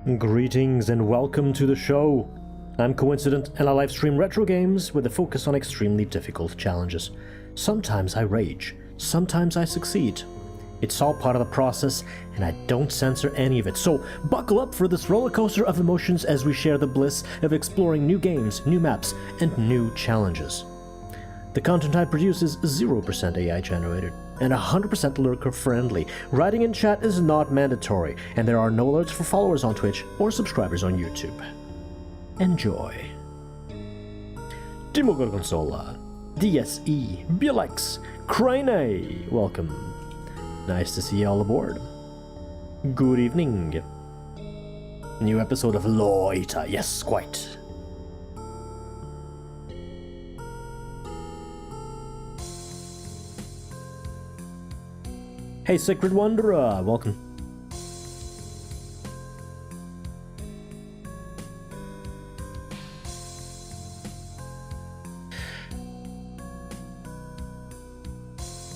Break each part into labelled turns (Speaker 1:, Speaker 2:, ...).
Speaker 1: Greetings and welcome to the show. I'm Coincident and I live stream retro games with a focus on extremely difficult challenges. Sometimes I rage, sometimes I succeed. It's all part of the process and I don't censor any of it, so buckle up for this roller coaster of emotions as we share the bliss of exploring new games, new maps, and new challenges. The content I produce is 0% AI generated and 100% lurker friendly. Writing in chat is not mandatory, and there are no alerts for followers on Twitch or subscribers on YouTube. Enjoy. Timo Gorgonzola, DSE, Bilex, Crane, welcome. Nice to see you all aboard. Good evening. New episode of Loita, yes, quite. Hey, Sacred Wanderer, welcome.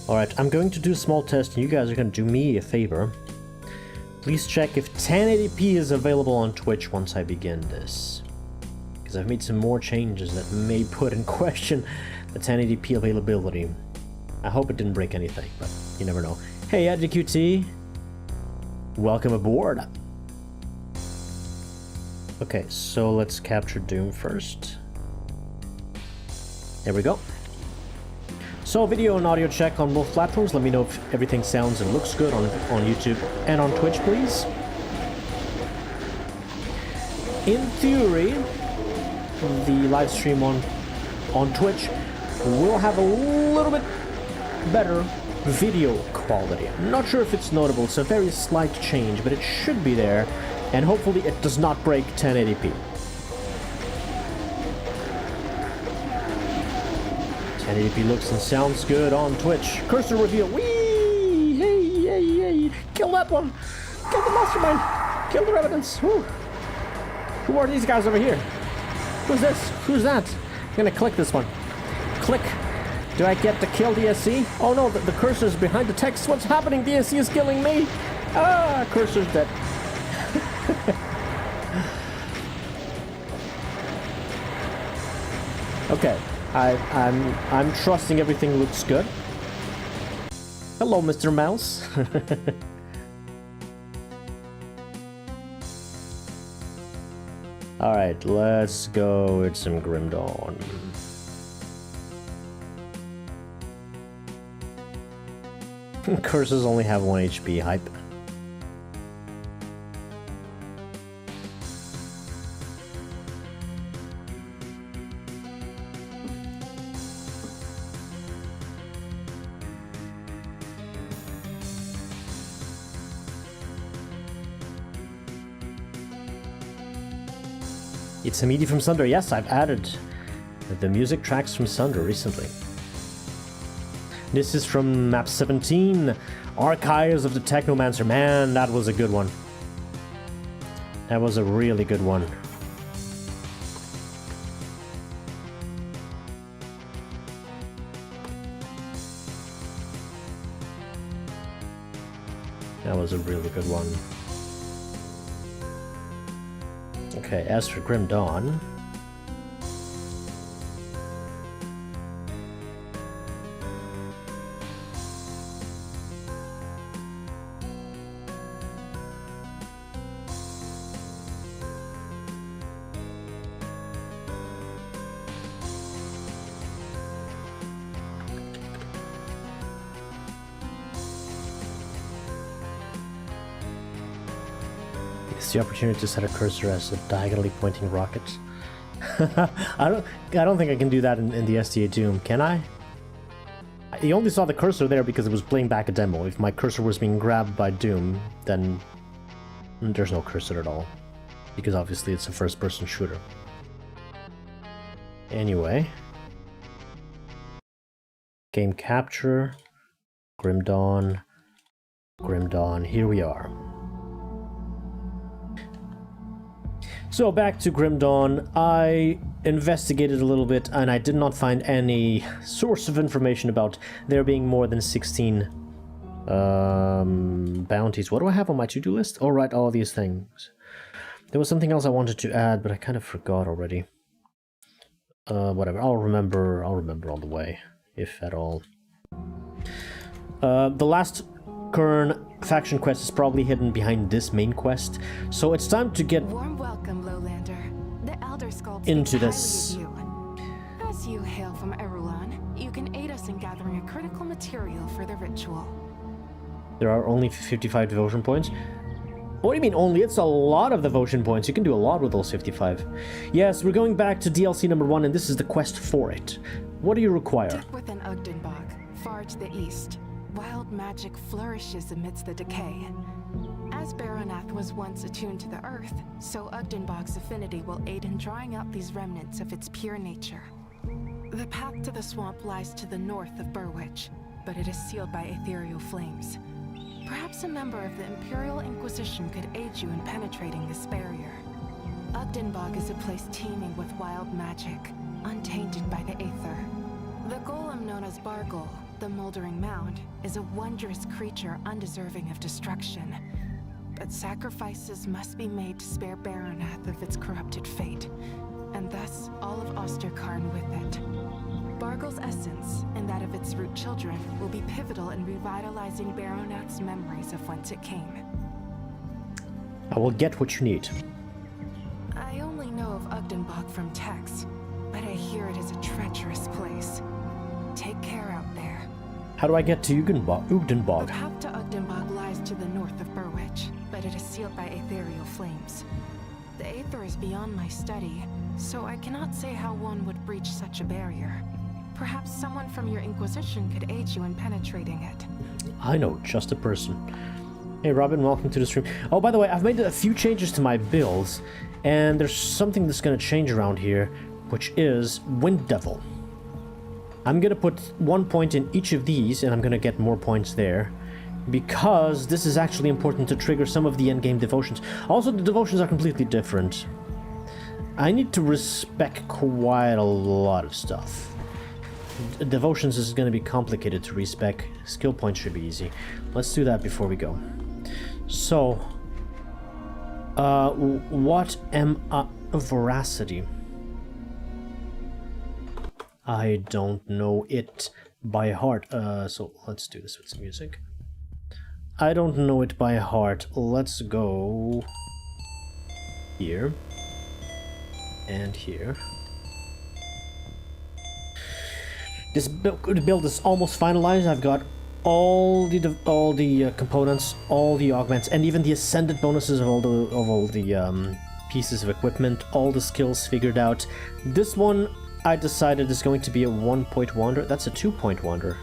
Speaker 1: Alright, I'm going to do a small test and you guys are going to do me a favor. Please check if 1080p is available on Twitch once I begin this. Because I've made some more changes that may put in question the 1080p availability. I hope it didn't break anything, but you never know. Hey, AgileJackson, welcome aboard. Okay, so let's capture Doom first. There we go. So, video and audio check on both platforms. Let me know if everything sounds and looks good on YouTube and on Twitch, please. In theory, the live stream on Twitch will have a little bit better video quality. I'm not sure if it's notable. It's a very slight change, but it should be there, and hopefully it does not break 1080p. 1080p looks and sounds good on Twitch. Cursor reveal. Whee! Hey, hey, hey! Kill that one! Kill the mastermind! Kill the revenants! Who are these guys over here? Who's this? Who's that? I'm gonna click this one. Click. Do I get to kill DSC? Oh no, the cursor's behind the text. What's happening? DSC is killing me. Ah, cursor's dead. Okay, I'm trusting everything looks good. Hello, Mr. Mouse. All right, let's go with some Grim Dawn. Cursors only have 1 HP hype. It's a MIDI from Sunder. Yes, I've added the music tracks from Sunder recently. This is from map 17, Archives of the Technomancer. Man, that was a good one. That was a really good one. That was a really good one. Okay, as for Grim Dawn... the opportunity to set a cursor as a diagonally pointing rocket. I don't think I can do that in the SDA Doom, can I? You only saw the cursor there because it was playing back a demo. If my cursor was being grabbed by Doom, then there's no cursor at all. Because obviously it's a first-person shooter. Anyway. Game capture. Grim Dawn. Grim Dawn. Here we are. So back to Grim Dawn, I investigated a little bit and I did not find any source of information about there being more than 16 bounties. What do I have on my to-do list? All right, all these things. There was something else I wanted to add, but I kind of forgot already. Whatever. I'll remember on the way, if at all. The last Kern faction quest is probably hidden behind this main quest, so it's time to get
Speaker 2: Warm welcome, Lowlander. The Elder Sculpt
Speaker 1: into
Speaker 2: speaks
Speaker 1: this.
Speaker 2: highly of you. As you hail from Erulon, you can aid us in gathering a critical material for the ritual.
Speaker 1: There are only 55 devotion points. What do you mean only? It's a lot of devotion points. You can do a lot with those 55. Yes, we're going back to DLC number 1, and this is the quest for it. What do you require?
Speaker 2: Deep within Ugdenbog, far to the east, wild magic flourishes amidst the decay. As Baronath was once attuned to the earth, so Ugdenbog's affinity will aid in drawing out these remnants of its pure nature. The path to the swamp lies to the north of Burwitch, but it is sealed by ethereal flames. Perhaps a member of the Imperial Inquisition could aid you in penetrating this barrier. Ugdenbog is a place teeming with wild magic, untainted by the Aether. The golem known as Bargol, the Moldering Mound, is a wondrous creature undeserving of destruction. But sacrifices must be made to spare Baronath of its corrupted fate, and thus all of Osterkarn with it. Bargol's essence, and that of its root children, will be pivotal in revitalizing Baronath's memories of whence it came.
Speaker 1: I will get what you need.
Speaker 2: I only know of Ugdenbog from texts, but I hear it is a treacherous place. Take care out there.
Speaker 1: How do I get to Ugdenbog?
Speaker 2: The path to Ugdenbog lies to the north of Burwitch, but it is sealed by ethereal flames. The Aether is beyond my study, so I cannot say how one would breach such a barrier. Perhaps someone from your Inquisition could aid you in penetrating it.
Speaker 1: I know just a person. Hey Robin, welcome to the stream. Oh, by the way, I've made a few changes to my builds, and there's something that's going to change around here, which is Wind Devil. I'm going to put 1 point in each of these, and I'm going to get more points there, because this is actually important to trigger some of the endgame devotions. Also, the devotions are completely different. I need to respec quite a lot of stuff. Devotions is going to be complicated to respec. Skill points should be easy. Let's do that before we go. So, what am I? Veracity. I don't know it by heart. So let's do this with some music. I don't know it by heart. Let's go here and here. This build is almost finalized. I've got all the components, all the augments, and even the ascended bonuses of all the pieces of equipment, all the skills figured out. This one I decided is going to be a 1-point wonder. That's a 2-point wonder.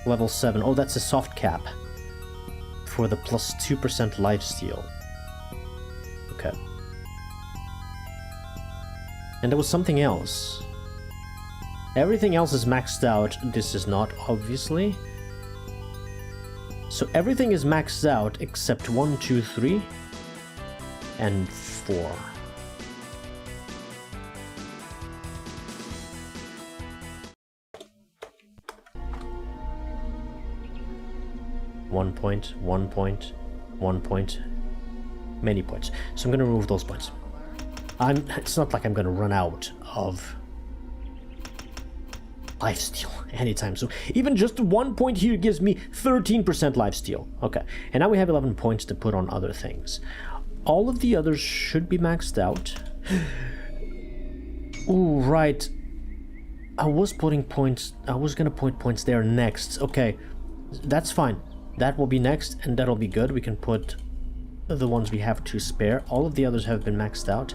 Speaker 1: Level 7. Oh, that's a soft cap for the plus 2% lifesteal. Okay. And there was something else. Everything else is maxed out. This is not, obviously. So everything is maxed out except 1, 2, 3, and 4. One point, 1 point, 1 point, many points. So I'm going to remove those points. It's not like I'm going to run out of lifesteal anytime soon. Even just 1 point here gives me 13% lifesteal. Okay, and now we have 11 points to put on other things. All of the others should be maxed out. Ooh, right. I was putting points. I was gonna put points there next. Okay, that's fine. That will be next, and that'll be good. We can put the ones we have to spare. All of the others have been maxed out.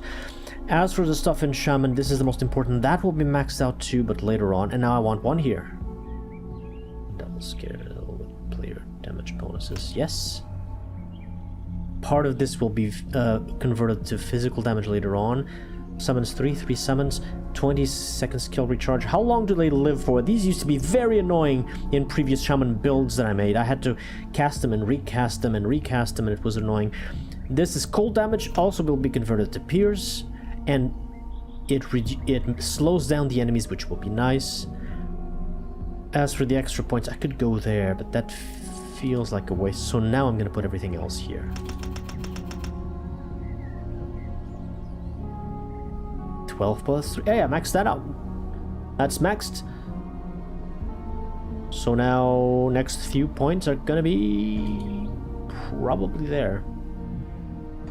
Speaker 1: As for the stuff in Shaman, this is the most important. That will be maxed out too, but later on. And now I want one here. Double skill, player damage bonuses. Yes. Part of this will be converted to physical damage later on. Summons 3 summons, 20-second skill recharge. How long do they live for? These used to be very annoying in previous Shaman builds that I made. I had to cast them and recast them and recast them, and it was annoying. This is cold damage, also will be converted to Pierce, and it slows down the enemies, which will be nice. As for the extra points, I could go there, but that feels like a waste. So now I'm going to put everything else here. 12 plus 3. Yeah, max that out. That's maxed. So now, next few points are gonna be probably there.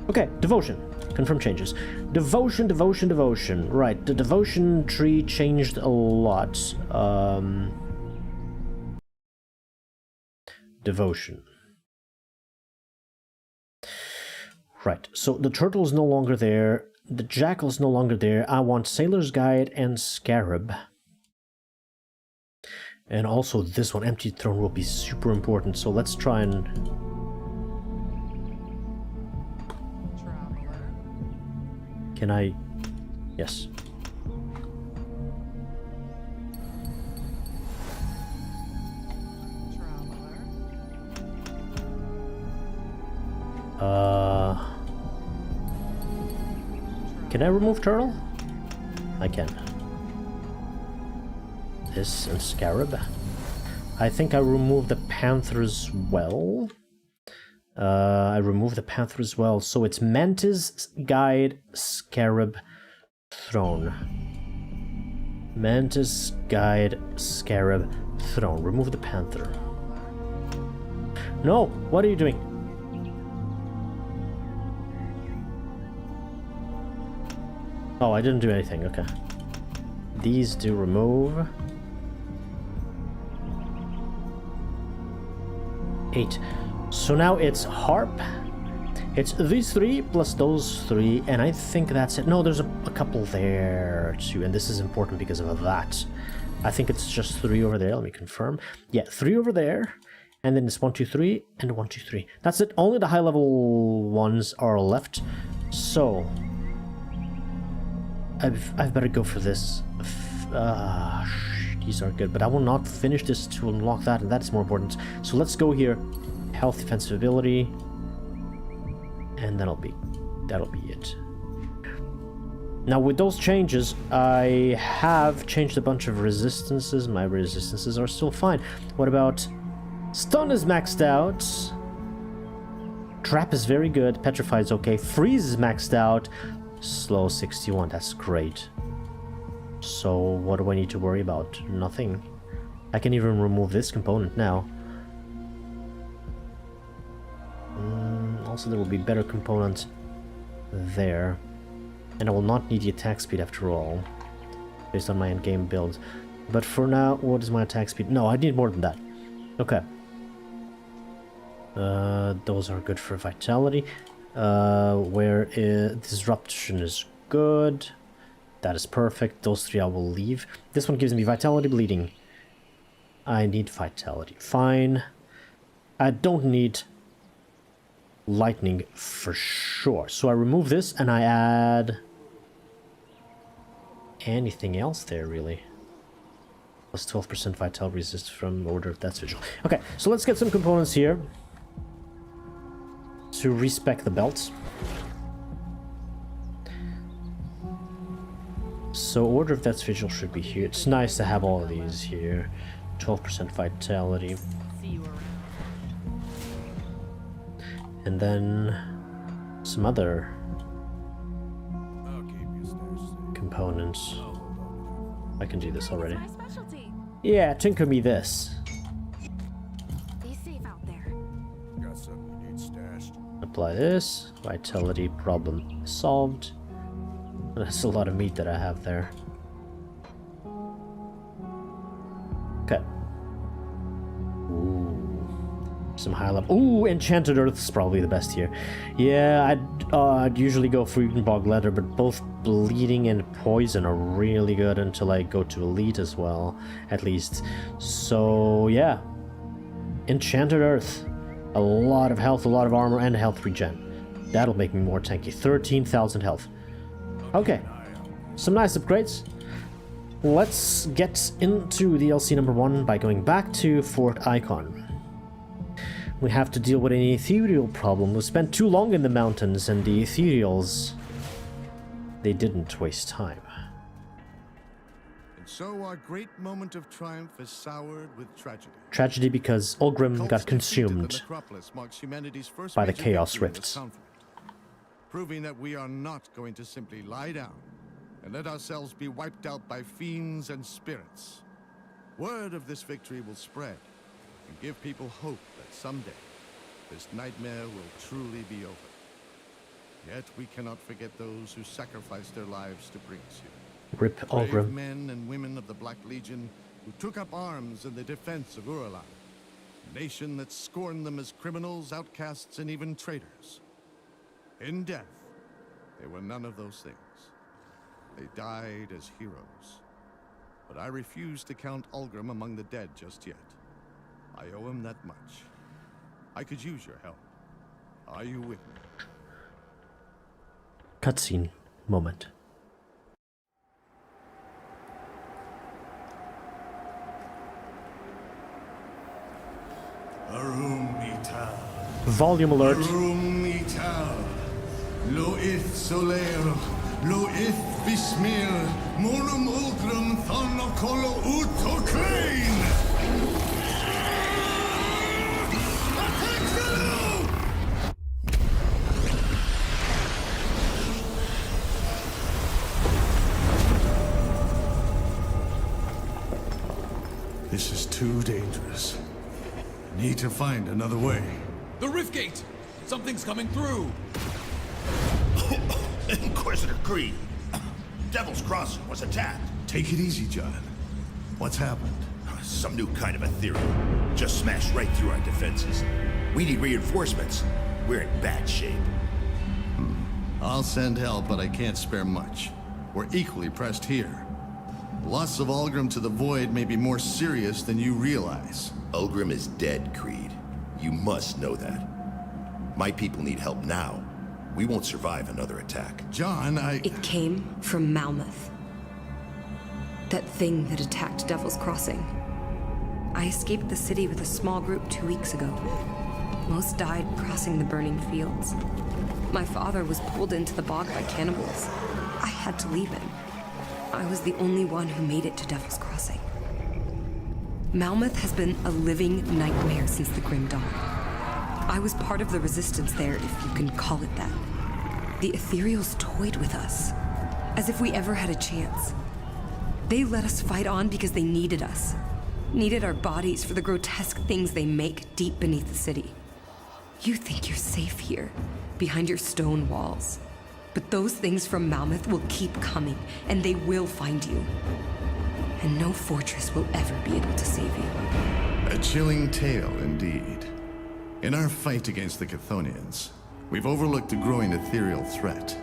Speaker 1: Okay, devotion. Confirm changes. Devotion, devotion, devotion. Right, the devotion tree changed a lot. Devotion. Right, so the turtle is no longer there. The jackal is no longer there. I want Sailor's Guide and Scarab. And also this one, Empty Throne, will be super important. So let's try and... Can I... Yes. Can I remove turtle? I can. This and Scarab. I think I removed the panther as well. I removed the panther as well. So it's Mantis, Guide, Scarab, Throne. Mantis, Guide, Scarab, Throne. Remove the panther. No! What are you doing? Oh, I didn't do anything. Okay. These do remove. 8. So now it's harp. It's these 3 plus those 3, and I think that's it. No, there's a couple there too, and this is important because of that. I think it's just 3 over there. Let me confirm. Yeah, 3 over there, and then it's 1, 2, 3, and 1, 2, 3. That's it. Only the high level ones are left. So I've better go for this. These are good, but I will not finish this to unlock that, and that's more important. So let's go here. Health, defensive ability, and that'll be it. Now with those changes, I have changed a bunch of resistances. My resistances are still fine. What about stun is maxed out? Trap is very good. Petrify is okay. Freeze is maxed out. Slow 61. That's great. So what do I need to worry about? Nothing. I can even remove this component now. Also, there will be better components there. And I will not need the attack speed after all, based on my endgame build. But for now, what is my attack speed? No, I need more than that. Okay. Those are good for vitality. Where disruption is good. That is perfect. Those 3 I will leave. This one gives me vitality, bleeding. I need vitality. Fine. I don't need lightning for sure. So I remove this and I add anything else there really. Plus 12% vital resist from Order of Death's Vigil. Okay, so let's get some components here to respec the belts. So Order of Death's Vigil should be here. It's nice to have all of these here. 12% vitality. And then some other components. I can do this already. Yeah, tinker me this.
Speaker 2: Be safe out there.
Speaker 3: Got something you need stashed.
Speaker 1: Apply this. Vitality problem solved. That's a lot of meat that I have there. Okay. Ooh. Some high level. Ooh, Enchanted Earth is probably the best here. Yeah, I'd usually go Frugenbog Leather, but both bleeding and poison are really good until I go to Elite as well, at least. So, yeah. Enchanted Earth. A lot of health, a lot of armor, and health regen. That'll make me more tanky. 13,000 health. Okay. Some nice upgrades. Let's get into DLC number 1 by going back to Fort Icon. We have to deal with an ethereal problem. We spent too long in the mountains, and the ethereals, they didn't waste time.
Speaker 3: And so our great moment of triumph is soured with tragedy.
Speaker 1: Tragedy because Ulgrim got consumed by the Chaos Rifts.
Speaker 3: Proving that we are not going to simply lie down and let ourselves be wiped out by fiends and spirits. Word of this victory will spread and give people hope that someday this nightmare will truly be over. Yet we cannot forget those who sacrificed their lives to bring us here.
Speaker 1: Rip
Speaker 3: Brave
Speaker 1: Ulgrim.
Speaker 3: men and women of the Black Legion who took up arms in the defense of Urala, a nation that scorned them as criminals, outcasts, and even traitors. In death, they were none of those things. They died as heroes. But I refuse to count Ulgrim among the dead just yet. I owe him that much. I could use your help. Are you with me?
Speaker 1: Cutscene moment. Volume alert.
Speaker 3: Loith soler, loith bismir, monum ulgrum thonokolo uto crane! Attack fellow! This is too dangerous. I need to find another way.
Speaker 4: The rift gate! Something's coming through!
Speaker 5: Inquisitor Creed. Devil's Crossing was attacked.
Speaker 3: Take it easy, John. What's happened?
Speaker 5: Some new kind of ethereal. Just smashed right through our defenses. We need reinforcements. We're in bad shape.
Speaker 3: I'll send help, but I can't spare much. We're equally pressed here. Loss of Ulgrim to the Void may be more serious than you realize.
Speaker 5: Ulgrim is dead, Creed. You must know that. My people need help now. We won't survive another attack.
Speaker 3: John,
Speaker 6: It came from Malmuth. That thing that attacked Devil's Crossing. I escaped the city with a small group 2 weeks ago. Most died crossing the burning fields. My father was pulled into the bog by cannibals. I had to leave him. I was the only one who made it to Devil's Crossing. Malmuth has been a living nightmare since the Grim Dawn. I was part of the resistance there, if you can call it that. The Ethereals toyed with us, as if we ever had a chance. They let us fight on because they needed us. Needed our bodies for the grotesque things they make deep beneath the city. You think you're safe here, behind your stone walls. But those things from Malmuth will keep coming, and they will find you. And no fortress will ever be able to save you.
Speaker 3: a chilling tale indeed. In our fight against the Chthonians, we've overlooked a growing ethereal threat.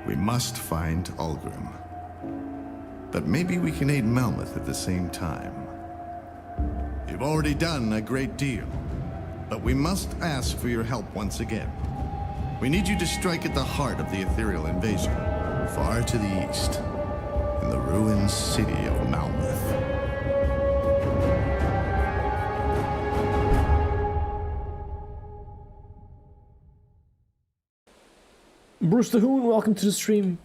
Speaker 3: We must find Ulgrim. But maybe we can aid Malmuth at the same time. You've already done a great deal, but we must ask for your help once again. We need you to strike at the heart of the ethereal invasion, far to the east, in the ruined city of Malmuth.
Speaker 1: Bruce the Hoon, welcome to the stream.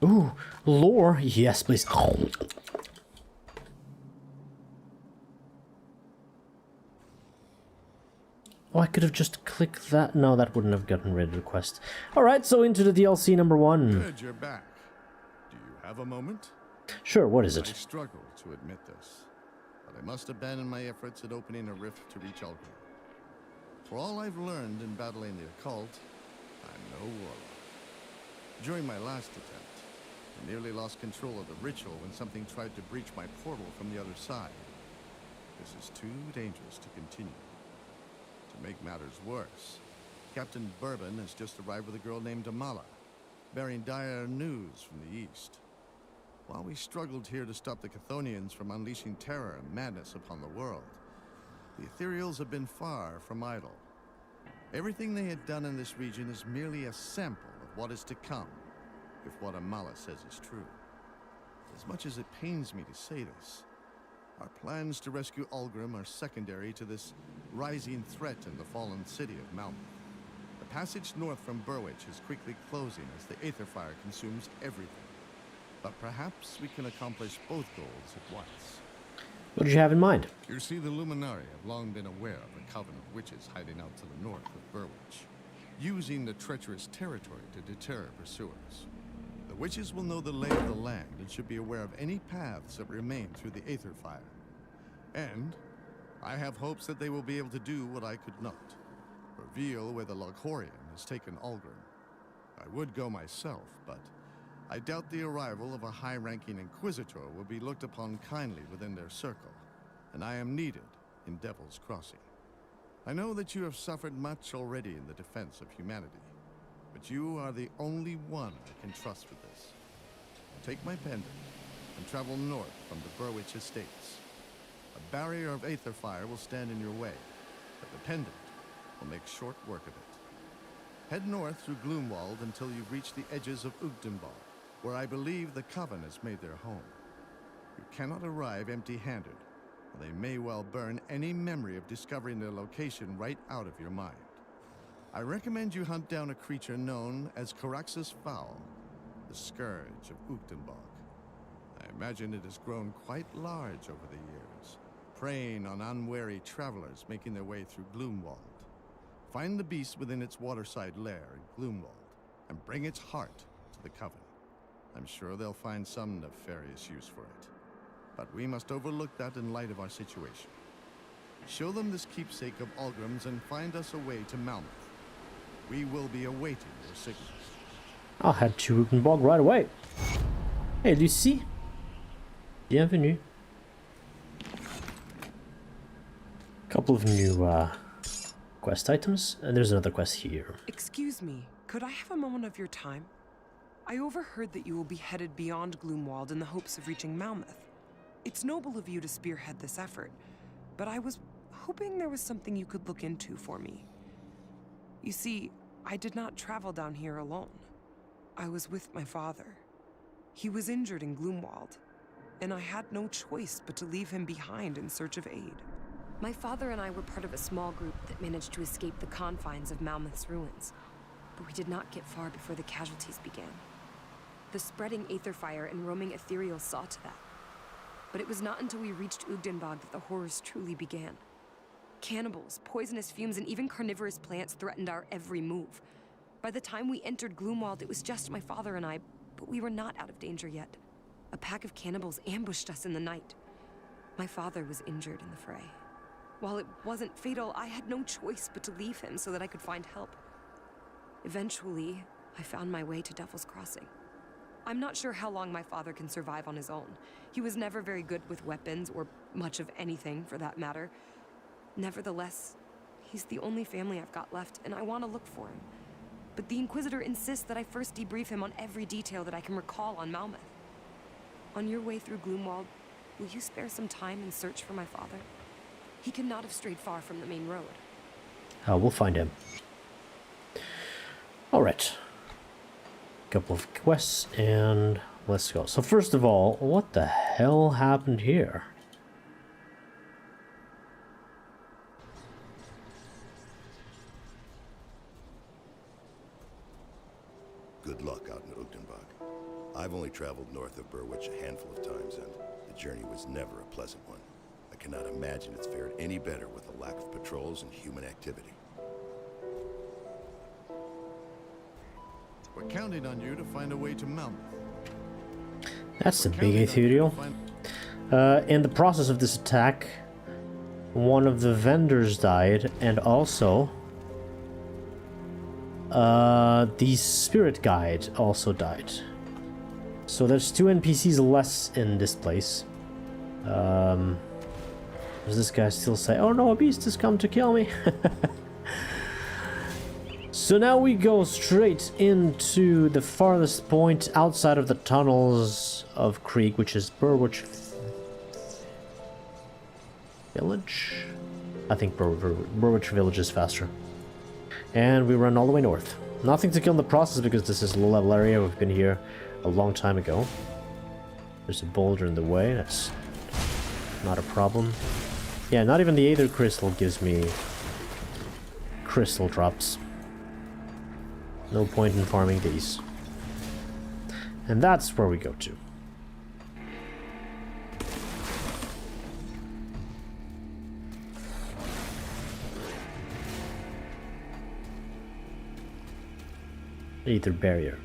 Speaker 1: Ooh, lore. Yes, please. Oh, I could have just clicked that. No, that wouldn't have gotten rid of the request. Alright, so into the DLC number 1.
Speaker 3: Good, you're back. Do you have a moment?
Speaker 1: Sure, what is
Speaker 3: I
Speaker 1: it?
Speaker 3: struggle to admit this, but I must abandon my efforts at opening a rift to reach Ulgrim. For all I've learned in battling the occult, I'm no warlock. During my last attempt, I nearly lost control of the ritual when something tried to breach my portal from the other side. This is too dangerous to continue. To make matters worse, Captain Bourbon has just arrived with a girl named Amala, bearing dire news from the east. While we struggled here to stop the Chthonians from unleashing terror and madness upon the world, the Ethereals have been far from idle. Everything they had done in this region is merely a sample of what is to come, if what Amala says is true. As much as it pains me to say this, our plans to rescue Ulgrim are secondary to this rising threat in the fallen city of Malmuth. The passage north from Burwich is quickly closing as the Aether Fire consumes everything. But perhaps we can accomplish both goals at once.
Speaker 1: What did you have in mind?
Speaker 3: You see, the Luminari have long been aware of a coven of witches hiding out to the north of Burwich, using the treacherous territory to deter pursuers. The The witches will know the lay of the land and should be aware of any paths that remain through the Aether Fire. And I have hopes that they will be able to do what I could not. Reveal where the Loghorian has taken Algrim. I would go myself, but I doubt the arrival of a high-ranking Inquisitor will be looked upon kindly within their circle, and I am needed in Devil's Crossing. I know that you have suffered much already in the defense of humanity, but you are the only one I can trust with this. Take my pendant and travel north from the Burwich Estates. A barrier of Aether Fire will stand in your way, but the pendant will make short work of it. Head north through Gloomwald until you've reached the edges of Ugdenbog, where I believe the Coven has made their home. You cannot arrive empty-handed, or they may well burn any memory of discovering their location right out of your mind. I recommend you hunt down a creature known as Caraxus Foul, the Scourge of Ugdenbog. I imagine it has grown quite large over the years, preying on unwary travelers making their way through Gloomwald. Find the beast within its waterside lair in Gloomwald, and bring its heart to the Coven. I'm sure they'll find some nefarious use for it. But we must overlook that in light of our situation. Show them this keepsake of Algrim's and find us a way to Malmouth. We will be awaiting your signals.
Speaker 1: I'll head to Ugdenbog right away. Hey, Lucie. Bienvenue. Couple of new quest items, and there's another quest here.
Speaker 7: Excuse me, could I have a moment of your time? I overheard that you will be headed beyond Gloomwald in the hopes of reaching Malmouth. It's noble of you to spearhead this effort, but I was hoping there was something you could look into for me. You see, I did not travel down here alone. I was with my father. He was injured in Gloomwald, and I had no choice but to leave him behind in search of aid.
Speaker 6: My father and I were part of a small group that managed to escape the confines of Malmouth's ruins, but we did not get far before the casualties began. The spreading Aether Fire and roaming ethereal saw to that. But it was not until we reached Ugdenbog that the horrors truly began. Cannibals, poisonous fumes, and even carnivorous plants threatened our every move. By the time we entered Gloomwald, it was just my father and I, but we were not out of danger yet. A pack of cannibals ambushed us in the night. My father was injured in the fray. While it wasn't fatal, I had no choice but to leave him so that I could find help. Eventually, I found my way to Devil's Crossing. I'm not sure how long my father can survive on his own. He was never very good with weapons, or much of anything for that matter. Nevertheless, he's the only family I've got left, and I want to look for him. But the Inquisitor insists that I first debrief him on every detail that I can recall on Malmouth. On your way through Gloomwald, will you spare some time and search for my father? He cannot have strayed far from the main road.
Speaker 1: We'll find him. Alright. Couple of quests, and let's go. So first of all, what the hell happened here?
Speaker 5: Good luck out in Ugdenbog. I've only traveled north of Burwich a handful of times, and the journey was never a pleasant one. I cannot imagine it's fared any better with a lack of patrols and human activity.
Speaker 3: We're counting on you to find a way to Malmouth.
Speaker 1: That's a big ethereal. In the process of this attack, one of the vendors died, and also the spirit guide also died. So there's 2 NPCs less in this place. Does this guy still say, "Oh no, a beast has come to kill me"? So now we go straight into the farthest point outside of the tunnels of Krieg, which is Burwich Village? I think Burwich Village is faster. And we run all the way north. Nothing to kill in the process because this is a low-level area. We've been here a long time ago. There's a boulder in the way. That's not a problem. Yeah, not even the Aether Crystal gives me crystal drops. No point in farming these. And that's where we go to. Aether barrier.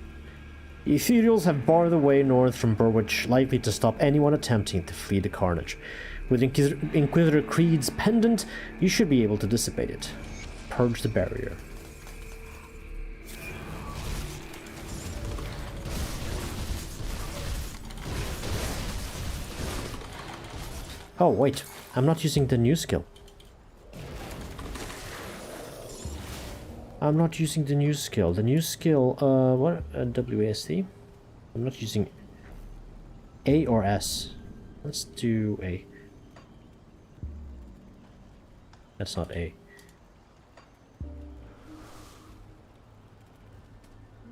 Speaker 1: Ethereals have barred the way north from Burwich, likely to stop anyone attempting to flee the carnage. With Inquisitor Creed's pendant, you should be able to dissipate it. Purge the barrier. Oh, wait. I'm not using the new skill. I'm not using the new skill. The new skill, what? WASD? I'm not using A or S. Let's do A. That's not A.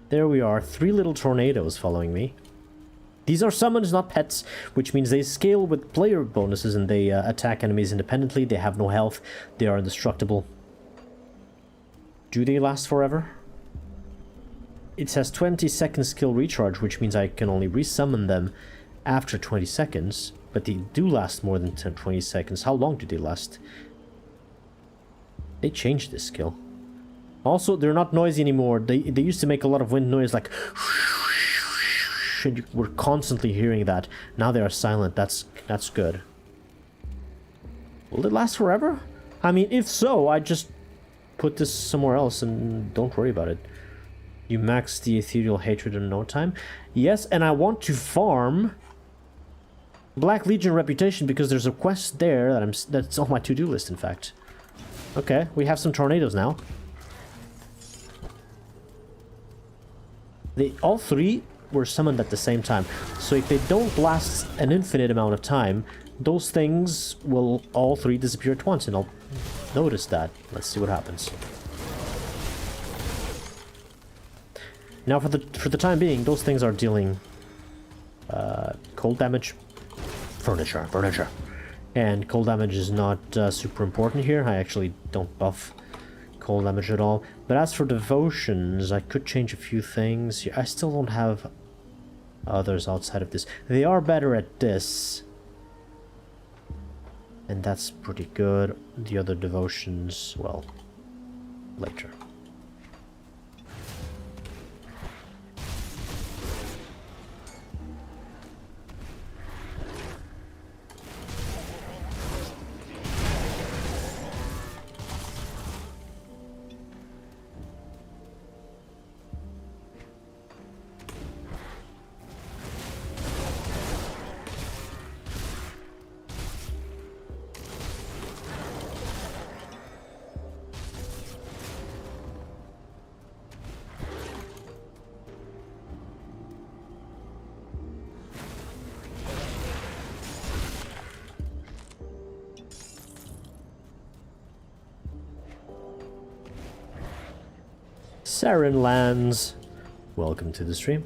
Speaker 1: There we are. 3 little tornadoes following me. These are summons, not pets, which means they scale with player bonuses and they attack enemies independently. They have no health. They are indestructible. Do they last forever? It says 20-second skill recharge, which means I can only resummon them after 20 seconds. But they do last more than 20 seconds. How long do they last? They changed this skill. Also, they're not noisy anymore. They used to make a lot of wind noise, like... and you were constantly hearing that. Now they are silent. That's good. Will it last forever? I mean, if so, I just put this somewhere else and don't worry about it. You max the ethereal hatred in no time. Yes, and I want to farm Black Legion reputation because there's a quest there that's on my to-do list, in fact. Okay, we have some tornadoes now. All 3 were summoned at the same time. So if they don't last an infinite amount of time, those things will all 3 disappear at once, and I'll notice that. Let's see what happens. Now for the time being, those things are dealing cold damage, furniture. And cold damage is not super important here. I actually don't buff cold damage at all. But as for devotions, I could change a few things. I still don't have others outside of this. They are better at this. And that's pretty good. The other devotions, well, later. Saren lands. Welcome to the stream.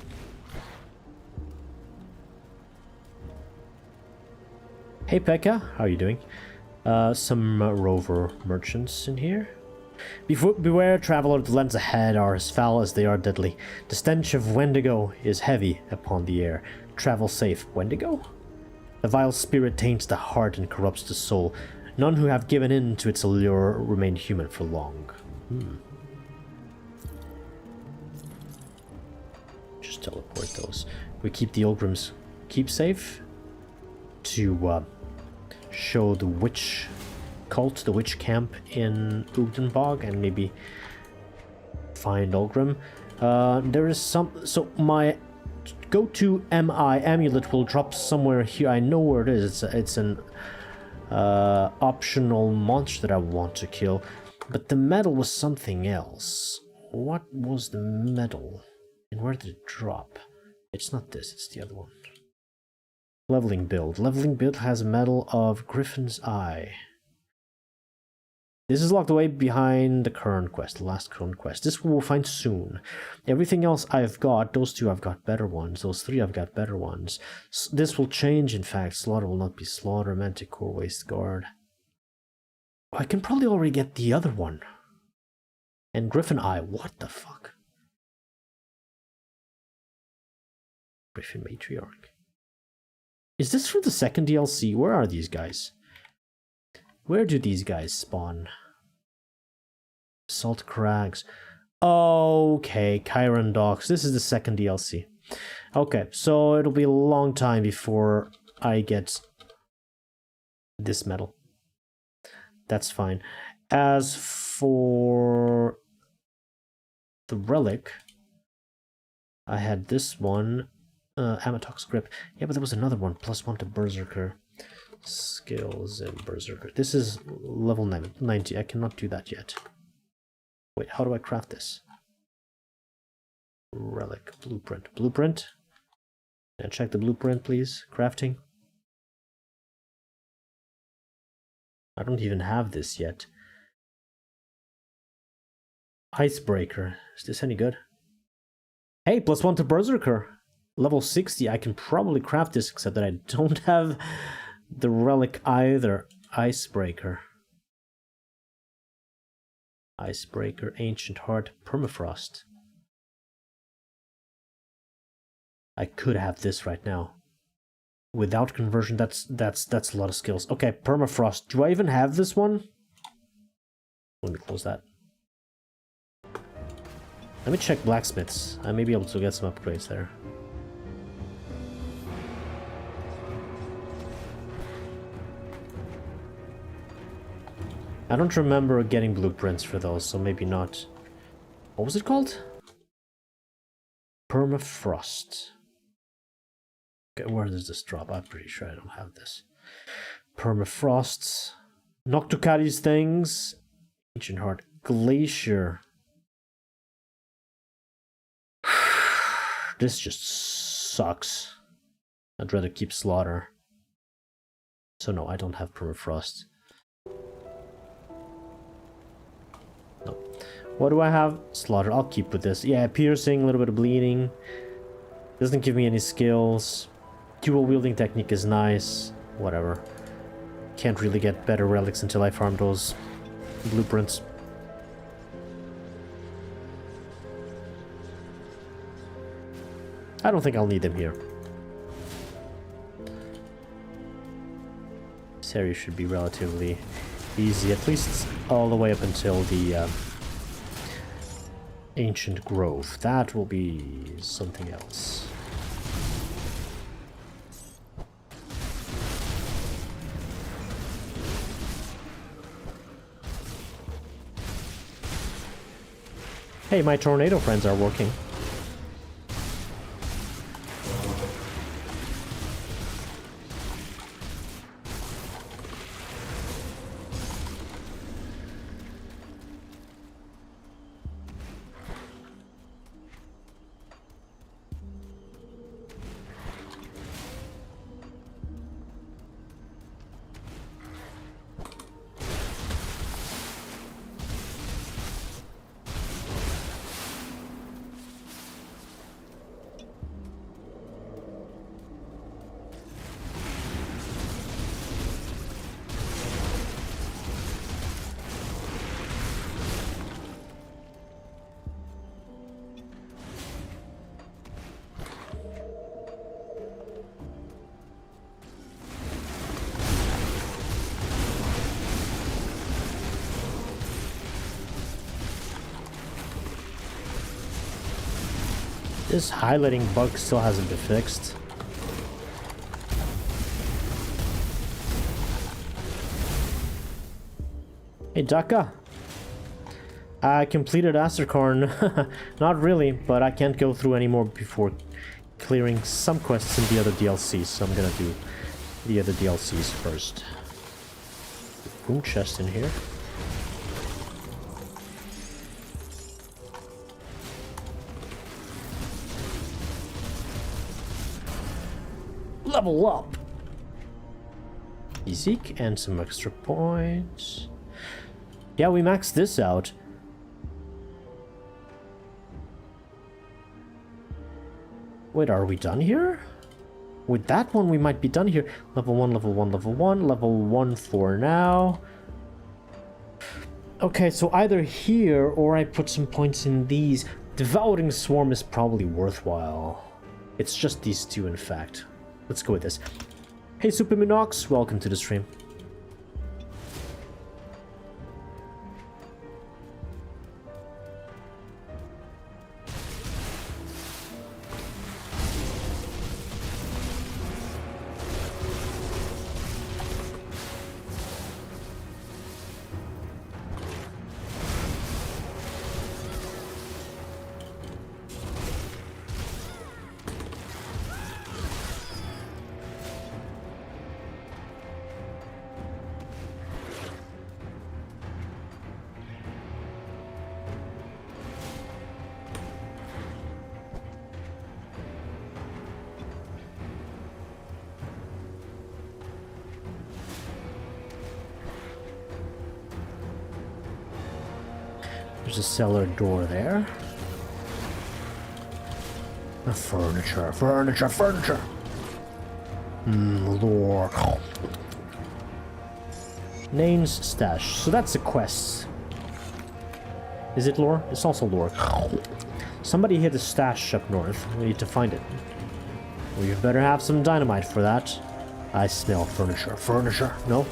Speaker 1: Hey Pekka, how are you doing? Some rover merchants in here. Beware, traveler, the lands ahead are as foul as they are deadly. The stench of Wendigo is heavy upon the air. Travel safe. Wendigo? The vile spirit taints the heart and corrupts the soul. None who have given in to its allure remain human for long. Just teleport those. We keep the Ulgrim's keepsafe to show the witch cult, the witch camp in Ugdenbog, and maybe find Ulgrim. There is some... So my go-to MI amulet will drop somewhere here. I know where it is. It's an optional monster that I want to kill. But the medal was something else. What was the medal? And where did it drop? It's not this, it's the other one. Leveling build. Leveling build has a medal of Griffin's Eye. This is locked away behind the current quest, the last current quest. This we will find soon. Everything else I've got, those 2 I've got better ones. Those 3 I've got better ones. This will change, in fact. Slaughter will not be Slaughter. Manticore, Waste Guard. I can probably already get the other one. And Griffin Eye, what the fuck? Griffin Matriarch. Is this for the second DLC? Where are these guys? Where do these guys spawn? Salt Crags. Okay, Chiron Docks. This is the second DLC. Okay, so it'll be a long time before I get this medal. That's fine. As for the relic, I had this one, Amatox grip. Yeah, but there was another one, +1 to Berserker. Skills and Berserker. This is level 90. I cannot do that yet. Wait, how do I craft this? Relic, blueprint. Blueprint? And check the blueprint, please. Crafting. I don't even have this yet. Icebreaker. Is this any good? Hey, +1 to Berserker. Level 60. I can probably craft this, except that I don't have the relic either. Icebreaker. Icebreaker, Ancient Heart, Permafrost. I could have this right now. Without conversion, that's a lot of skills. Okay, Permafrost. Do I even have this one? Let me close that. Let me check blacksmiths. I may be able to get some upgrades there. I don't remember getting blueprints for those, so maybe not. What was it called? Permafrost. Okay, where does this drop? I'm pretty sure I don't have this. Permafrost. Noctucari's things. Ancient Heart. Glacier. This just sucks. I'd rather keep Slaughter. So no, I don't have Permafrost. No. What do I have? Slaughter. I'll keep with this. Yeah, piercing, a little bit of bleeding. Doesn't give me any skills. Dual wielding technique is nice. Whatever. Can't really get better relics until I farm those blueprints. I don't think I'll need them here. This area should be relatively easy, at least all the way up until the Ancient Grove. That will be something else. Hey, my tornado friends are working. This highlighting bug still hasn't been fixed. Hey, Daka. I completed Astercorn. Not really, but I can't go through anymore before clearing some quests in the other DLCs, so I'm gonna do the other DLCs first. Boom chest in here. Level up! Ezek and some extra points. Yeah, we maxed this out. Wait, are we done here? With that one, we might be done here. Level 1, level 1, level 1, level 1 for now. Okay, so either here or I put some points in these. Devouring Swarm is probably worthwhile. It's just these two, in fact. Let's go with this. Hey, Superminox, welcome to the stream. There's a cellar door there. Furniture, furniture, furniture! Lore. Name's stash. So that's a quest. Is it lore? It's also lore. Somebody hid a stash up north. We need to find it. We better have some dynamite for that. I smell furniture. Furniture? No?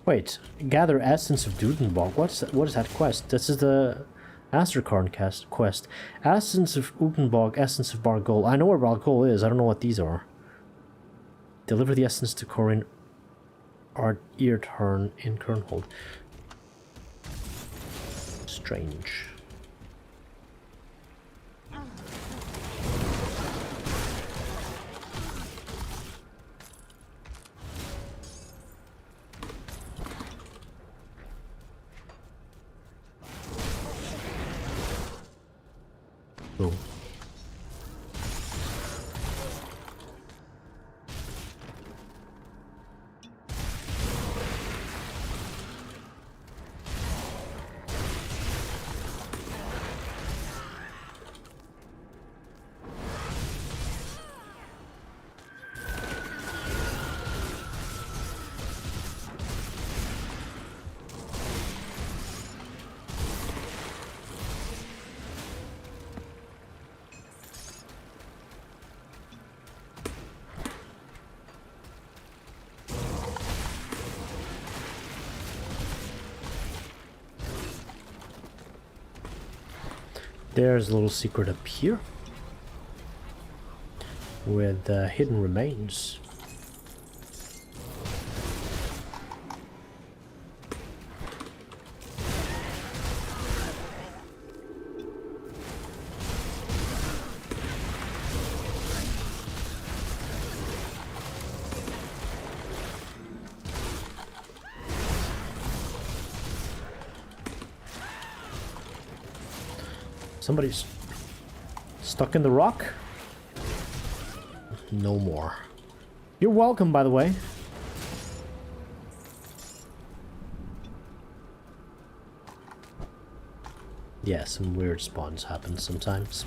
Speaker 1: Wait, gather essence of Dudenbog. What is that quest? This is the Asterkarn quest. Essence of Utenbog, essence of Bargol. I know where Bargol is, I don't know what these are. Deliver the essence to Corin Earthurn in Kernhold. Strange. Boom. There's a little secret up here with hidden remains. Somebody's stuck in the rock? No more. You're welcome, by the way. Yeah, some weird spawns happen sometimes.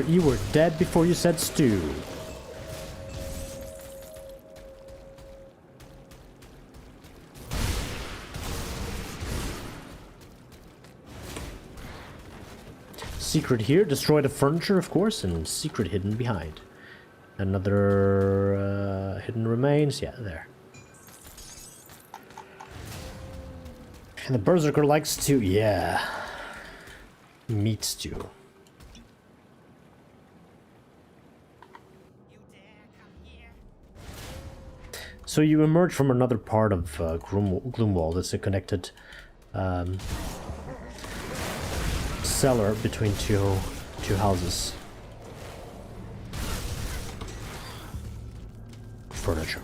Speaker 1: You were dead before you said stew. Secret here, destroy the furniture, of course, and secret hidden behind. Another hidden remains, yeah, there. And the berserker likes stew, yeah. Meat stew. So you emerge from another part of Gloomwald. It's a connected cellar between two houses. Furniture.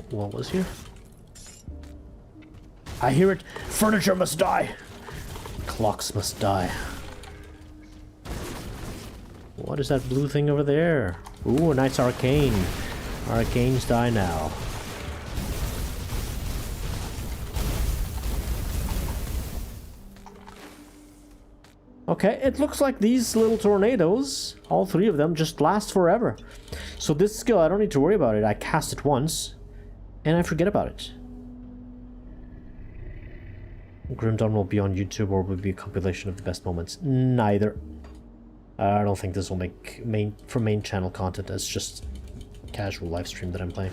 Speaker 1: What was here? I hear it. Furniture must die. Clocks must die. What is that blue thing over there? Ooh, a nice arcane. Arcanes die now. Okay, it looks like these little tornadoes, all three of them, just last forever. So this skill, I don't need to worry about it. I cast it once, and I forget about it. Grim Dawn will be on YouTube or will be a compilation of the best moments. Neither. I don't think this will make main channel content. It's just casual live stream that I'm playing.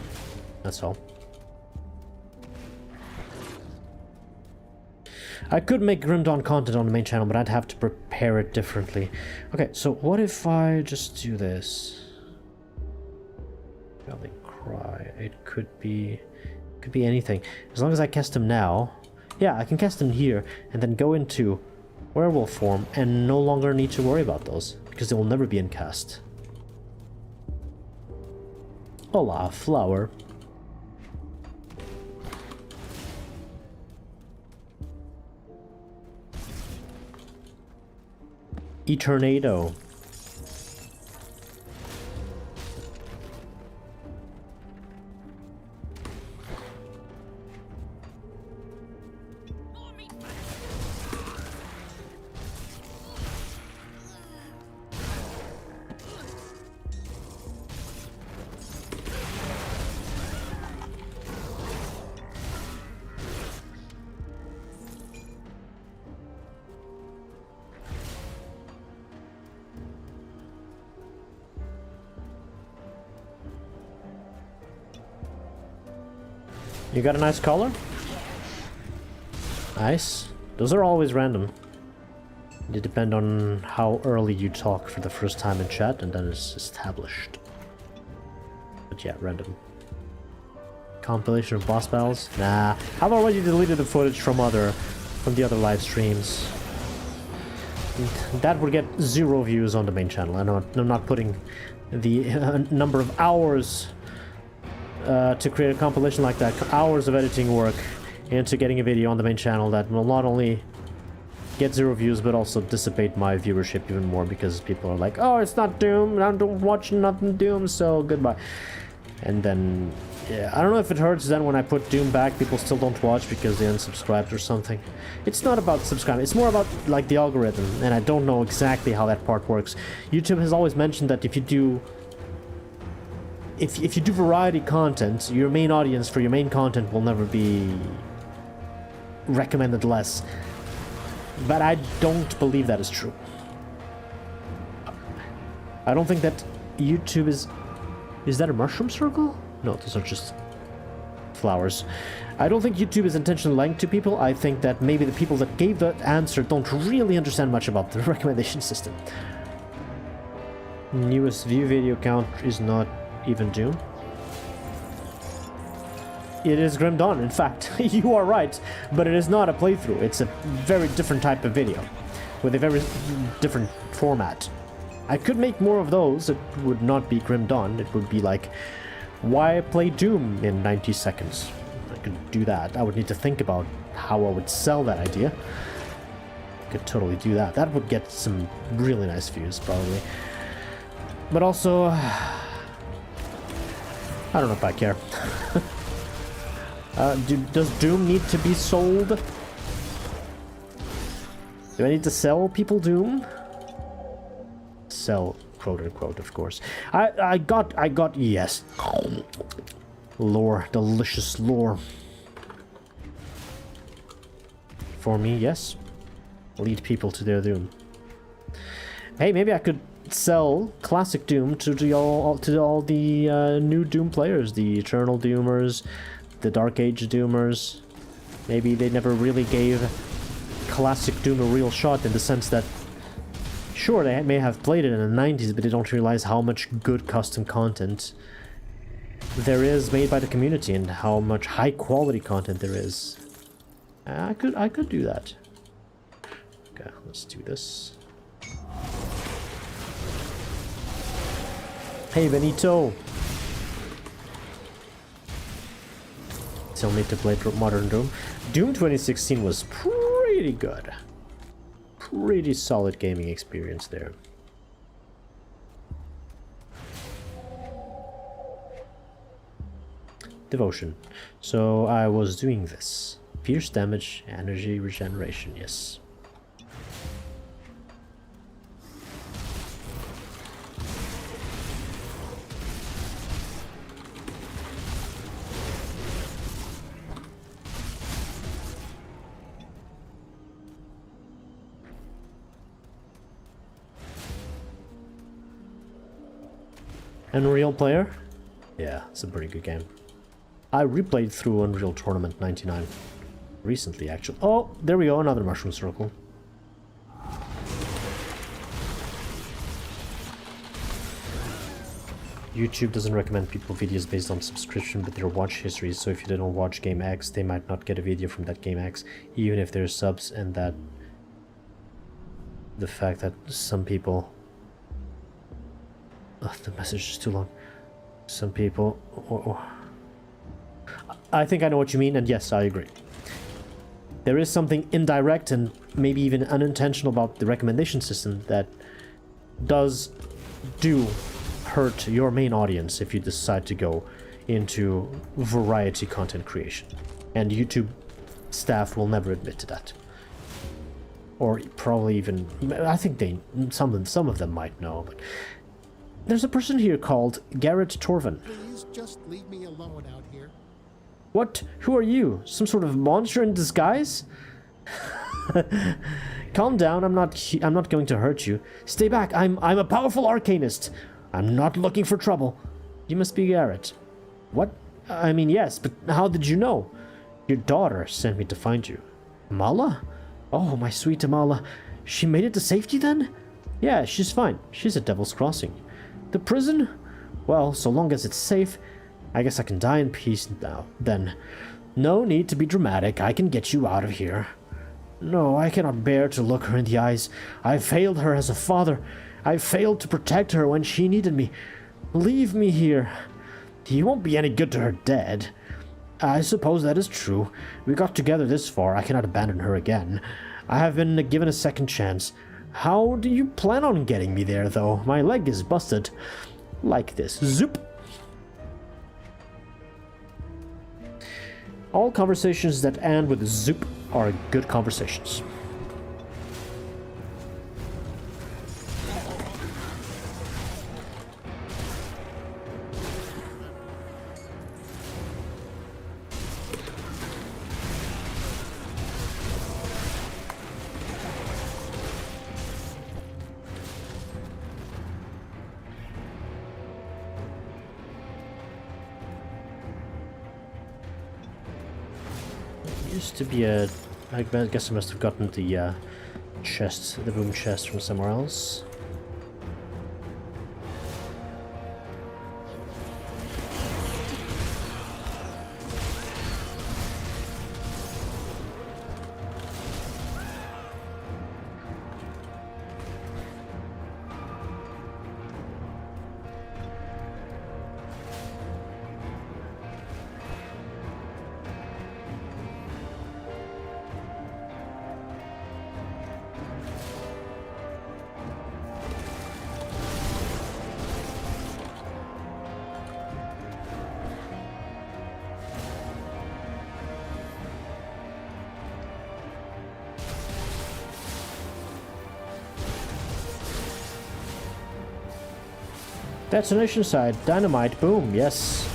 Speaker 1: That's all. I could make Grim Dawn content on the main channel, but I'd have to prepare it differently. Okay, so what if I just do this? Valley Cry. It could be anything. As long as I cast him now. Yeah, I can cast him here and then go into werewolf form and no longer need to worry about those because they will never be in cast. Hola, flower. Eternado. You got a nice color? Nice. Those are always random. They depend on how early you talk for the first time in chat, and then it's established. But yeah, random. Compilation of boss battles? Nah. I've already deleted the footage from the other live streams. That would get 0 views on the main channel. I know I'm not putting the number of hours to create a compilation like that, hours of editing work into getting a video on the main channel that will not only get 0 views but also dissipate my viewership even more because people are like, oh, it's not Doom, I don't watch nothing Doom, so goodbye. And then, yeah, I don't know if it hurts then when I put Doom back, people still don't watch because they unsubscribed or something. It's not about subscribing, it's more about like the algorithm, and I don't know exactly how that part works. YouTube has always mentioned that if you do variety content, your main audience for your main content will never be recommended less. But I don't believe that is true. I don't think that YouTube is... Is that a mushroom circle? No, those are just flowers. I don't think YouTube is intentionally lying to people. I think that maybe the people that gave that answer don't really understand much about the recommendation system. Newest view video count is not even Doom. It is Grim Dawn, in fact. You are right, but it is not a playthrough. It's a very different type of video with a very different format. I could make more of those. It would not be Grim Dawn. It would be like, why play Doom in 90 seconds? I could do that. I would need to think about how I would sell that idea. I could totally do that. That would get some really nice views, probably. But also, I don't know if I care. Does Doom need to be sold? Do I need to sell people Doom? Sell, quote unquote, of course. I got, yes. Lore, delicious lore. For me, yes. Lead people to their doom. Hey, maybe I could sell classic Doom to all the new Doom players, the Eternal Doomers, the Dark Age Doomers. Maybe they never really gave classic Doom a real shot in the sense that, sure, they may have played it in the 90s, but they don't realize how much good custom content there is made by the community and how much high quality content there is. I could do that. Okay, let's do this. Hey, Benito! Still need to play Modern Doom. Doom 2016 was pretty good. Pretty solid gaming experience there. devotion. So I was doing this. Pierce damage, energy regeneration, yes. Unreal player? Yeah, it's a pretty good game. I replayed through Unreal Tournament 99 recently, actually. Oh, there we go, another mushroom circle. YouTube doesn't recommend people videos based on subscription, but their watch history, so if you didn't watch Game X, they might not get a video from that Game X, even if there's subs, and that the fact that some people... Oh, the message is too long. Some people... I think I know what you mean, and yes, I agree. There is something indirect and maybe even unintentional about the recommendation system that do hurt your main audience if you decide to go into variety content creation. And YouTube staff will never admit to that. Or probably even... I think some of them might know, but... There's a person here called Garrett Torvin.
Speaker 8: Please just leave me alone out here.
Speaker 1: What? Who are you? Some sort of monster in disguise? Calm down, I'm not going to hurt you. Stay back, I'm a powerful arcanist. I'm not looking for trouble. You must be Garrett. What? I mean, yes, but how did you know? Your daughter sent me to find you. Amala? Oh, my sweet Amala. She made it to safety then? Yeah, she's fine. She's at Devil's Crossing. The prison? Well, so long as it's safe, I guess I can die in peace now, then. No need to be dramatic, I can get you out of here. No, I cannot bear to look her in the eyes. I failed her as a father. I failed to protect her when she needed me. Leave me here. You won't be any good to her dead. I suppose that is true. We got together this far, I cannot abandon her again. I have been given a second chance. How do you plan on getting me there, though? My leg is busted. Like this. Zoop! All conversations that end with zoop are good conversations. Used to be a... I guess I must have gotten the chest, the boom chest from somewhere else. Detonation side, dynamite, boom, yes.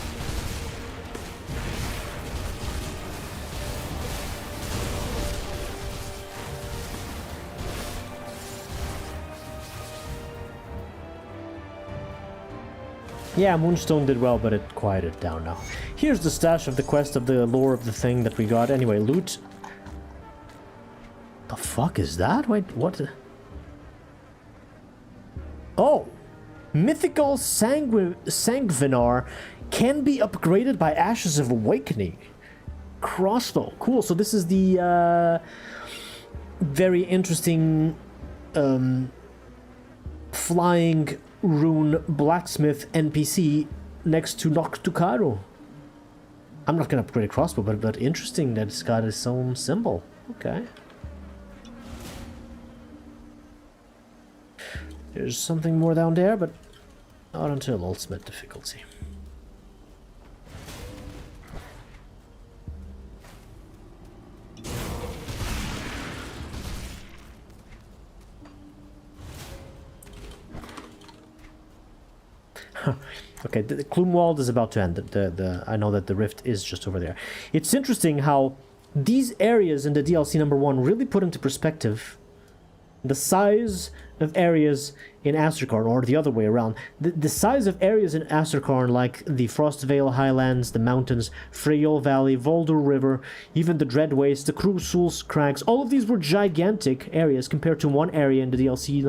Speaker 1: Yeah, Moonstone did well, but it quieted down now. Here's the stash of the quest of the lore of the thing that we got. Anyway, loot. The fuck is that? Wait, what? Oh! Mythical Sanguinar can be upgraded by Ashes of Awakening. Crossbow. Cool, so this is the very interesting flying rune blacksmith NPC next to Noctucaro. I'm not gonna upgrade a crossbow, but interesting that it's got its own symbol. Okay. There's something more down there, but not until ultimate difficulty. Okay, the Gloomwald is about to end. I know that the rift is just over there. It's interesting how these areas in the DLC number 1 really put into perspective the size of areas in Asterkarn, or the other way around. The size of areas in Asterkarn, like the Frostvale Highlands, the mountains, Freyol Valley, Voldur River, even the Dread Waste, the Crusul's Crags, all of these were gigantic areas compared to one area in the DLC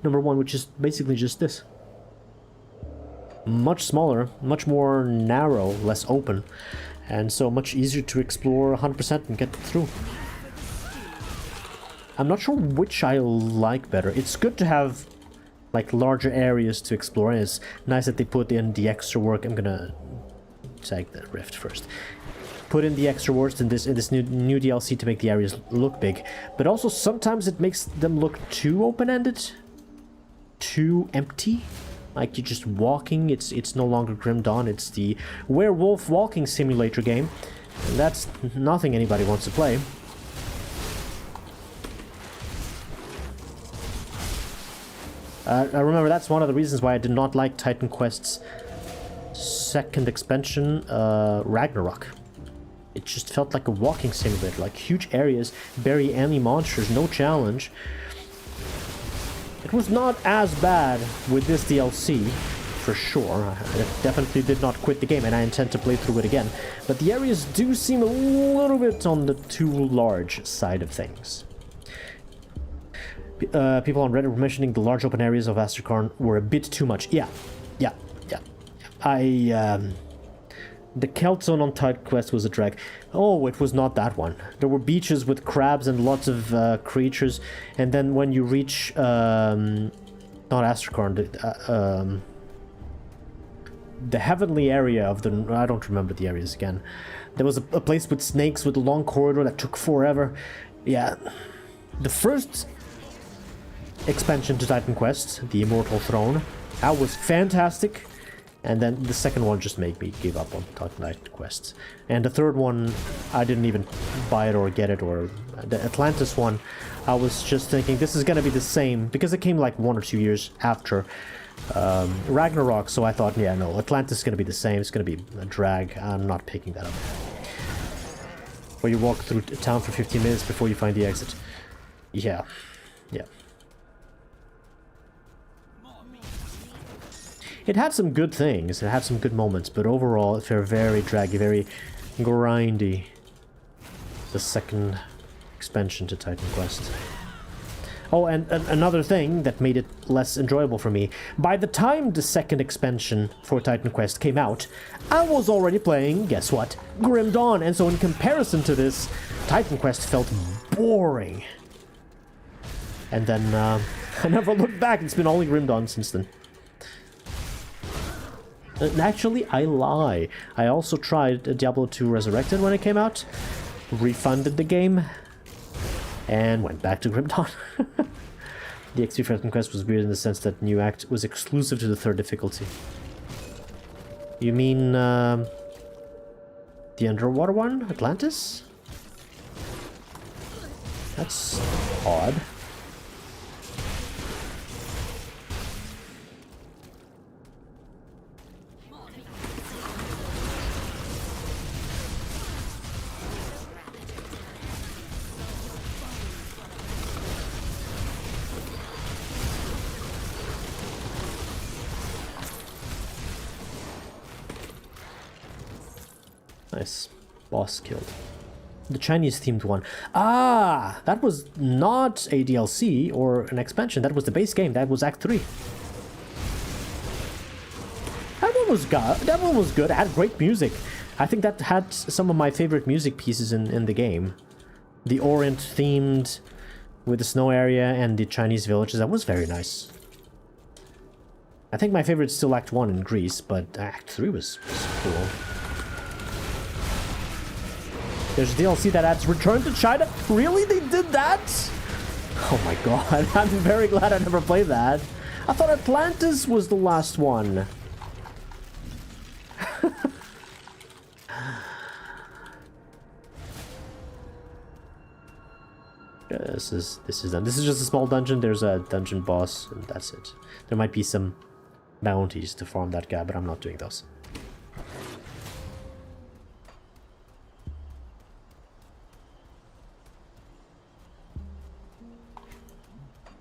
Speaker 1: number 1, which is basically just this. Much smaller, much more narrow, less open, and so much easier to explore 100% and get through. I'm not sure which I like better. It's good to have like larger areas to explore, and it's nice that they put in the extra work. I'm gonna tag the rift first. Put in the extra work in this new DLC to make the areas look big, but also sometimes it makes them look too open-ended, too empty. Like you're just walking. It's no longer Grim Dawn. It's the werewolf walking simulator game. And that's nothing anybody wants to play. I remember that's one of the reasons why I did not like Titan Quest's second expansion, Ragnarok. It just felt like a walking simulator, like huge areas, bury any monsters, no challenge. It was not as bad with this DLC, for sure. I definitely did not quit the game, and I intend to play through it again. But the areas do seem a little bit on the too large side of things. People on Reddit were mentioning the large open areas of Asterkarn were a bit too much. Yeah. The Celt Zone on Titan Quest was a drag. Oh, it was not that one. There were beaches with crabs and lots of creatures, and then when you reach not Asterkarn, the heavenly area of the... I don't remember the areas again. There was a place with snakes with a long corridor that took forever. Yeah. The first expansion to Titan Quest, the Immortal Throne, that was fantastic. And then the second one just made me give up on Titan Quest. And the third one, I didn't even buy it or get it. Or the Atlantis one, I was just thinking this is going to be the same, because it came like 1 or 2 years after Ragnarok. So I thought, yeah, no, Atlantis is going to be the same. It's going to be a drag. I'm not picking that up. Where you walk through town for 15 minutes before you find the exit. Yeah. It had some good things, it had some good moments, but overall it felt very draggy, very grindy. The second expansion to Titan Quest. Oh, and another thing that made it less enjoyable for me. By the time the second expansion for Titan Quest came out, I was already playing, guess what, Grim Dawn, and so in comparison to this, Titan Quest felt boring. And then, I never looked back, it's been only Grim Dawn since then. Actually, I lie. I also tried Diablo 2 Resurrected when it came out, refunded the game, and went back to Grim Dawn. The XP for Titan Quest was weird in the sense that New Act was exclusive to the 3rd difficulty. You mean, the underwater one? Atlantis? That's odd. Nice. Boss killed. The Chinese themed one. Ah! That was not a DLC or an expansion. That was the base game. That was Act 3. That one was good. It had great music. I think that had some of my favorite music pieces in the game. The Orient themed with the snow area and the Chinese villages. That was very nice. I think my favorite is still Act 1 in Greece, but Act 3 was cool. There's DLC that adds Return to China. Really? They did that? Oh my god. I'm very glad I never played that. I thought Atlantis was the last one. Yeah, this is done. This is just a small dungeon. There's a dungeon boss, and that's it. There might be some bounties to farm that guy, but I'm not doing those.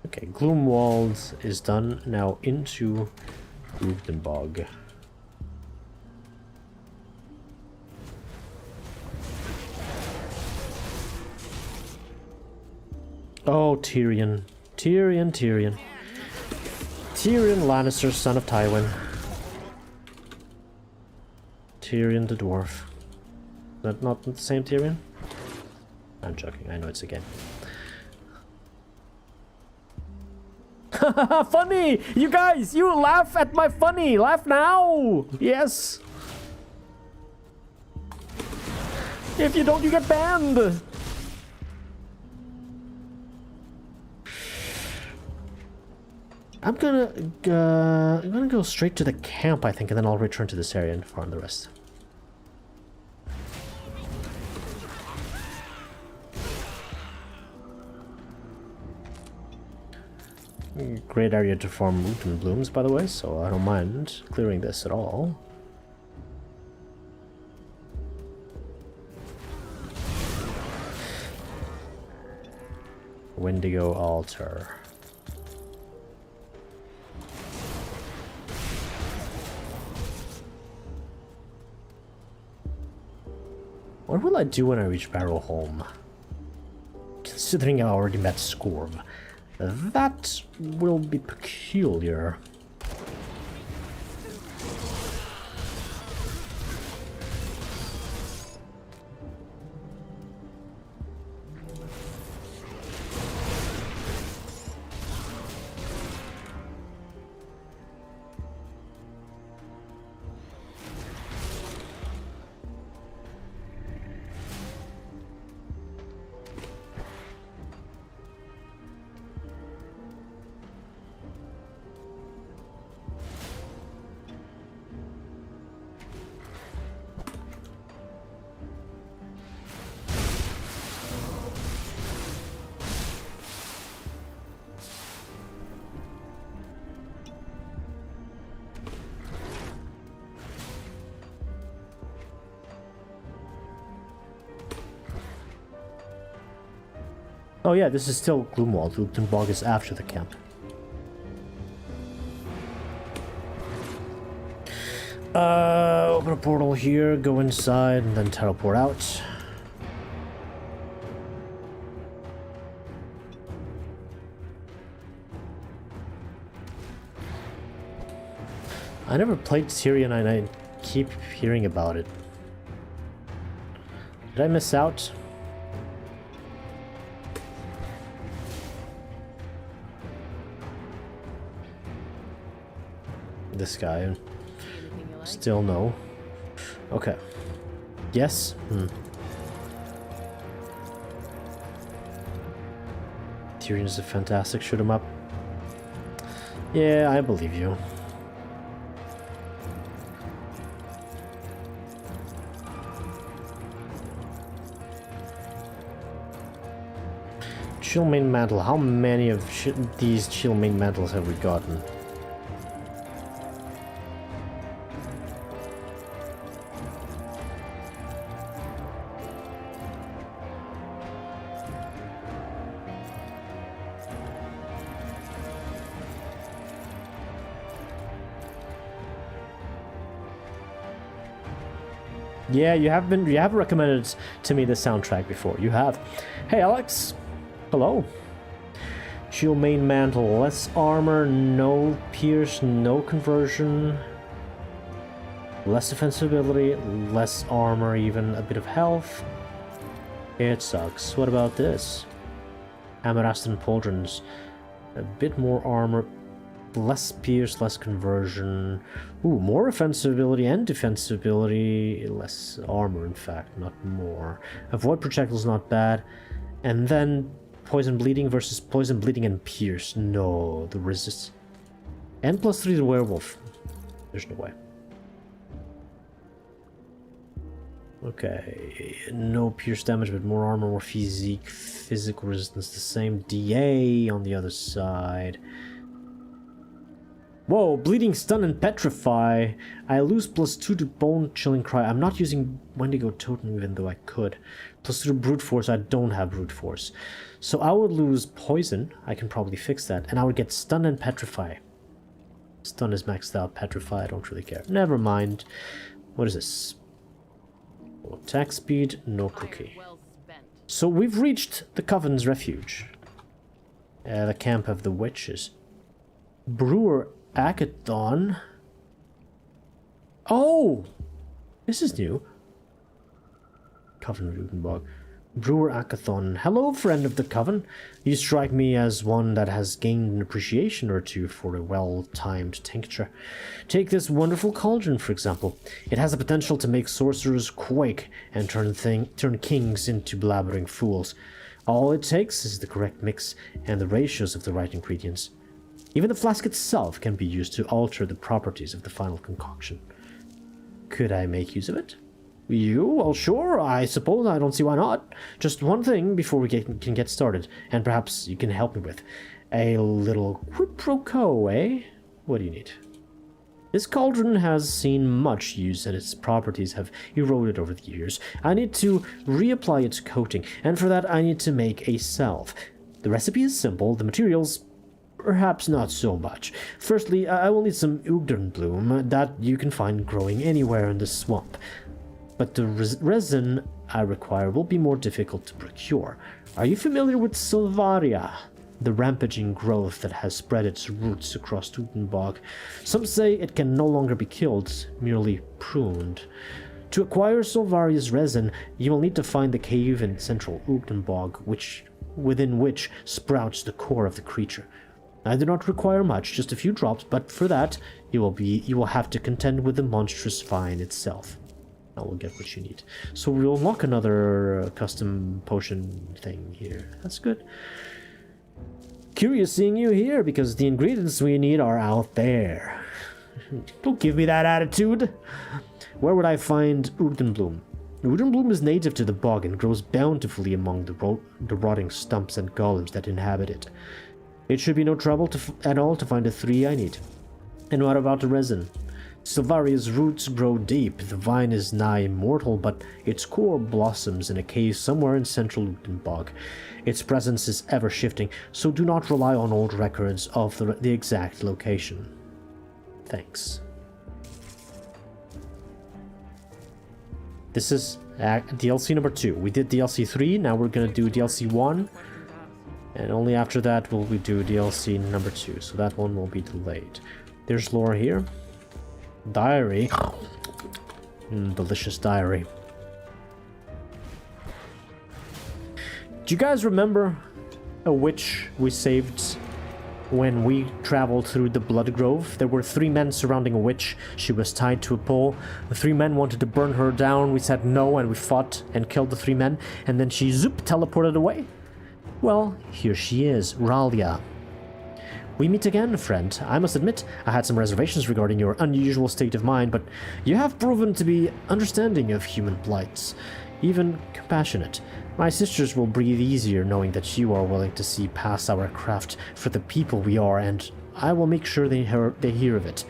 Speaker 1: Okay, Gloomwald is done. Now into Rugdenbog. Oh, Tyrion. Tyrion. Tyrion Lannister, son of Tywin. Tyrion the dwarf. Is that not the same Tyrion? I'm joking, I know it's a game. Funny! You guys, you laugh at my funny! Laugh now! Yes! If you don't, you get banned! I'm gonna go straight to the camp, I think, and then I'll return to this area and farm the rest. Great area to farm root and blooms, by the way, so I don't mind clearing this at all. Wendigo altar. What will I do when I reach Barrowholm? Considering I already met Scorv. That will be peculiar. Oh yeah, this is still Gloomwald. Rugdenbog is after the camp. Open a portal here, go inside, and then teleport out. I never played Tyrion and I keep hearing about it. Did I miss out? This guy. Still no. Okay. Yes? Tyrion is a fantastic shoot 'em up. Yeah, I believe you. Chill main mantle. How many of these chill main mantles have we gotten? Yeah, you have recommended to me the soundtrack before. You have. Hey, Alex. Hello. Shield main mantle, less armor, no pierce, no conversion. Less defensibility, less armor, even a bit of health. It sucks. What about this? Amarastan pauldrons. A bit more armor, less pierce, less conversion. Ooh, more offensibility and defensibility. Less armor, in fact, not more. Avoid projectiles, not bad. And then poison bleeding versus poison bleeding and pierce. No, the resist. And +3 to werewolf. There's no way. Okay, no pierce damage, but more armor, more physique, physical resistance, the same. DA on the other side. Whoa, bleeding, stun, and petrify. I lose +2 to bone chilling cry. I'm not using Wendigo totem even though I could. +2 to brute force. I don't have brute force. So I would lose poison. I can probably fix that. And I would get stun and petrify. Stun is maxed out. Petrify, I don't really care. Never mind. What is this? Oh, attack speed, no cookie. So we've reached the Coven's refuge. The camp of the witches. Brewer Agathon. Oh! This is new. Coven Rudenbog. Brewer Agathon. Hello, friend of the Coven. You strike me as one that has gained an appreciation or two for a well-timed tincture. Take this wonderful cauldron, for example. It has the potential to make sorcerers quake and turn kings into blabbering fools. All it takes is the correct mix and the ratios of the right ingredients. Even the flask itself can be used to alter the properties of the final concoction. Could I make use of it? You? Well, sure, I suppose. I don't see why not. Just one thing before we can get started, and perhaps you can help me with. A little quid pro quo, eh? What do you need? This cauldron has seen much use and its properties have eroded over the years. I need to reapply its coating, and for that I need to make a salve. The recipe is simple, the materials perhaps not so much. Firstly, I will need some Ugdern bloom that you can find growing anywhere in the swamp. But the resin I require will be more difficult to procure. Are you familiar with Silvaria, the rampaging growth that has spread its roots across Utenbog? Some say it can no longer be killed, merely pruned. To acquire Silvaria's resin, you will need to find the cave in central Utenbog, within which sprouts the core of the creature. I do not require much, just a few drops, but for that you will have to contend with the monstrous vine itself. I will get what you need. So we'll unlock another custom potion thing here. That's good. Curious seeing you here, because the ingredients we need are out there. Don't give me that attitude. Where would I find Udenbloom? Udenbloom is native to the bog and grows bountifully among the rotting stumps and golems that inhabit it. It should be no trouble at all to find the 3 I need. And what about the resin? Silvaria's roots grow deep. The vine is nigh immortal, but its core blossoms in a cave somewhere in central Utenbog. Its presence is ever shifting, so do not rely on old records of the exact location. Thanks. This is DLC number 2. We did DLC 3, now we're gonna do DLC 1. And only after that will we do DLC number 2, so that one will be delayed. There's lore here. Diary. Delicious diary. Do you guys remember a witch we saved when we traveled through the Blood Grove? There were 3 men surrounding a witch. She was tied to a pole. The 3 men wanted to burn her down. We said no, and we fought and killed the 3 men. And then she, zoop, teleported away. Well, here she is, Ralia. We meet again, friend. I must admit, I had some reservations regarding your unusual state of mind, but you have proven to be understanding of human plights, even compassionate. My sisters will breathe easier knowing that you are willing to see past our craft for the people we are, and I will make sure they hear of it.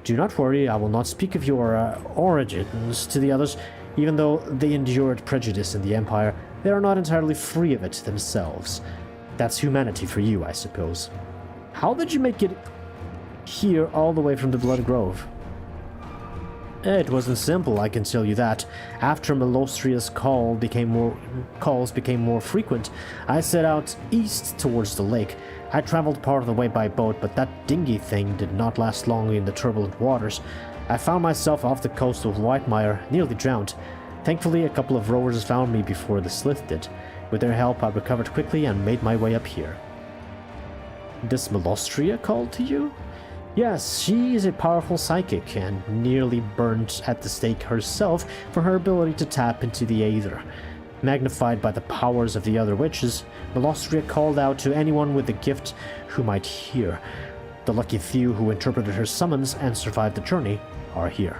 Speaker 1: Do not worry, I will not speak of your origins to the others. Even though they endured prejudice in the Empire, they are not entirely free of it themselves. That's humanity for you, I suppose. How did you make it here all the way from the Blood Grove? It wasn't simple, I can tell you that. After Melostria's calls became more frequent, I set out east towards the lake. I traveled part of the way by boat, but that dinghy thing did not last long in the turbulent waters. I found myself off the coast of Whitemire, nearly drowned. Thankfully, a couple of rowers found me before the Slith did. With their help, I recovered quickly and made my way up here. Does Melostria call to you? Yes, she is a powerful psychic and nearly burned at the stake herself for her ability to tap into the Aether. Magnified by the powers of the other witches, Melostria called out to anyone with the gift who might hear. The lucky few who interpreted her summons and survived the journey are here.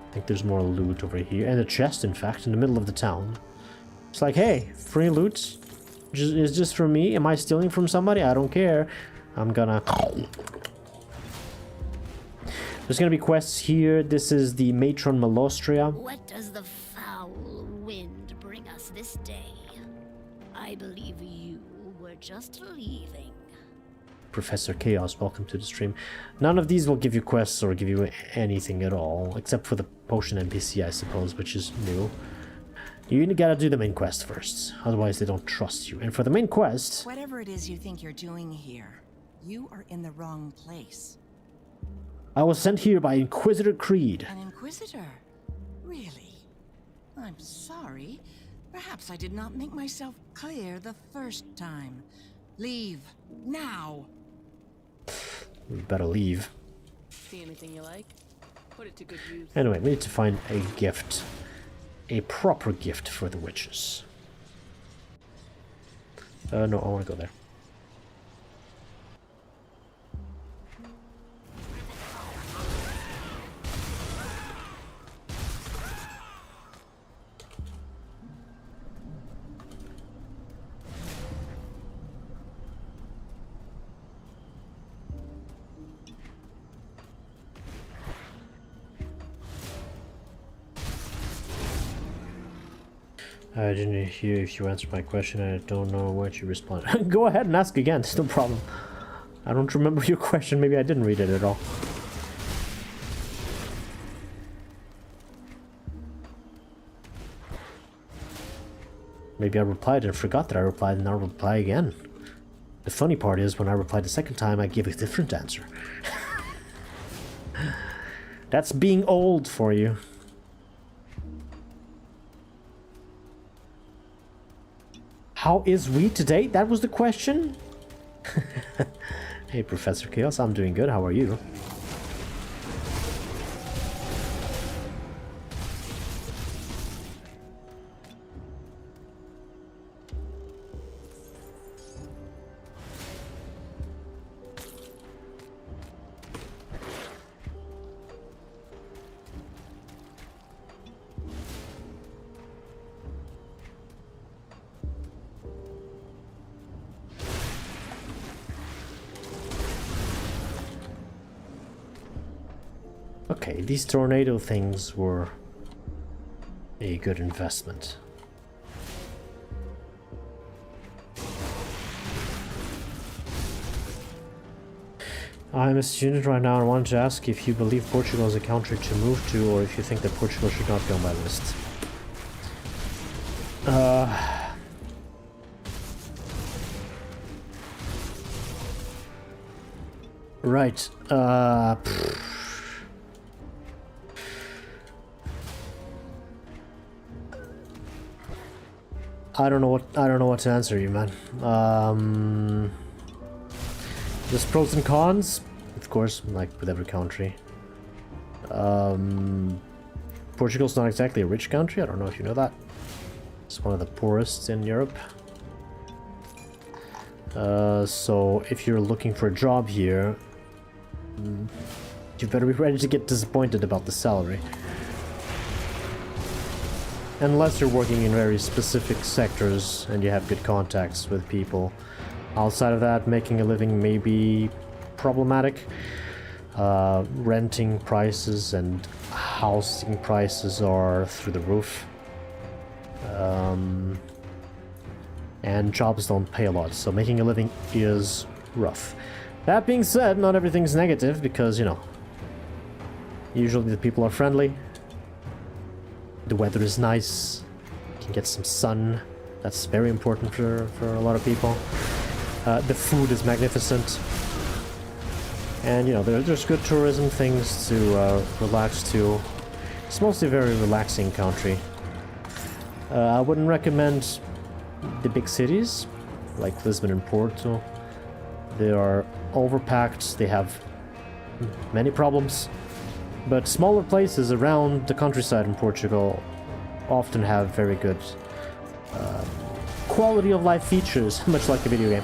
Speaker 1: I think there's more loot over here, and a chest, in fact, in the middle of the town. It's like, hey, free loot. is just for me? Am I stealing from somebody? I don't care. I'm gonna... There's gonna be quests here. This is the Matron Malostria.
Speaker 9: What does the foul wind bring us this day? I believe you were just leaving.
Speaker 1: Professor Chaos, welcome to the stream. None of these will give you quests or give you anything at all, except for the potion NPC, I suppose, which is new. You gotta do the main quest first, otherwise they don't trust you. And for the main quest...
Speaker 10: Whatever it is you think you're doing here, you are in the wrong place.
Speaker 1: I was sent here by Inquisitor Creed.
Speaker 10: An Inquisitor? Really? I'm sorry. Perhaps I did not make myself clear the first time. Leave, now!
Speaker 1: We better leave.
Speaker 11: See anything you like? Put it to good use.
Speaker 1: Anyway, we need to find a gift. A proper gift for the witches. No, I want to go there. I didn't hear if you answered my question. I don't know what you responded. Go ahead and ask again. It's no problem. I don't remember your question. Maybe I didn't read it at all. Maybe I replied and forgot that I replied and I'll reply again. The funny part is when I replied the second time, I gave a different answer. That's being old for you. How is we today? That was the question? Hey, Professor Chaos, I'm doing good. How are you? Okay, these tornado things were a good investment. I'm a student right now and wanted to ask if you believe Portugal is a country to move to or if you think that Portugal should not be on my list. Right. I don't know what to answer you, man. There's pros and cons, of course, like with every country. Portugal's not exactly a rich country. I don't know if you know that. It's one of the poorest in Europe. So if you're looking for a job here, you better be ready to get disappointed about the salary. Unless you're working in very specific sectors and you have good contacts with people. Outside of that, making a living may be problematic. Renting prices and housing prices are through the roof. And jobs don't pay a lot, so making a living is rough. That being said, not everything's negative because, you know, usually the people are friendly. The weather is nice. You can get some sun. That's very important for a lot of people. The food is magnificent. And, you know, there's good tourism things to relax to. It's mostly a very relaxing country. I wouldn't recommend the big cities, like Lisbon and Porto. They are overpacked. They have many problems. But smaller places around the countryside in Portugal often have very good quality of life features, much like a video game.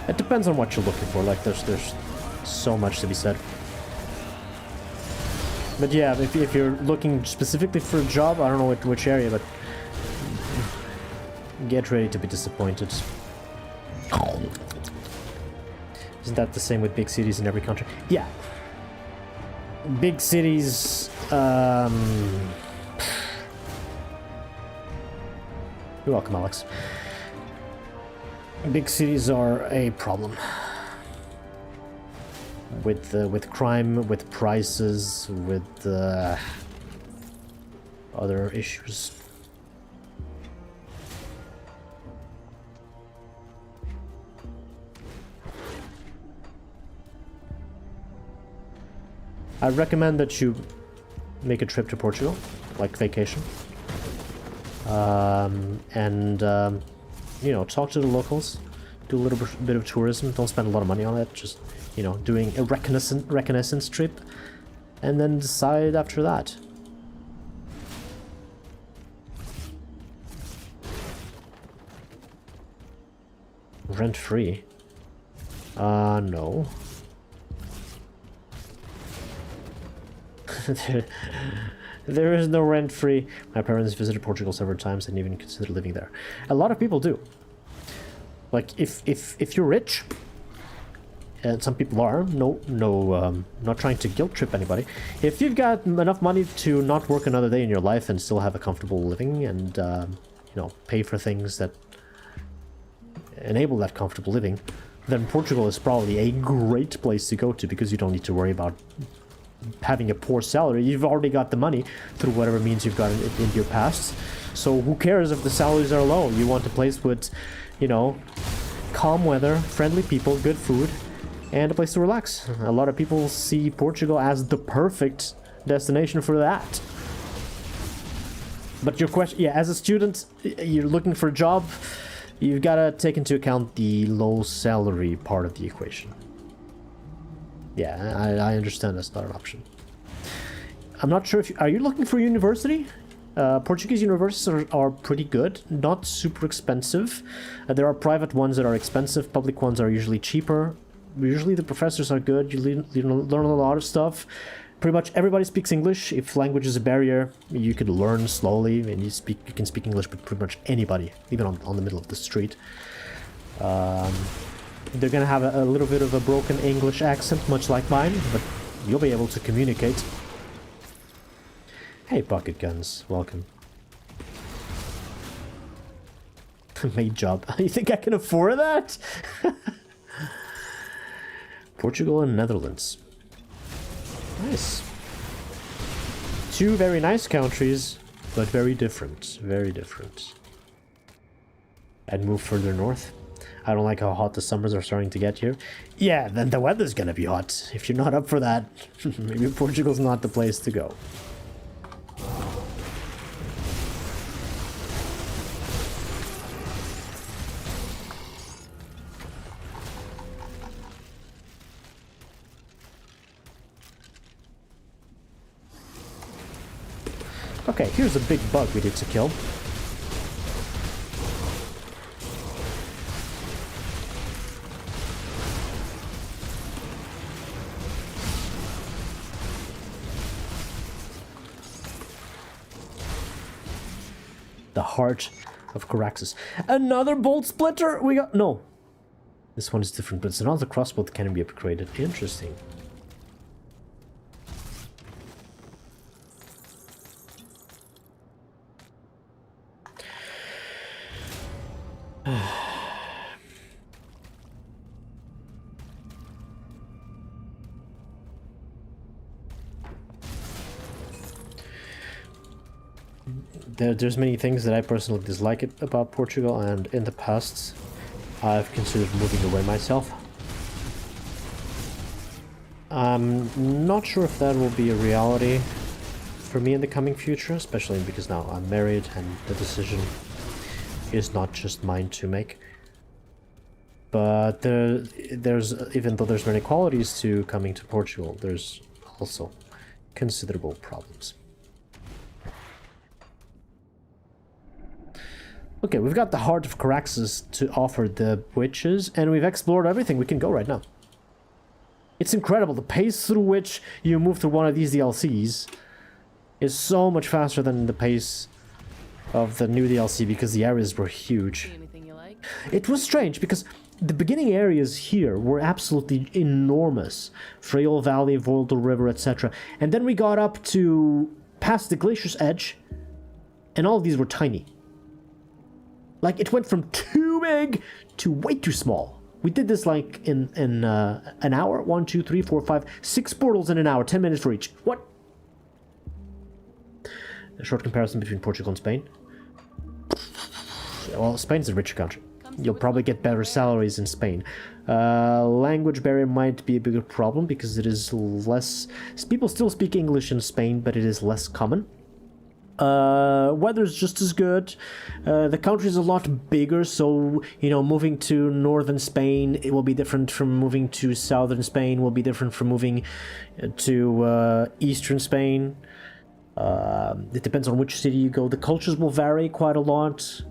Speaker 1: It depends on what you're looking for. Like there's so much to be said. But yeah, if you're looking specifically for a job, I don't know which area, but Get ready to be disappointed. Isn't that the same with big cities in every country? Yeah. Big cities... You're welcome, Alex. Big cities are a problem. With crime, with prices, with other issues. I recommend that you make a trip to Portugal, like vacation, and you know, talk to the locals, do a little bit of tourism. Don't spend a lot of money on it. Just, you know, doing a reconnaissance trip, and then decide after that. Rent free? No. There is no rent free. My parents visited Portugal several times and even considered living there. A lot of people do. Like, if you're rich, and some people are, not trying to guilt trip anybody. If you've got enough money to not work another day in your life and still have a comfortable living and, you know, pay for things that enable that comfortable living, then Portugal is probably a great place to go to, because you don't need to worry about having a poor salary. You've already got the money through whatever means you've got in your past. So who cares if the salaries are low? You want a place with, you know, calm weather, friendly people, good food, and a place to relax. A lot of people see Portugal as the perfect destination for that. But your question, yeah, as a student, you're looking for a job, you've got to take into account the low salary part of the equation. Yeah, I understand that's not an option. I'm not sure if you... Are you looking for university? Portuguese universities are pretty good, not super expensive. There are private ones that are expensive, public ones are usually cheaper. Usually the professors are good, you learn a lot of stuff. Pretty much everybody speaks English. If language is a barrier, you can learn slowly, and you can speak English with pretty much anybody, even on the middle of the street. They're gonna have a little bit of a broken English accent, much like mine, but you'll be able to communicate. Hey, pocket guns, welcome. Maid job. You think I can afford that? Portugal and Netherlands. Nice. Two very nice countries, but very different. Very different. I'd move further north. I don't like how hot the summers are starting to get here. Yeah, then the weather's gonna be hot. If you're not up for that, maybe Portugal's not the place to go. Okay, here's a big bug we need to kill. The heart of Coraxus. Another bolt splitter! We got... No. This one is different, but it's another crossbow that can be upgraded. Interesting. There's many things that I personally dislike about Portugal, and in the past I've considered moving away myself. I'm not sure if that will be a reality for me in the coming future, especially because now I'm married and the decision is not just mine to make. But there's even though there's many qualities to coming to Portugal, there's also considerable problems. Okay, we've got the Heart of Coraxus to offer the witches, and we've explored everything. We can go right now. It's incredible. The pace through which you move through one of these DLCs is so much faster than the pace of the new DLC because the areas were huge.
Speaker 11: See anything you like?
Speaker 1: It was strange because the beginning areas here were absolutely enormous. Frail Valley, Voldal River, etc. And then we got up to past the glacier's edge, and all of these were tiny. Like, it went from too big to way too small. We did this like in an hour. 1, 2, 3, 4, 5, 6 portals in an hour. 10 minutes for each. What? A short comparison between Portugal and Spain. Well, Spain's a richer country. You'll probably get better salaries in Spain. Language barrier might be a bigger problem because it is less... People still speak English in Spain, but it is less common. Weather's just as good. The country is a lot bigger, so, you know, moving to northern Spain, it will be different from moving to southern Spain, will be different from moving to eastern Spain. It depends on which city you go. The cultures will vary quite a lot.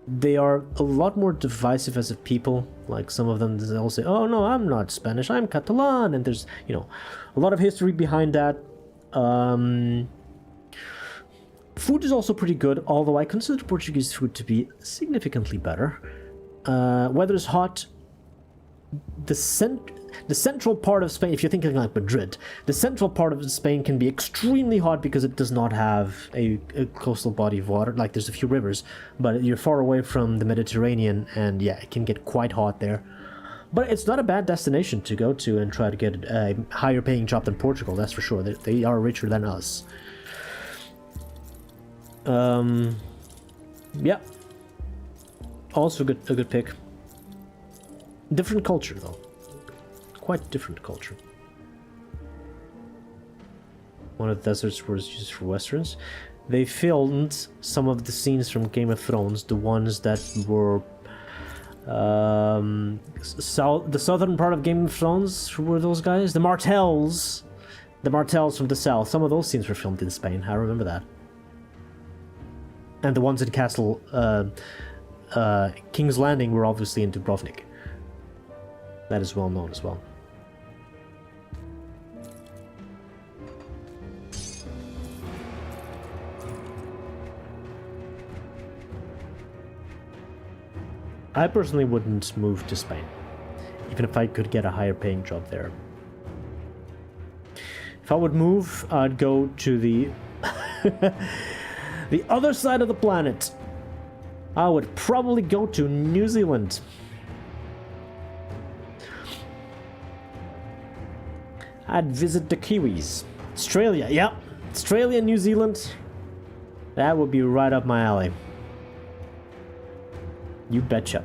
Speaker 1: They are a lot more divisive as a people. Like, some of them, they'll say, oh no, I'm not Spanish, I'm Catalan, and there's, you know, a lot of history behind that. Food is also pretty good, although I consider Portuguese food to be significantly better. Weather is hot. The central part of Spain, if you're thinking like Madrid, the central part of Spain can be extremely hot because it does not have a coastal body of water. Like, there's a few rivers, but you're far away from the Mediterranean, and yeah, it can get quite hot there. But it's not a bad destination to go to and try to get a higher paying job than Portugal, that's for sure. They are richer than us. Yeah. Also a good pick. Different culture, though. Quite different culture. One of the deserts was used for westerns. They filmed some of the scenes from Game of Thrones, the ones that were the southern part of Game of Thrones. Who were those guys? The Martells from the south. Some of those scenes were filmed in Spain. I remember that. And the ones in Castle King's Landing were obviously in Dubrovnik. That is well known as well. I personally wouldn't move to Spain, even if I could get a higher paying job there. If I would move, I'd go to the the other side of the planet. I would probably go to New Zealand. I'd visit the Kiwis. Australia, yeah. Australia, New Zealand. That would be right up my alley. You betcha.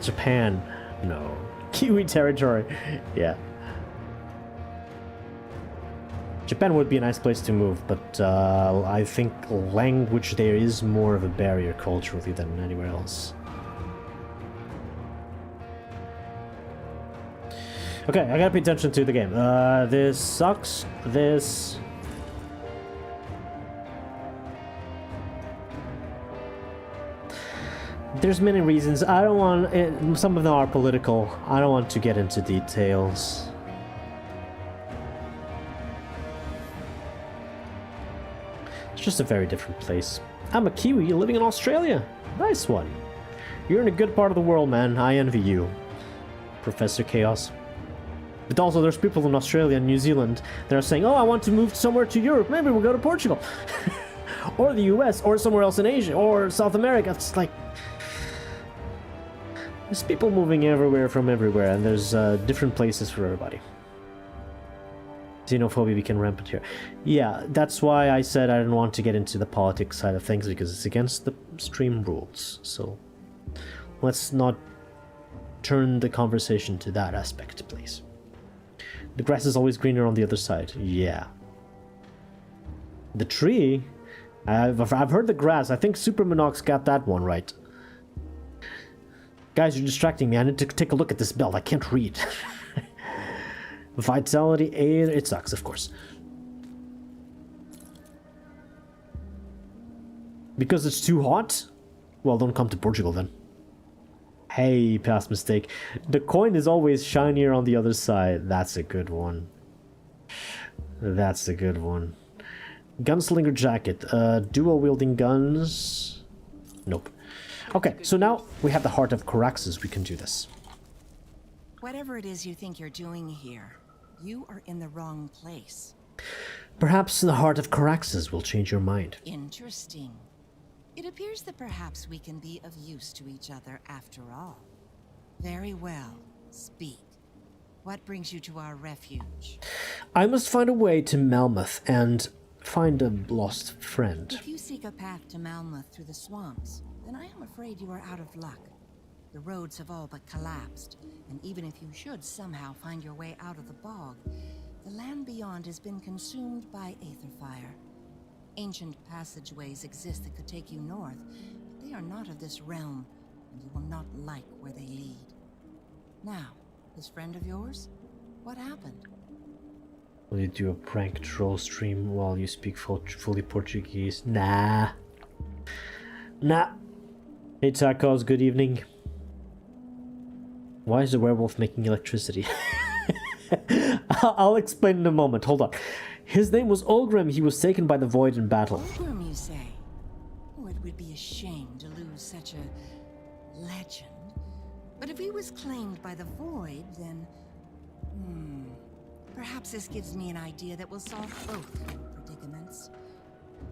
Speaker 1: Japan. No. Kiwi territory. Yeah. Japan would be a nice place to move, but I think language there is more of a barrier culturally than anywhere else. Okay, I gotta pay attention to the game. This sucks. This... There's many reasons. I don't want... some of them are political. I don't want to get into details. It's just a very different place. I'm a Kiwi living in Australia. Nice one. You're in a good part of the world, man. I envy you, Professor Chaos. But also there's people in Australia and New Zealand that are saying, oh, I want to move somewhere to Europe. Maybe we'll go to Portugal. Or the US, or somewhere else in Asia, or South America. It's like... There's people moving everywhere from everywhere, and there's different places for everybody. Xenophobia became rampant here. Yeah, that's why I said I didn't want to get into the politics side of things, because it's against the stream rules. So let's not turn the conversation to that aspect, please. The grass is always greener on the other side. Yeah. The tree... I've heard the grass. I think Super Monox got that one right. Guys, you're distracting me. I need to take a look at this belt. I can't read. Vitality 8. It sucks, of course. Because it's too hot? Well, don't come to Portugal then. Hey, past mistake. The coin is always shinier on the other side. That's a good one. That's a good one. Gunslinger jacket. Dual wielding guns. Nope. Okay, so now we have the Heart of Caraxes. We can do this.
Speaker 10: Whatever it is you think you're doing here, you are in the wrong place.
Speaker 1: Perhaps the Heart of Caraxes will change your mind.
Speaker 10: Interesting. It appears that perhaps we can be of use to each other after all. Very well. Speak. What brings you to our refuge?
Speaker 1: I must find a way to Malmouth and find a lost friend.
Speaker 10: If you seek a path to Malmouth through the swamps, then I am afraid you are out of luck. The roads have all but collapsed, and even if you should somehow find your way out of the bog, the land beyond has been consumed by aether fire. Ancient passageways exist that could take you north, but they are not of this realm, and you will not like where they lead. Now, this friend of yours? What happened?
Speaker 1: Will you do a prank troll stream while you speak fully Portuguese? Nah. Nah. Hey tacos, good evening. Why is the werewolf making electricity? I'll explain in a moment, hold on. His name was Olgrim, he was taken by the Void in battle.
Speaker 10: Olgrim, you say? Oh, it would be a shame to lose such a legend. But if he was claimed by the Void, then... perhaps this gives me an idea that will solve both your predicaments.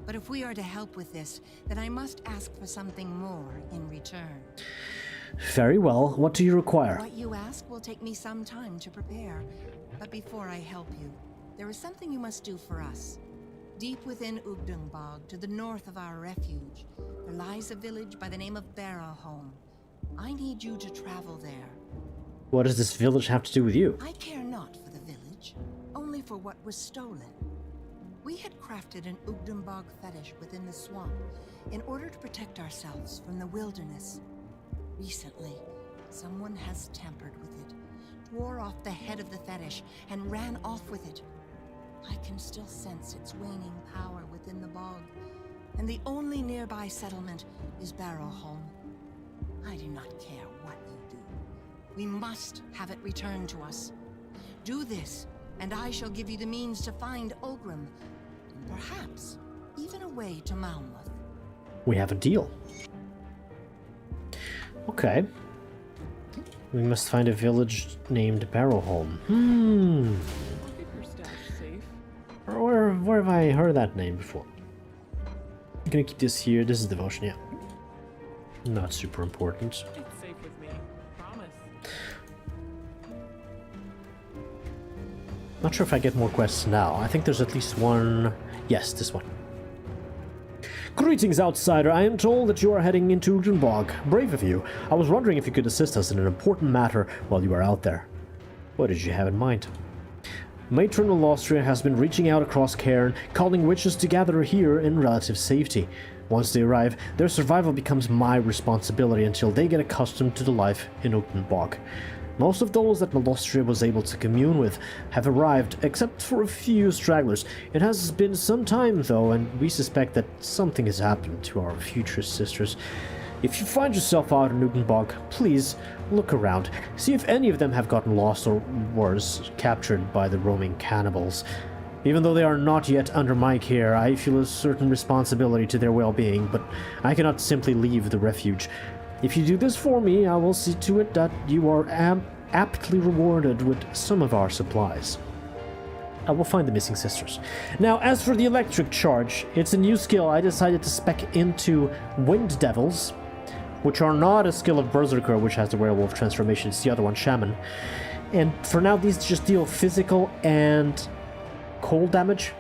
Speaker 10: But if we are to help with this, then I must ask for something more in return.
Speaker 1: Very well. What do you require?
Speaker 10: What you ask will take me some time to prepare. But before I help you, there is something you must do for us. Deep within Ugdungbog, to the north of our refuge, there lies a village by the name of Barrowholm. I need you to travel there.
Speaker 1: What does this village have to do with you?
Speaker 10: I care not for the village, only for what was stolen. We had crafted an Ugdungbog fetish within the swamp in order to protect ourselves from the wilderness. Recently, someone has tampered with it, tore off the head of the fetish, and ran off with it. I can still sense its waning power within the bog, and the only nearby settlement is Barrowholm. I do not care what you do. We must have it returned to us. Do this, and I shall give you the means to find Olgrim, and perhaps even a way to Malmouth.
Speaker 1: We have a deal. Okay. We must find a village named Barrowholm. Where have I heard that name before? I'm gonna keep this here. This is devotion, yeah. Not super important.
Speaker 11: It's safe with me. Promise.
Speaker 1: Not sure if I get more quests now. I think there's at least one. Yes, this one. Greetings, outsider. I am told that you are heading into Ugdungbog. Brave of you. I was wondering if you could assist us in an important matter while you are out there. What did you have in mind? Matron of Austria has been reaching out across Cairn, calling witches to gather here in relative safety. Once they arrive, their survival becomes my responsibility until they get accustomed to the life in Ugdungbog. Most of those that Malostria was able to commune with have arrived, except for a few stragglers. It has been some time, though, and we suspect that something has happened to our future sisters. If you find yourself out in Ugdungbog, please look around. See if any of them have gotten lost or, worse, captured by the roaming cannibals. Even though they are not yet under my care, I feel a certain responsibility to their well-being, but I cannot simply leave the refuge. If you do this for me, I will see to it that you are aptly rewarded with some of our supplies. I will find the missing sisters. Now, as for the electric charge, it's a new skill I decided to spec into Wind Devils, which are not a skill of Berserker, which has the werewolf transformation. It's the other one, Shaman. And for now, these just deal physical and cold damage.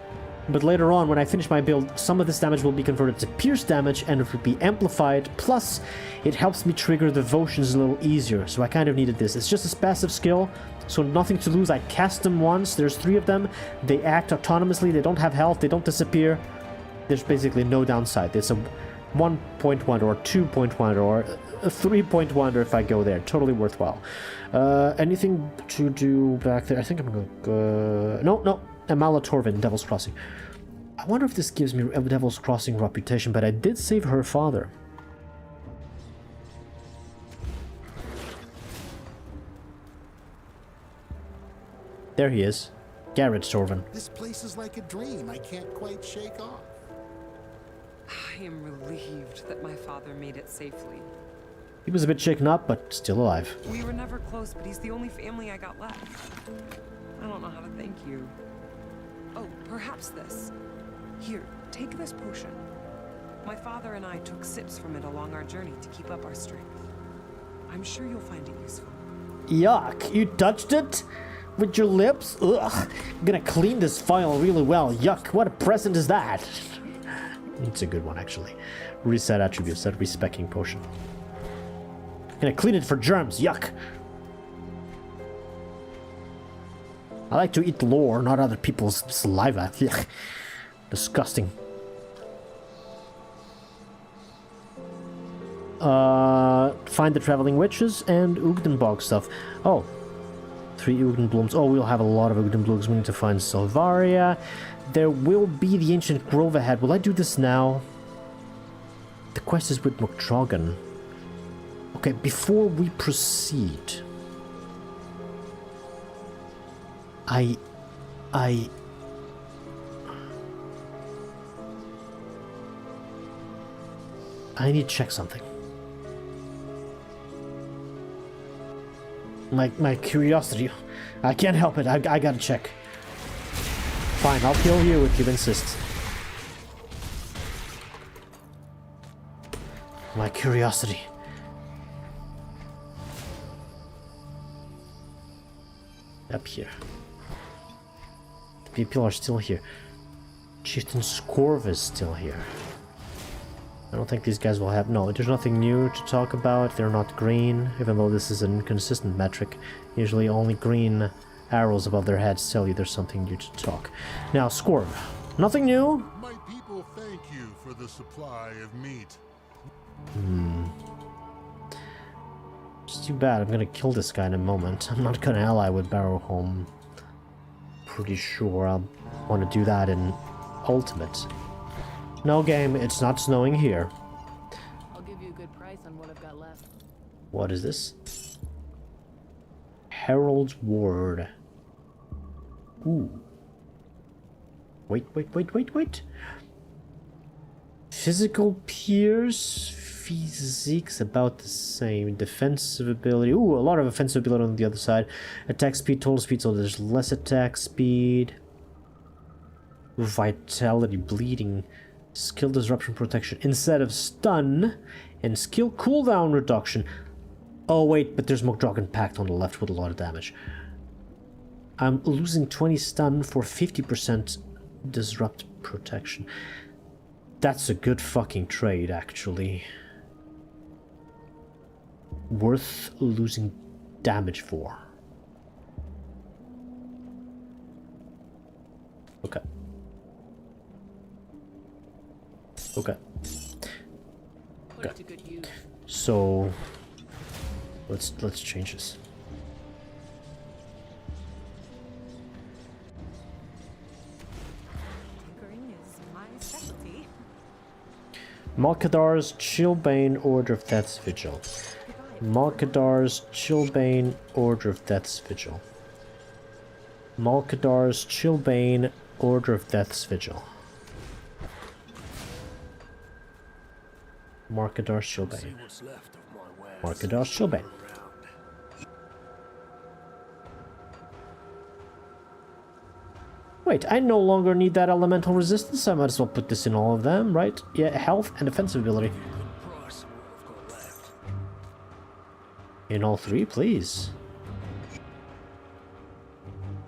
Speaker 1: But later on, when I finish my build, some of this damage will be converted to pierce damage and it will be amplified. Plus, it helps me trigger devotions a little easier, so I kind of needed this. It's just a passive skill, so nothing to lose. I cast them once, there's 3 of them. They act autonomously, they don't have health, they don't disappear. There's basically no downside. It's a 1.1 or 2.1 or a 3.1 if I go there. Totally worthwhile. Anything to do back there? I think I'm gonna go... No. Amala Torvin, Devil's Crossing. I wonder if this gives me a Devil's Crossing reputation, but I did save her father. There he is. Garrett Sozhran.
Speaker 8: This place is like a dream I can't quite shake off.
Speaker 7: I am relieved that my father made it safely.
Speaker 1: He was a bit shaken up, but still alive.
Speaker 7: We were never close, but he's the only family I got left. I don't know how to thank you. Oh, perhaps this. Here, take this potion. My father and I took sips from it along our journey to keep up our strength. I'm sure you'll find it useful.
Speaker 1: Yuck, you touched it? With your lips? Ugh, I'm gonna clean this vial really well. Yuck, what a present is that? It's a good one, actually. Reset attributes, that respecking potion. Gonna clean it for germs, yuck. I like to eat lore, not other people's saliva. Yuck. Disgusting. Find the traveling witches and Ugdenbog stuff. Oh. 3 Ugden blooms. Oh, we'll have a lot of Ugden blooms. We need to find Salvaria. There will be the ancient grove ahead. Will I do this now? The quest is with Mokdragan. Okay, before we proceed, I need to check something. My curiosity. I can't help it. I gotta check. Fine, I'll kill you if you insist. My curiosity. Up here. The people are still here. Chieftain Scorv is still here. I don't think these guys will have... No, there's nothing new to talk about. They're not green, even though this is an inconsistent metric. Usually only green arrows above their heads tell you there's something new to talk. Now, Scorv. Nothing new?
Speaker 12: My people thank you for the supply of meat.
Speaker 1: It's too bad. I'm gonna kill this guy in a moment. I'm not gonna ally with Barrowholm. Pretty sure I'll want to do that in Ultimate. No game, it's not snowing here.
Speaker 11: I'll give you a good price on what I've got left.
Speaker 1: What is this? Herald's Ward. Ooh. Wait. Physical pierce, physique's about the same. Defensive ability. Ooh, a lot of offensive ability on the other side. Attack speed, total speed, so there's less attack speed. Vitality, bleeding. Skill disruption protection instead of stun, and skill cooldown reduction. Oh wait, but there's Mokdragan Pact on the left with a lot of damage. I'm losing 20 stun for 50% disrupt protection. That's a good fucking trade, actually. Worth losing damage for. Okay. Okay.
Speaker 11: Put it to good use.
Speaker 1: So let's change this.
Speaker 13: Tinkering is my specialty.
Speaker 1: Malkadar's Chillbane Order of Death's Vigil. Malkadar's Chillbane Order of Death's Vigil. Malkadar's Chillbane Order of Death's Vigil. Malkadar's Chillbane. Malkadar's Chillbane. Wait, I no longer need that elemental resistance. I might as well put this in all of them, right? Yeah, health and defensive ability. In all 3, please.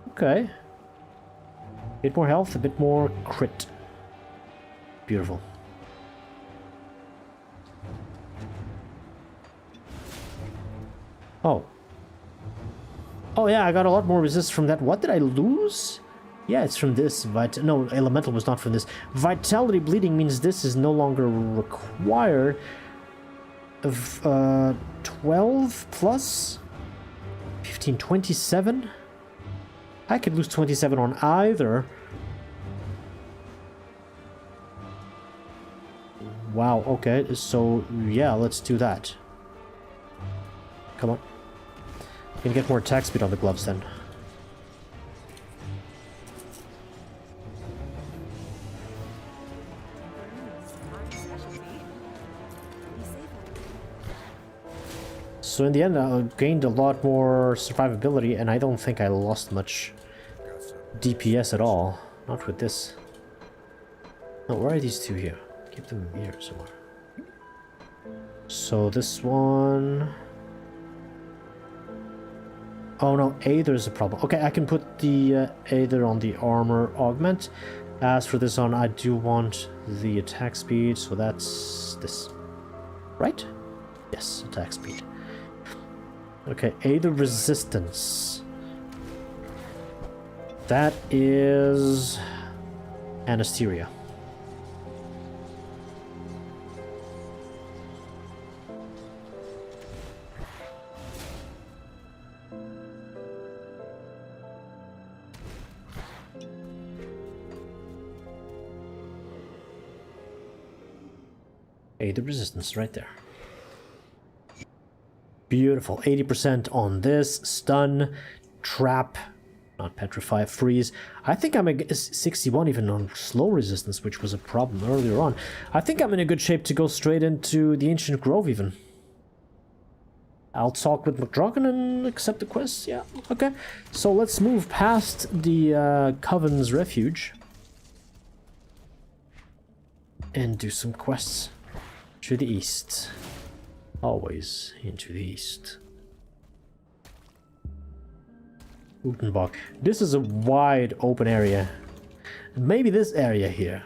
Speaker 1: Okay. A bit more health, a bit more crit. Beautiful. Oh yeah, I got a lot more resist from that. What did I lose? Yeah, it's from this. No, elemental was not from this. Vitality bleeding means this is no longer required. Of 12 plus 15, 27. I could lose 27 on either. Wow, okay, so yeah, let's do that. Come on. You can get more attack speed on the gloves then. So in the end, I gained a lot more survivability, and I don't think I lost much DPS at all. Not with this. Oh, where are these two here? Keep them here somewhere. So this one... Oh no, Aether's a problem. Okay, I can put the Aether on the armor augment. As for this one, I do want the attack speed, so that's this. Right? Yes, attack speed. Okay, Aether resistance. That is... Anasteria. The resistance right there. Beautiful. 80% on this. Stun, trap, not petrify, freeze. I think I'm at 61 even on slow resistance, which was a problem earlier on. I think I'm in a good shape to go straight into the Ancient Grove even. I'll talk with McDragon and accept the quest. Yeah, okay. So let's move past the Coven's Refuge and do some quests. To the east. Always into the east. Utenbach. This is a wide open area. Maybe this area here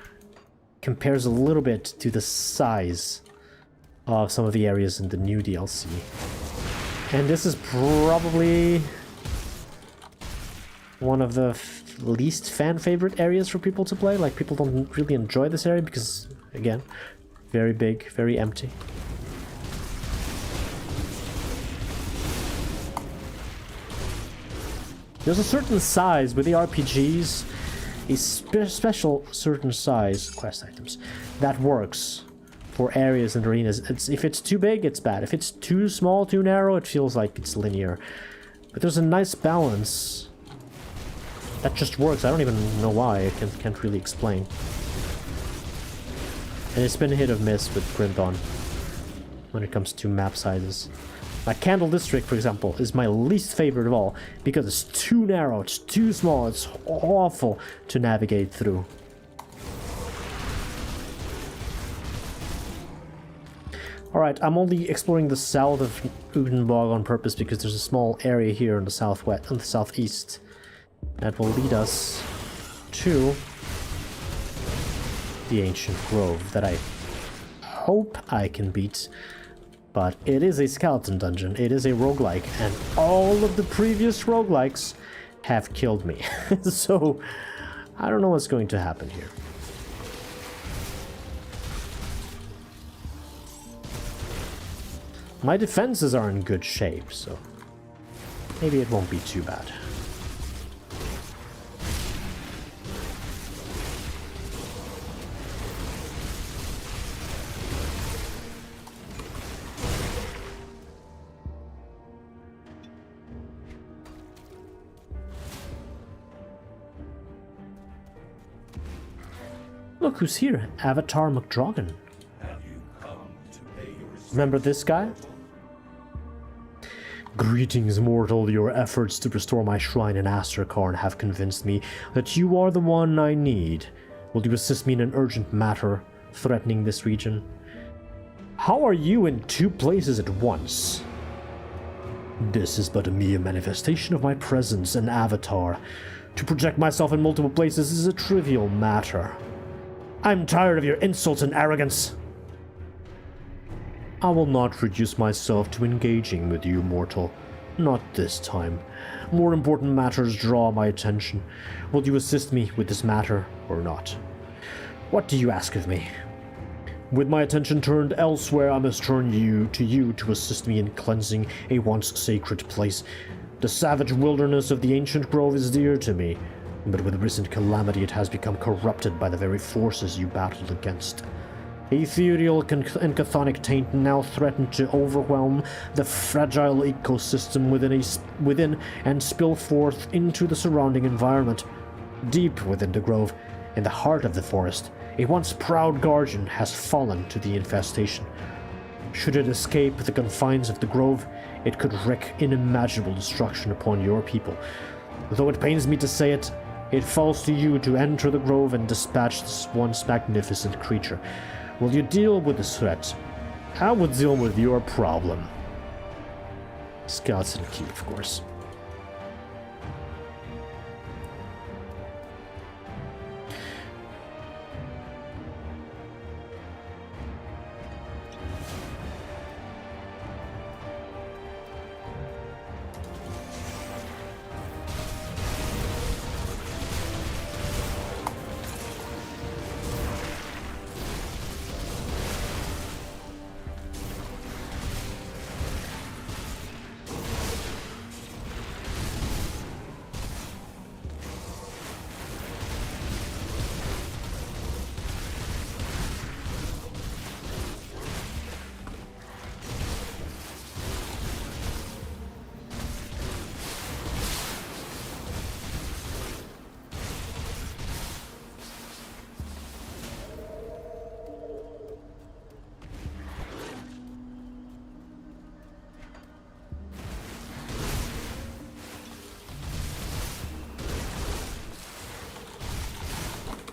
Speaker 1: compares a little bit to the size of some of the areas in the new DLC. And this is probably one of the least fan favorite areas for people to play. Like, people don't really enjoy this area because, again, very big, very empty. There's a certain size with the RPGs, a special certain size quest items that works for areas and arenas. If it's too big, it's bad. If it's too small, too narrow, it feels like it's linear. But there's a nice balance that just works. I don't even know why. I can't really explain. And it's been hit or miss with Grimdawn when it comes to map sizes. Like Candle District, for example, is my least favorite of all because it's too narrow, it's too small, it's awful to navigate through. Alright, I'm only exploring the south of Utenbog on purpose because there's a small area here in the southwest and the southeast that will lead us to the Ancient Grove that I hope I can beat, but it is a skeleton dungeon, it is a roguelike, and all of the previous roguelikes have killed me. So I don't know what's going to happen here. My defenses are in good shape, so maybe it won't be too bad. Look who's here, Avatar McDragon. Remember this guy? Greetings, mortal. Your efforts to restore my shrine in Asterkarn have convinced me that you are the one I need. Will you assist me in an urgent matter threatening this region? How are you in two places at once? This is but a mere manifestation of my presence in Avatar. To project myself in multiple places is a trivial matter. I'm tired of your insults and arrogance. I will not reduce myself to engaging with you, mortal. Not this time. More important matters draw my attention. Will you assist me with this matter or not? What do you ask of me? With my attention turned elsewhere, I must turn to you to assist me in cleansing a once sacred place. The savage wilderness of the Ancient Grove is dear to me, but with recent calamity it has become corrupted by the very forces you battled against. Ethereal and chthonic taint now threaten to overwhelm the fragile ecosystem within and spill forth into the surrounding environment. Deep within the grove, in the heart of the forest, a once proud guardian has fallen to the infestation. Should it escape the confines of the grove, it could wreak unimaginable destruction upon your people. Though it pains me to say it, it falls to you to enter the grove and dispatch this once magnificent creature. Will you deal with this threat? I will deal with your problem. Scouts and keep, of course.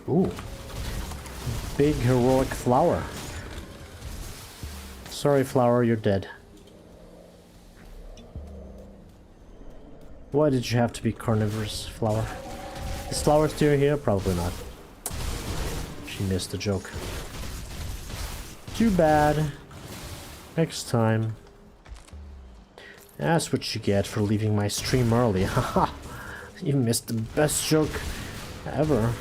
Speaker 1: Ooh. Big heroic flower. Sorry, flower, you're dead. Why did you have to be carnivorous, flower? Is flower still here? Probably not. She missed the joke. Too bad. Next time. That's what you get for leaving my stream early. Haha. You missed the best joke ever.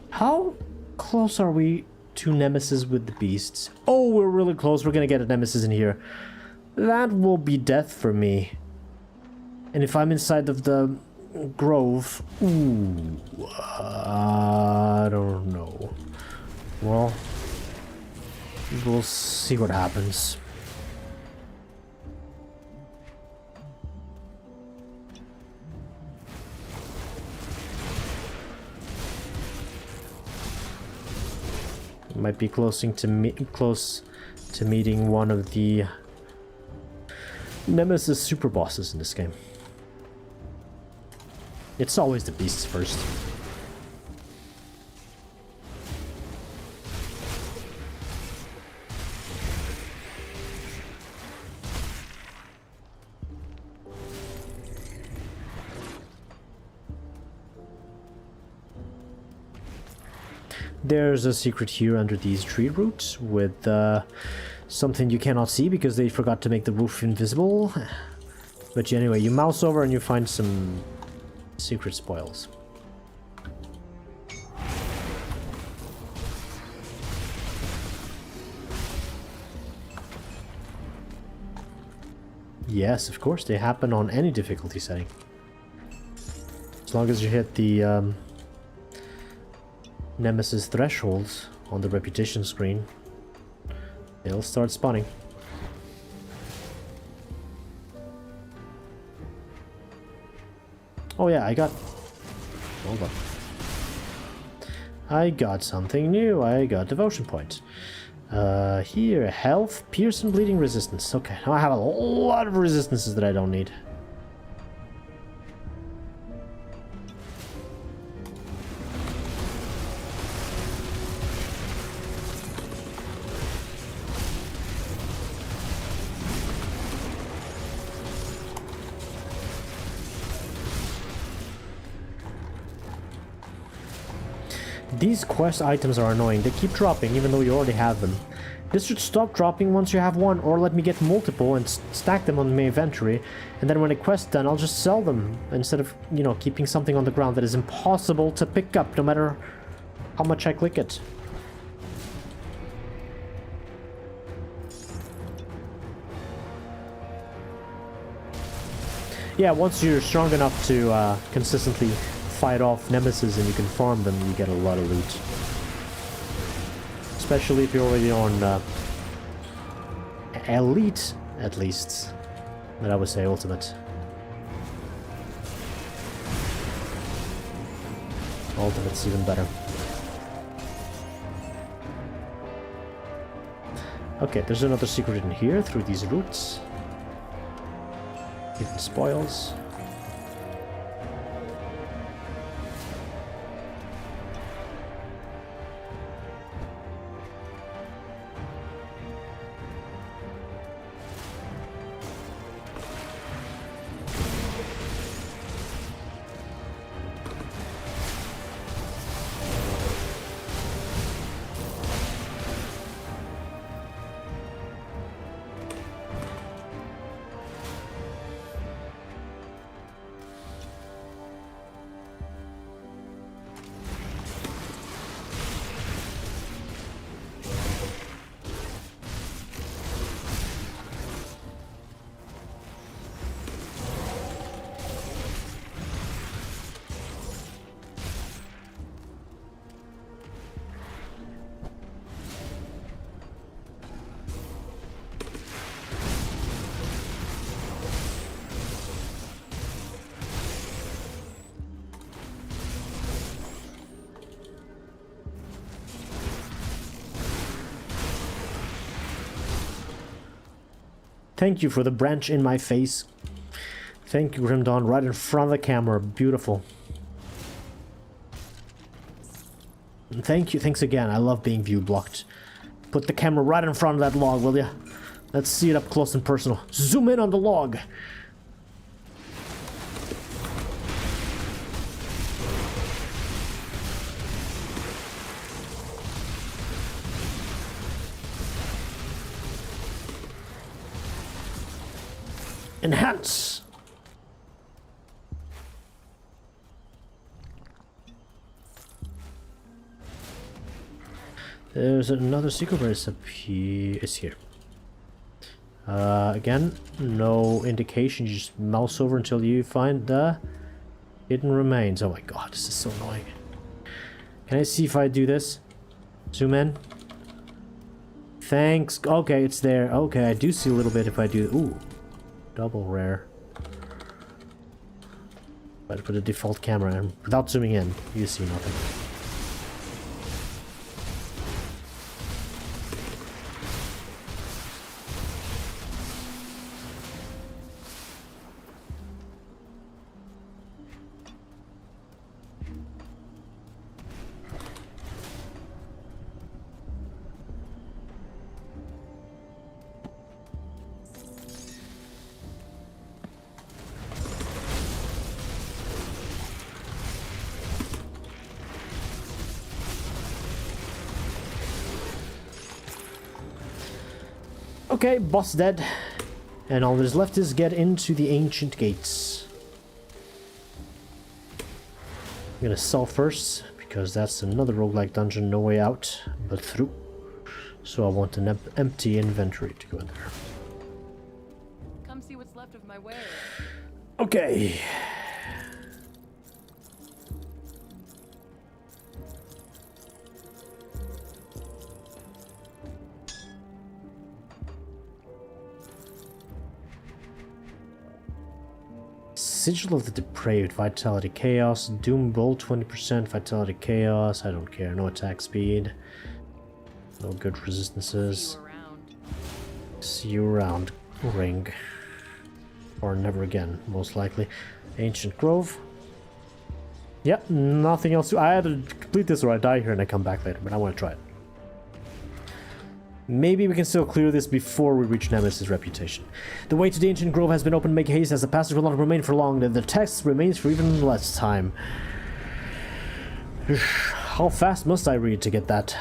Speaker 1: How close are we to Nemesis with the beasts? Oh, we're really close. We're gonna get a Nemesis in here. That will be death for me. And if I'm inside of the grove... Ooh, I don't know. Well, we'll see what happens. Might be close to meeting one of the Nemesis super bosses in this game. It's always the beasts first. There's a secret here under these tree roots with something you cannot see because they forgot to make the roof invisible. But anyway, you mouse over and you find some secret spoils. Yes, of course, they happen on any difficulty setting. As long as you hit the Nemesis thresholds on the reputation screen, they'll start spawning. Oh yeah, hold on. I got something new. I got devotion point. Here, health, pierce and bleeding resistance. Okay, now I have a lot of resistances that I don't need. These quest items are annoying. They keep dropping even though you already have them. This should stop dropping once you have one, or let me get multiple and stack them on my inventory, and then when the quest's done, I'll just sell them instead of, you know, keeping something on the ground that is impossible to pick up no matter how much I click it. Yeah, once you're strong enough to consistently fight off nemesis and you can farm them, you get a lot of loot. Especially if you're already on elite, at least. But I would say ultimate. Ultimate's even better. Okay, there's another secret in here through these routes. Hidden spoils. Thank you for the branch in my face. Thank you, Grim Dawn, right in front of the camera. Beautiful. And thank you. Thanks again. I love being view blocked. Put the camera right in front of that log, will ya? Let's see it up close and personal. Zoom in on the log. Enhance! There's another secret base up here. It's here. Again, no indication. You just mouse over until you find the hidden remains. Oh my god, this is so annoying. Can I see if I do this? Zoom in. Thanks. Okay, it's there. Okay, I do see a little bit if I do. Ooh. Double rare. But put a default camera in. Without zooming in, you see nothing. Okay, boss dead. And all that is left is get into the ancient gates. I'm gonna sell first, because that's another roguelike dungeon, no way out, but through. So I want an empty inventory to go in there.
Speaker 11: Come see what's left of my wares.
Speaker 1: Okay. Sigil of the Depraved, Vitality Chaos, Doom Bolt 20%, Vitality Chaos, I don't care, no attack speed, no good resistances. See you around, ring. Or never again, most likely. Ancient Grove. Yep, nothing else to. I either complete this or I die here and I come back later, but I want to try it. Maybe we can still clear this before we reach Nemesis' reputation. The way to the Ancient Grove has been opened. Make haste, as the passage will not remain for long. The text remains for even less time. How fast must I read to get that?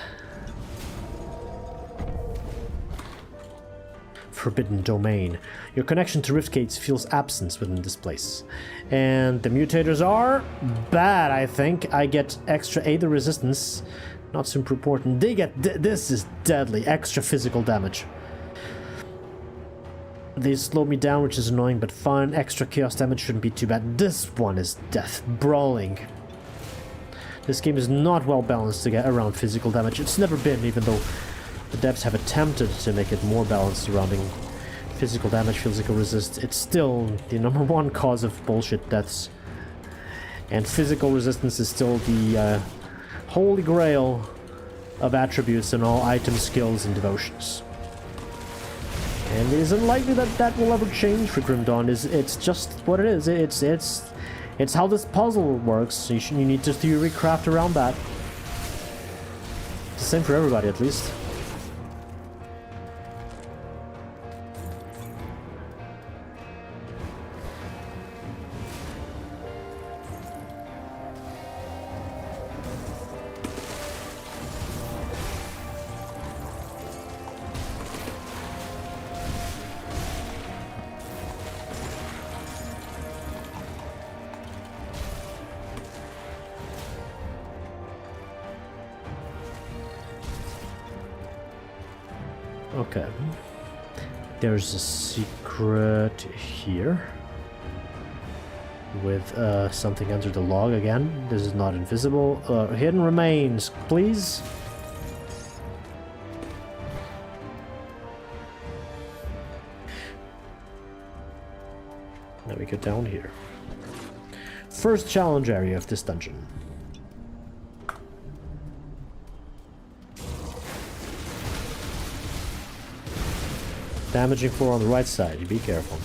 Speaker 1: Forbidden Domain. Your connection to Rift Gates feels absence within this place. And the mutators are bad, I think. I get extra Aether resistance. Not super important. They get this is deadly. Extra physical damage. They slow me down, which is annoying, but fun. Extra chaos damage shouldn't be too bad. This one is death brawling. This game is not well balanced to get around physical damage. It's never been, even though the devs have attempted to make it more balanced surrounding physical damage, physical resist. It's still the #1 cause of bullshit deaths. And physical resistance is still the holy grail of attributes in all items, skills, and devotions. And it is unlikely that that will ever change for Grim Dawn. It's just what it is. It's how this puzzle works. You need to theory craft around that. It's the same for everybody, at least. Okay. There's a secret here. With something under the log again. This is not invisible. Hidden remains, please. Now we go down here. First challenge area of this dungeon. Damaging floor on the right side, you be careful.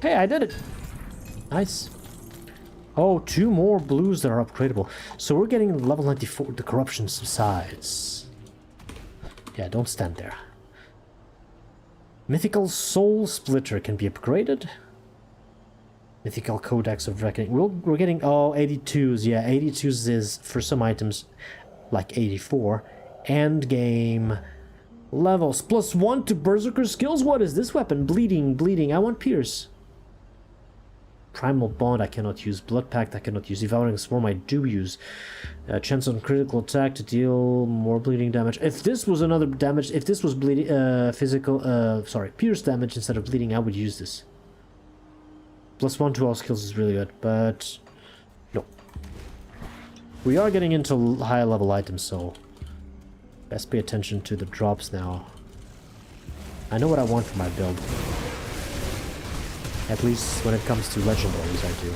Speaker 1: Hey, I did it! Nice. Oh, 2 more blues that are upgradable. So we're getting level 94. The corruption subsides. Yeah, don't stand there. Mythical Soul Splitter can be upgraded. Mythical Codex of Reckoning. We're getting, oh, 82s. Yeah, 82s is, for some items, like 84. End game levels. +1 to Berserker skills. What is this weapon? Bleeding. I want Pierce. Primal Bond I cannot use. Blood Pact I cannot use. Devouring Swarm I do use. Chance on critical attack to deal more bleeding damage. If this was another damage, if this was bleeding, pierce damage instead of bleeding, I would use this. +1 to all skills is really good, but no. We are getting into high level items, so best pay attention to the drops now. I know what I want for my build. At least when it comes to legendaries, I do.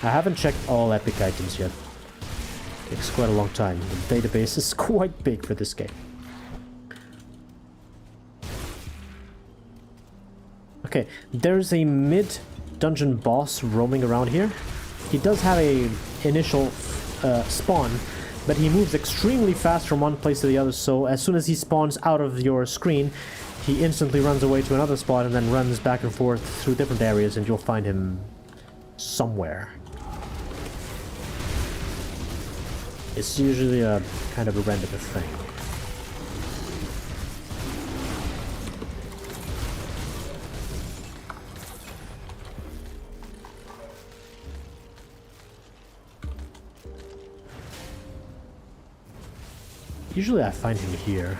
Speaker 1: I haven't checked all epic items yet. Takes quite a long time. The database is quite big for this game. Okay, there's a mid-dungeon boss roaming around here. He does have a initial spawn, but he moves extremely fast from one place to the other, so as soon as he spawns out of your screen, he instantly runs away to another spot and then runs back and forth through different areas, and you'll find him somewhere. It's usually a kind of a random thing. Usually I find him here.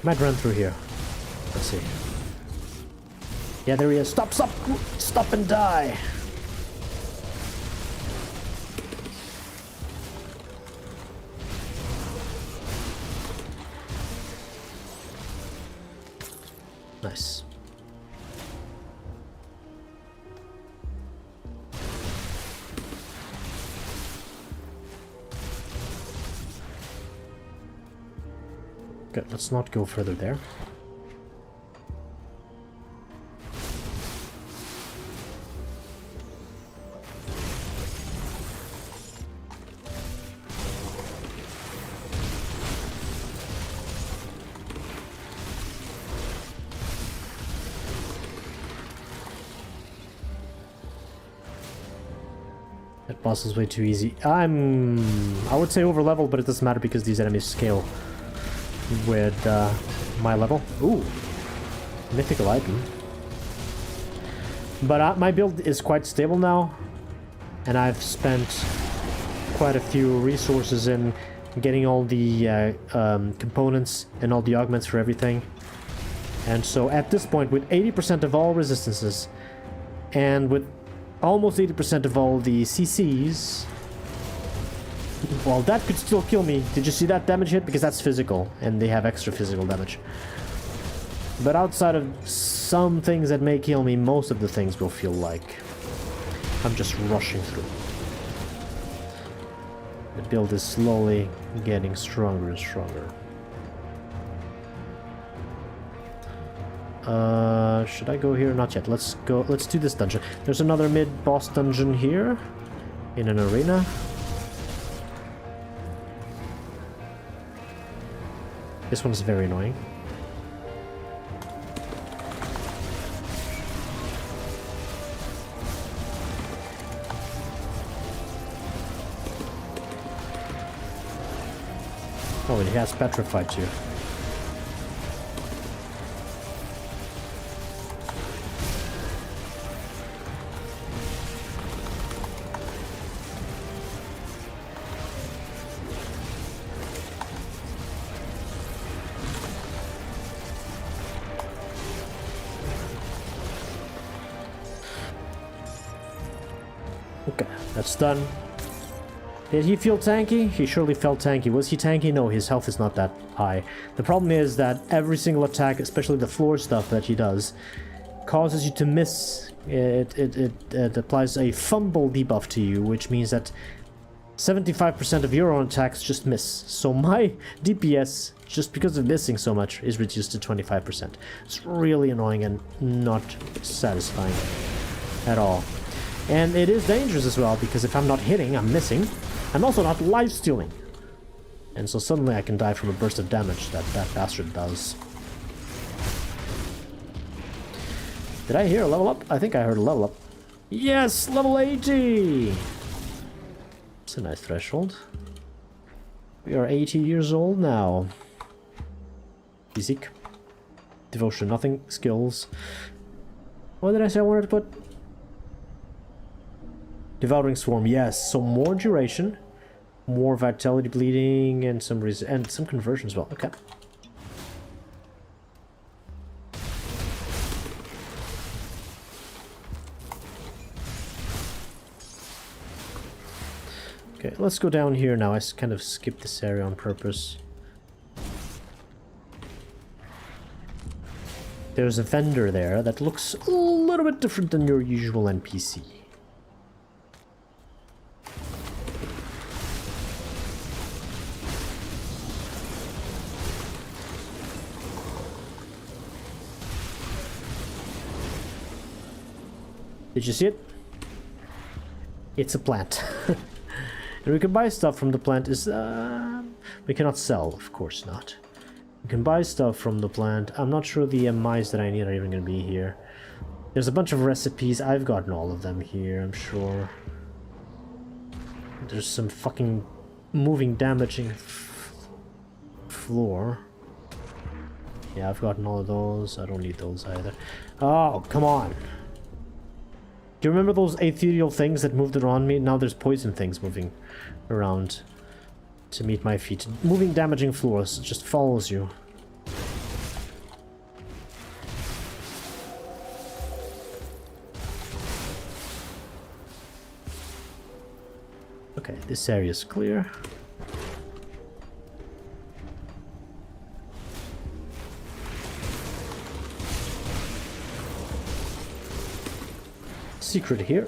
Speaker 1: Might run through here. Let's see. Yeah, there he is. Stop and die! Nice. Good, let's not go further there. That boss is way too easy. I would say over leveled, but it doesn't matter because these enemies scale with my level. Ooh, mythical item. But my build is quite stable now, and I've spent quite a few resources in getting all the components and all the augments for everything. And so at this point, with 80% of all resistances, and with almost 80% of all the CCs, well, that could still kill me. Did you see that damage hit? Because that's physical, and they have extra physical damage. But outside of some things that may kill me, most of the things will feel like I'm just rushing through. The build is slowly getting stronger and stronger. Should I go here? Not yet. Let's go. Let's do this dungeon. There's another mid-boss dungeon here in an arena. This one's very annoying. Oh, and he has petrified too. Okay, that's done. Did he feel tanky? He surely felt tanky. Was he tanky? No, his health is not that high. The problem is that every single attack, especially the floor stuff that he does, causes you to miss. It applies a fumble debuff to you, which means that 75% of your own attacks just miss. So my DPS, just because of missing so much, is reduced to 25%. It's really annoying and not satisfying at all. And it is dangerous as well, because if I'm not hitting, I'm missing. I'm also not life-stealing. And so suddenly I can die from a burst of damage that bastard does. Did I hear a level up? I think I heard a level up. Yes! Level 80! It's a nice threshold. We are 80 years old now. Physique. Devotion, nothing. Skills. What did I say I wanted to put? Devouring Swarm, yes. So more duration, more vitality bleeding, and some conversion as well. Okay. Okay, let's go down here now. I kind of skipped this area on purpose. There's a vendor there that looks a little bit different than your usual NPC. Did you see it? It's a plant. And we can buy stuff from the plant. We cannot sell, of course not. We can buy stuff from the plant. I'm not sure the mice that I need are even going to be here. There's a bunch of recipes. I've gotten all of them here, I'm sure. There's some fucking moving, damaging floor. Yeah, I've gotten all of those. I don't need those either. Oh, come on. Do you remember those ethereal things that moved around me? Now there's poison things moving around to meet my feet. Moving, damaging floors just follows you. Okay, this area is clear. Secret here.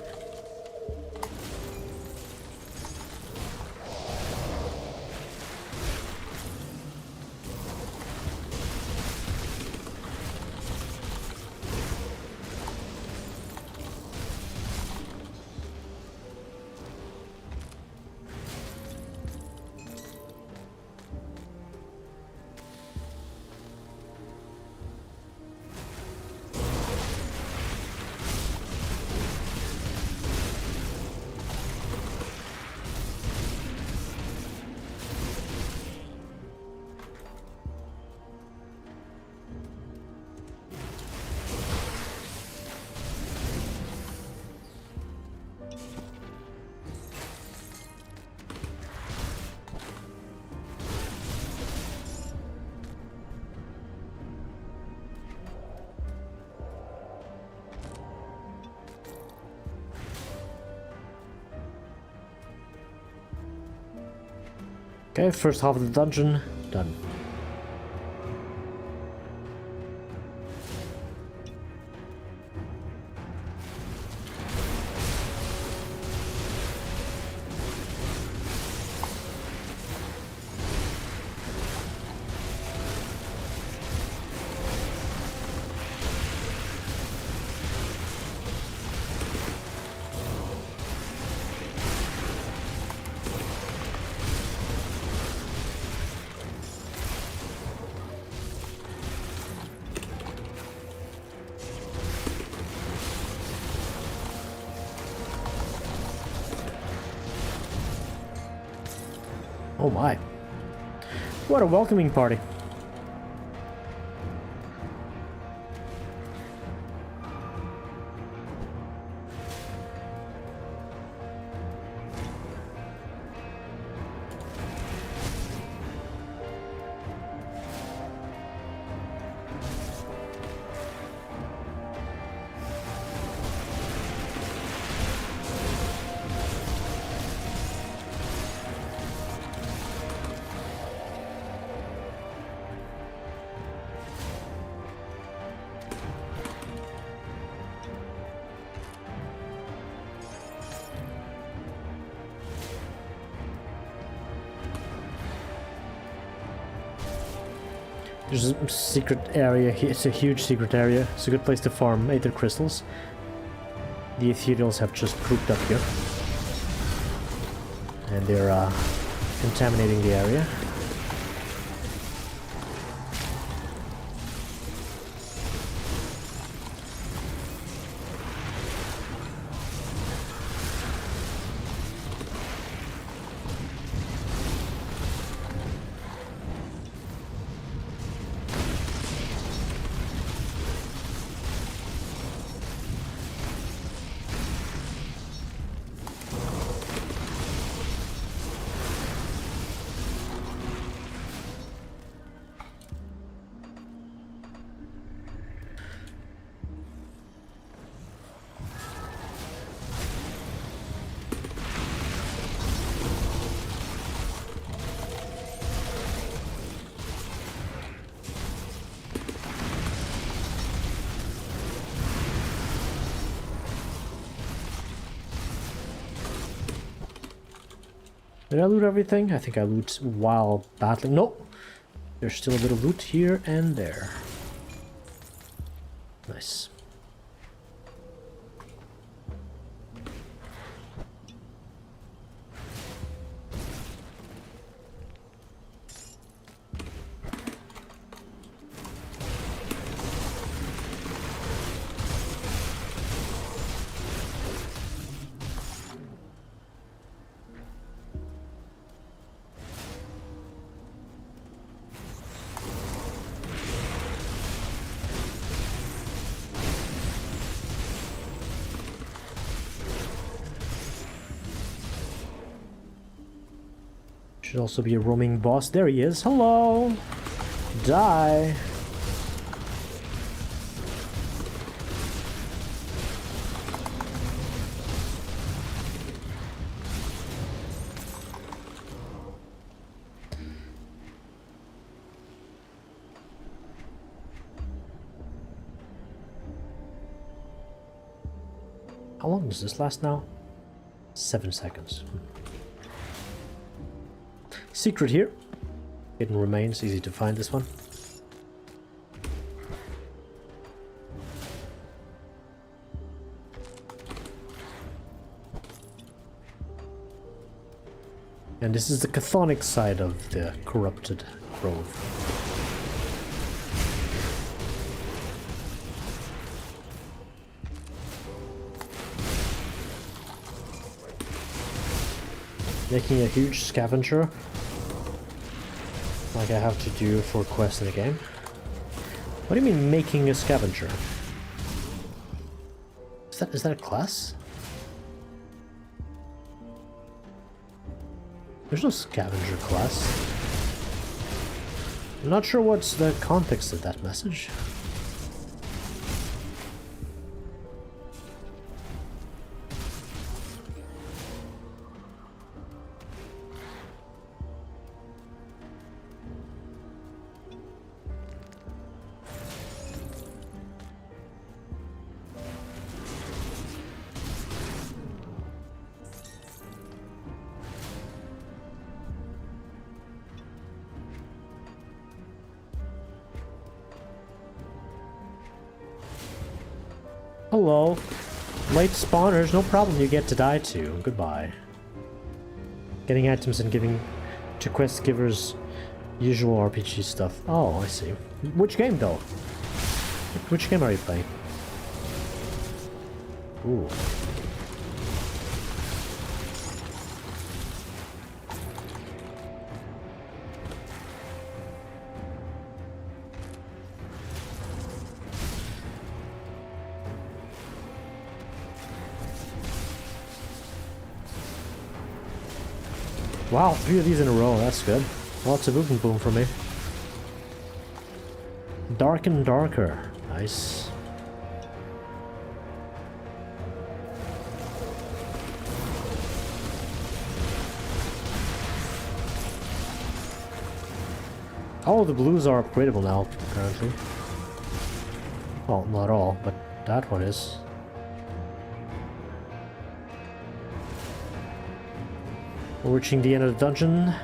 Speaker 1: Okay, first half of the dungeon done. Oh my. What a welcoming party. There's a secret area here. It's a huge secret area. It's a good place to farm aether crystals. The ethereals have just pooped up here. And they're contaminating the area. Did I loot everything? I think I loot while battling. Nope. There's still a bit of loot here and there. Nice. Should also be a roaming boss. There he is. Hello! Die! How long does this last now? 7 seconds. Secret here. Hidden remains, easy to find this one. And this is the chthonic side of the corrupted grove. Making a huge scavenger, like I have to do for quests in the game. What do you mean making a scavenger? Is that a class? There's no scavenger class. I'm not sure what's the context of that message. Hello. Late spawners, no problem, you get to die too. Goodbye. Getting items and giving to quest givers usual RPG stuff. Oh, I see. Which game though? Which game are you playing? Ooh. Wow, 3 of these in a row, that's good. Lots of boom boom for me. Dark and darker. Nice. All the blues are upgradable now, apparently. Well, not all, but that one is. We're reaching the end of the dungeon.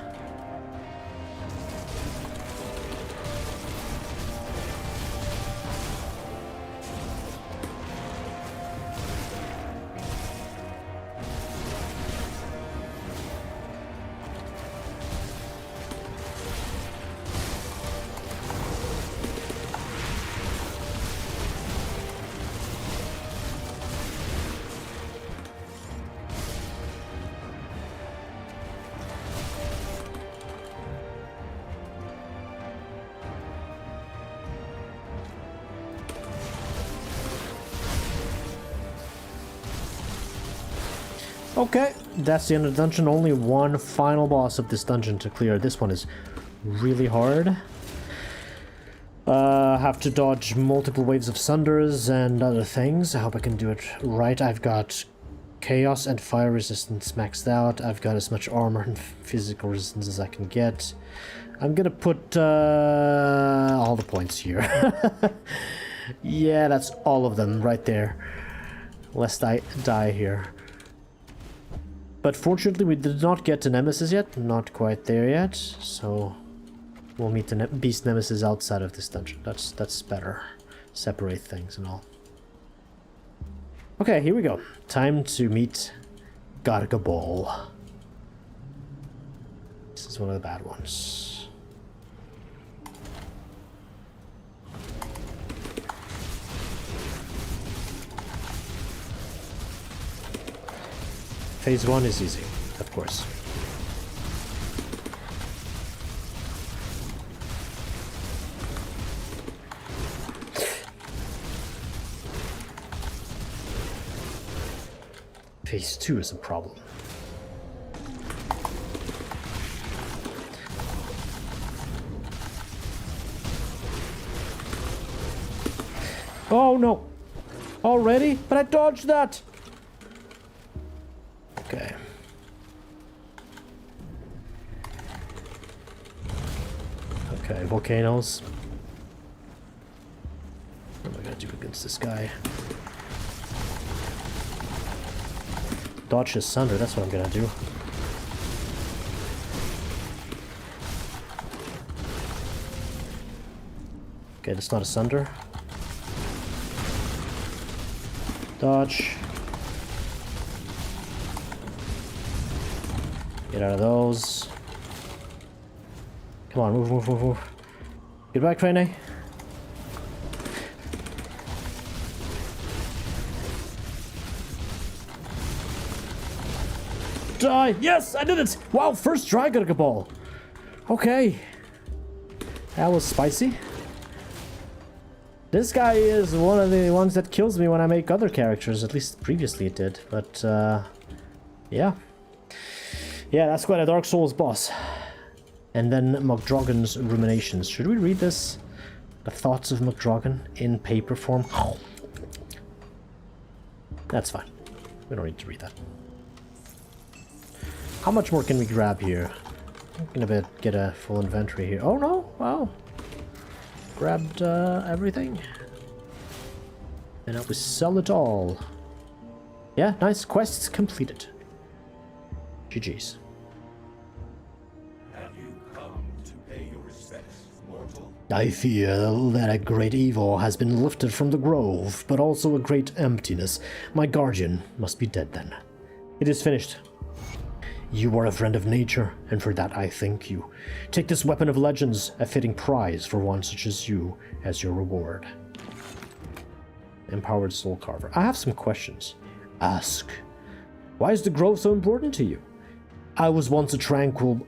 Speaker 1: Okay, that's the end of the dungeon. Only one final boss of this dungeon to clear. This one is really hard. Have to dodge multiple waves of sunders and other things. I hope I can do it right. I've got chaos and fire resistance maxed out. I've got as much armor and physical resistance as I can get. I'm gonna put all the points here. Yeah, that's all of them right there. Lest I die here. But fortunately we did not get to Nemesis yet, not quite there yet, so we'll meet the Beast Nemesis outside of this dungeon. That's better. Separate things and all. Okay, here we go. Time to meet Gargabol. This is one of the bad ones. Phase 1 is easy, of course. Phase 2 is a problem. Oh no! Already? But I dodged that! Okay. Okay, volcanoes. What am I gonna do against this guy? Dodge his sunder, that's what I'm gonna do. Okay, that's not a sunder. Dodge. Get out of those. Come on, move, move, move, move. Get back, Trainee. Die! Yes, I did it! Wow, first try, got a ball. Okay. That was spicy. This guy is one of the ones that kills me when I make other characters, at least previously it did, but yeah. Yeah, that's quite a Dark Souls boss. And then McDrogan's Ruminations. Should we read this? The Thoughts of McDrogan in paper form? That's fine. We don't need to read that. How much more can we grab here? I'm gonna get a full inventory here. Oh no! Wow! Grabbed everything. And now we sell it all. Yeah, nice. Quests completed. GG's. I fear that a great evil has been lifted from the grove, but also a great emptiness. My guardian must be dead then. It is finished. You are a friend of nature, and for that I thank you. Take this weapon of legends, a fitting prize for one such as you, as your reward. Empowered Soul Carver. I have some questions. Ask. Why is the grove so important to you? It was once a tranquil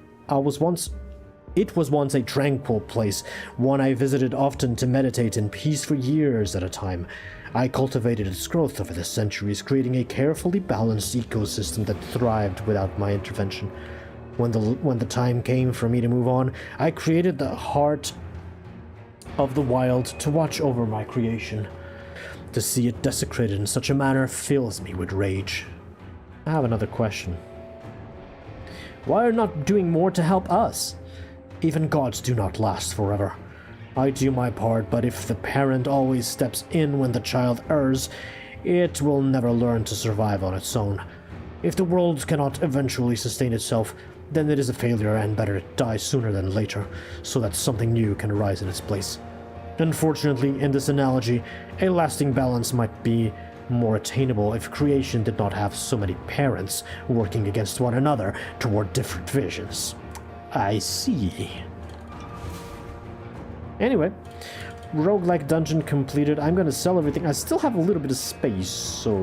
Speaker 1: place, one I visited often to meditate in peace for years at a time. I cultivated its growth over the centuries, creating a carefully balanced ecosystem that thrived without my intervention. When the time came for me to move on, I created the heart of the wild to watch over my creation. To see it desecrated in such a manner fills me with rage. I have another question. Why are you not doing more to help us? Even gods do not last forever. I do my part, but if the parent always steps in when the child errs, it will never learn to survive on its own. If the world cannot eventually sustain itself, then it is a failure and better it die sooner than later, so that something new can arise in its place. Unfortunately, in this analogy, a lasting balance might be more attainable if creation did not have so many parents working against one another toward different visions. I see. Anyway, roguelike dungeon completed. I'm gonna sell everything. I still have a little bit of space, so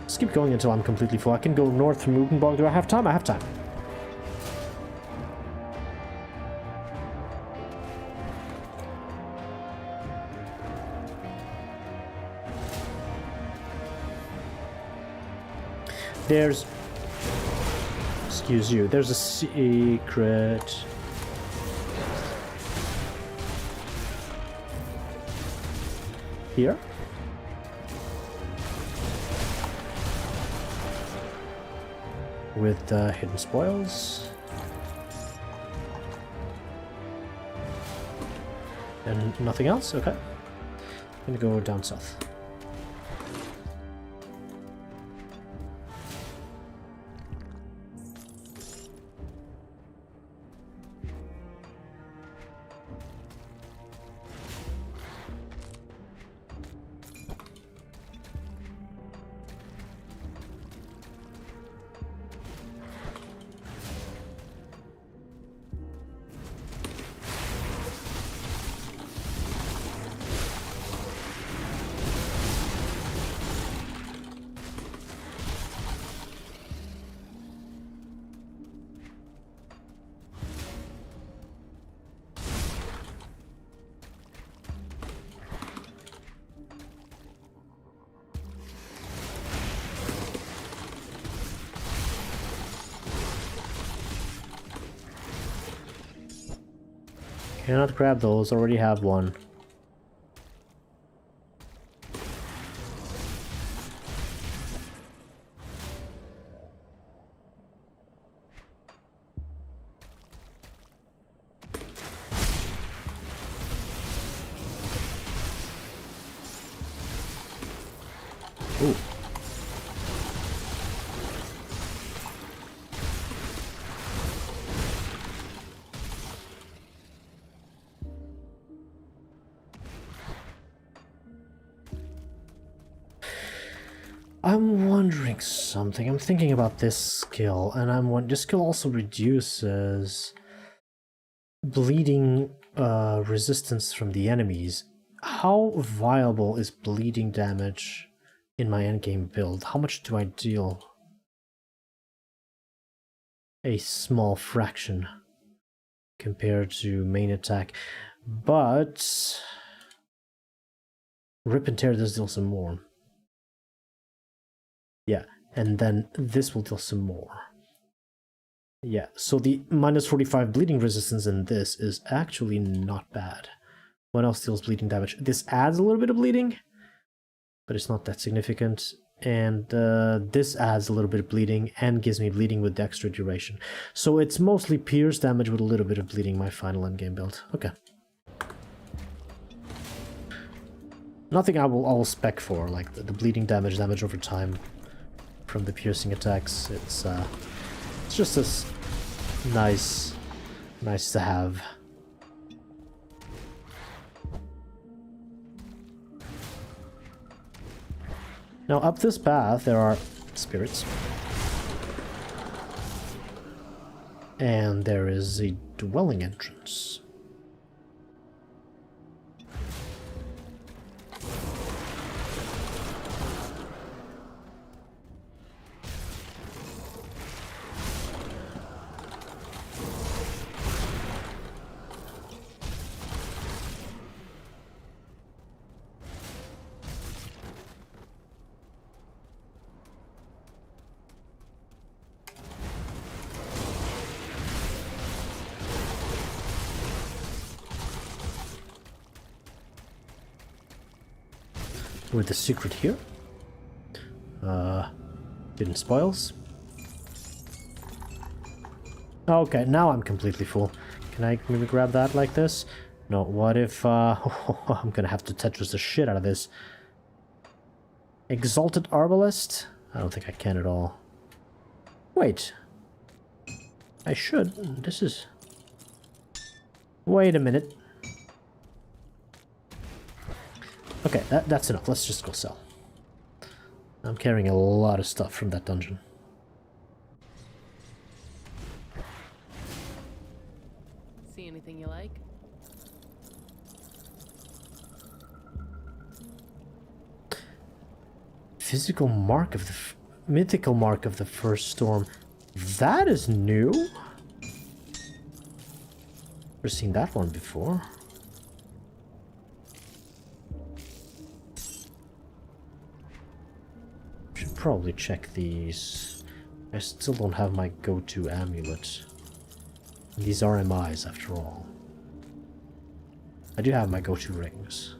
Speaker 1: let's keep going until I'm completely full. I can go north from Ugenbog. Do I have time? I have time. There's... Excuse you. There's a secret... here. With hidden spoils. And nothing else? Okay. I'm gonna go down south. Cannot grab those, already have one. Ooh. I'm wondering something. I'm thinking about this skill, and this skill also reduces bleeding resistance from the enemies. How viable is bleeding damage in my endgame build? How much do I deal? A small fraction compared to main attack, but Rip and Tear does deal some more. Yeah, and then this will deal some more. Yeah, so the minus 45 bleeding resistance in this is actually not bad. What else deals bleeding damage? This adds a little bit of bleeding, but it's not that significant. And this adds a little bit of bleeding and gives me bleeding with the extra duration. So it's mostly pierce damage with a little bit of bleeding, my final endgame build. Okay. Nothing I will spec for, like the bleeding damage over time from the piercing attacks. It's just as nice to have. Now, up this path, there are spirits. And there is a dwelling entrance. With the secret here. Hidden spoils. Okay, now I'm completely full. Can I maybe grab that like this? No, what if, I'm gonna have to Tetris the shit out of this. Exalted Arbalest? I don't think I can at all. Wait. I should. This is... Wait a minute. Okay, that's enough. Let's just go sell. I'm carrying a lot of stuff from that dungeon.
Speaker 11: See anything you like?
Speaker 1: Physical mark of the... mythical mark of the first storm. That is new? Never seen that one before. Should probably check these. I still don't have my go-to amulet. These are MIs after all. I do have my go-to rings.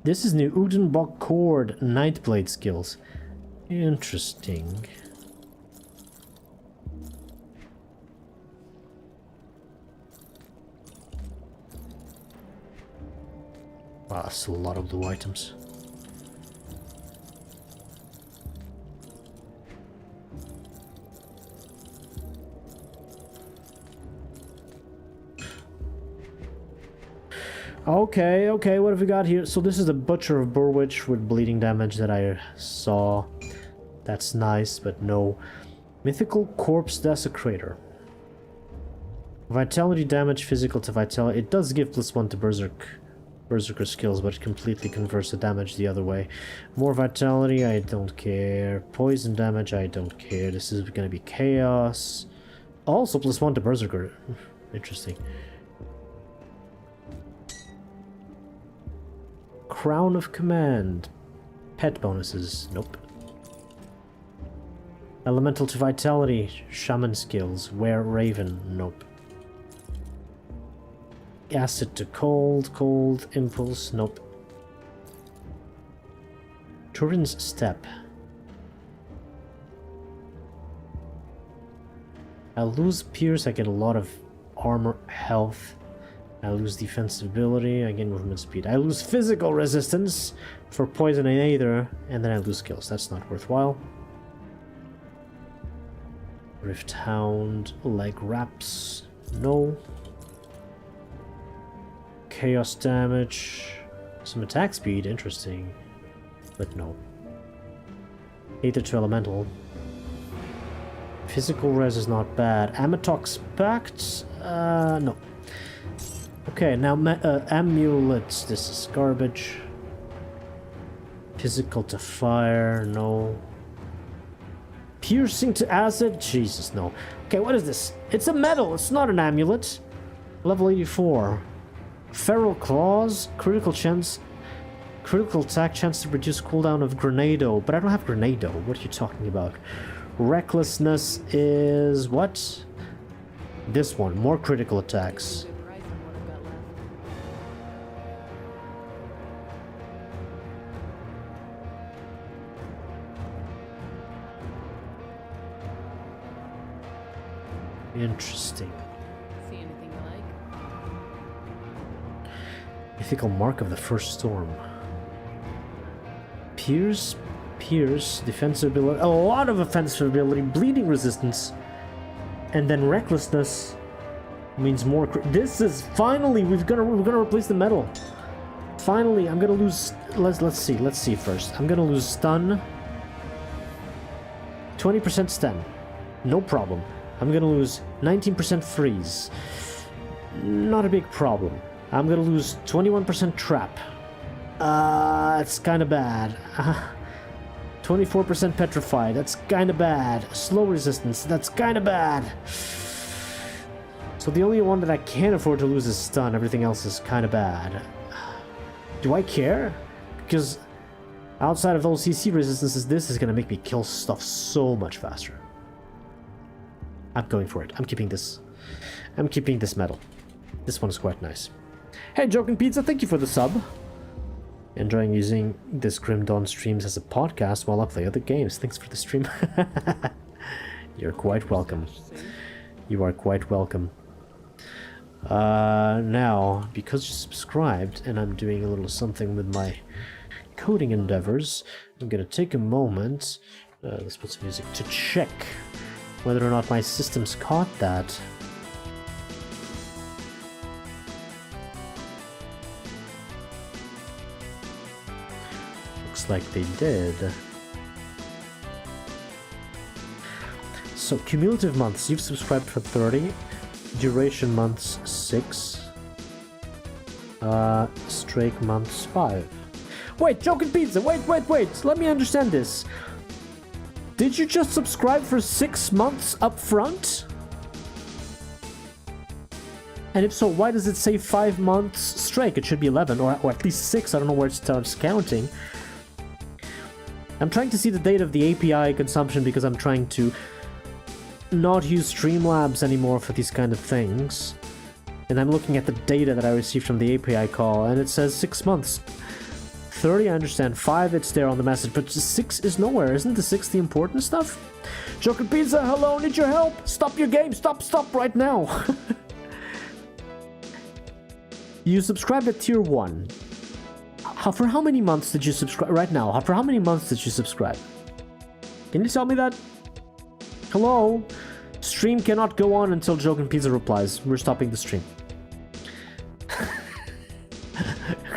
Speaker 1: This is new Udenbok Cord Nightblade skills. Interesting. Wow, that's a lot of blue items. Okay, okay, what have we got here? So this is the Butcher of Burwich with bleeding damage that I saw. That's nice, but no. Mythical Corpse Desecrator. Vitality damage, physical to vitality. It does give +1 to Berserker skills, but it completely converts the damage the other way. More vitality, I don't care. Poison damage, I don't care. This is gonna be chaos. Also +1 to Berserker. Interesting. Crown of Command. Pet bonuses. Nope. Elemental to Vitality. Shaman skills. Were Raven. Nope. Acid to Cold. Cold. Impulse. Nope. Turin's Step. I lose Pierce. I get a lot of armor, health. I lose defensive ability, I gain movement speed. I lose physical resistance for poison and either, and then I lose skills. That's not worthwhile. Rift Hound, leg wraps, no. Chaos damage, some attack speed, interesting, but no. Aether to Elemental. Physical res is not bad. Amatox Pact, no. Okay, now amulets. This is garbage. Physical to fire, no. Piercing to acid, Jesus, no. Okay, what is this? It's a medal, it's not an amulet. Level 84. Feral Claws, critical chance, critical attack chance to reduce cooldown of Grenado, but I don't have Grenado. What are you talking about? Recklessness is what? This one, more critical attacks. Interesting.
Speaker 11: See anything you like?
Speaker 1: Mythical Mark of the First Storm. Pierce Pierce, defensive ability, a lot of offensive ability, bleeding resistance, and then recklessness means more. This is finally we're gonna replace the metal. Finally, I'm gonna lose. Let's see first. I'm gonna lose stun. 20% stun, no problem. I'm gonna lose 19% freeze, not a big problem. I'm gonna lose 21% trap. It's kind of bad. 24% petrify, that's kind of bad. Slow resistance, that's kind of bad. So the only one that I can't afford to lose is stun. Everything else is kind of bad. Do I care? Because outside of those CC resistances, this is gonna make me kill stuff so much faster. I'm going for it. I'm keeping this. I'm keeping this medal. This one is quite nice. Hey, Joking Pizza, thank you for the sub. Enjoying using this Grim Dawn streams as a podcast while I play other games. Thanks for the stream. You're quite welcome. You are quite welcome. Now, because you subscribed and I'm doing a little something with my coding endeavors, I'm gonna take a moment, let's put some music, to check whether or not my systems caught that. Looks like they did. So, cumulative months, you've subscribed for 30. Duration months, 6. Strake months, 5. Wait, Joking Pizza, wait, let me understand this. Did you just subscribe for 6 months up front? And if so, why does it say 5 months strike? It should be 11, or at least 6, I don't know where it starts counting. I'm trying to see the date of the API consumption because I'm trying to not use Streamlabs anymore for these kind of things. And I'm looking at the data that I received from the API call, and it says 6 months. 30, I understand. 5, it's there on the message, but 6 is nowhere. Isn't the 6 the important stuff? Joker Pizza, hello, need your help? Stop your game, stop right now. You subscribed at tier 1. For how many months did you subscribe right now? For how many months did you subscribe? Can you tell me that? Hello? Stream cannot go on until Jokin Pizza replies. We're stopping the stream.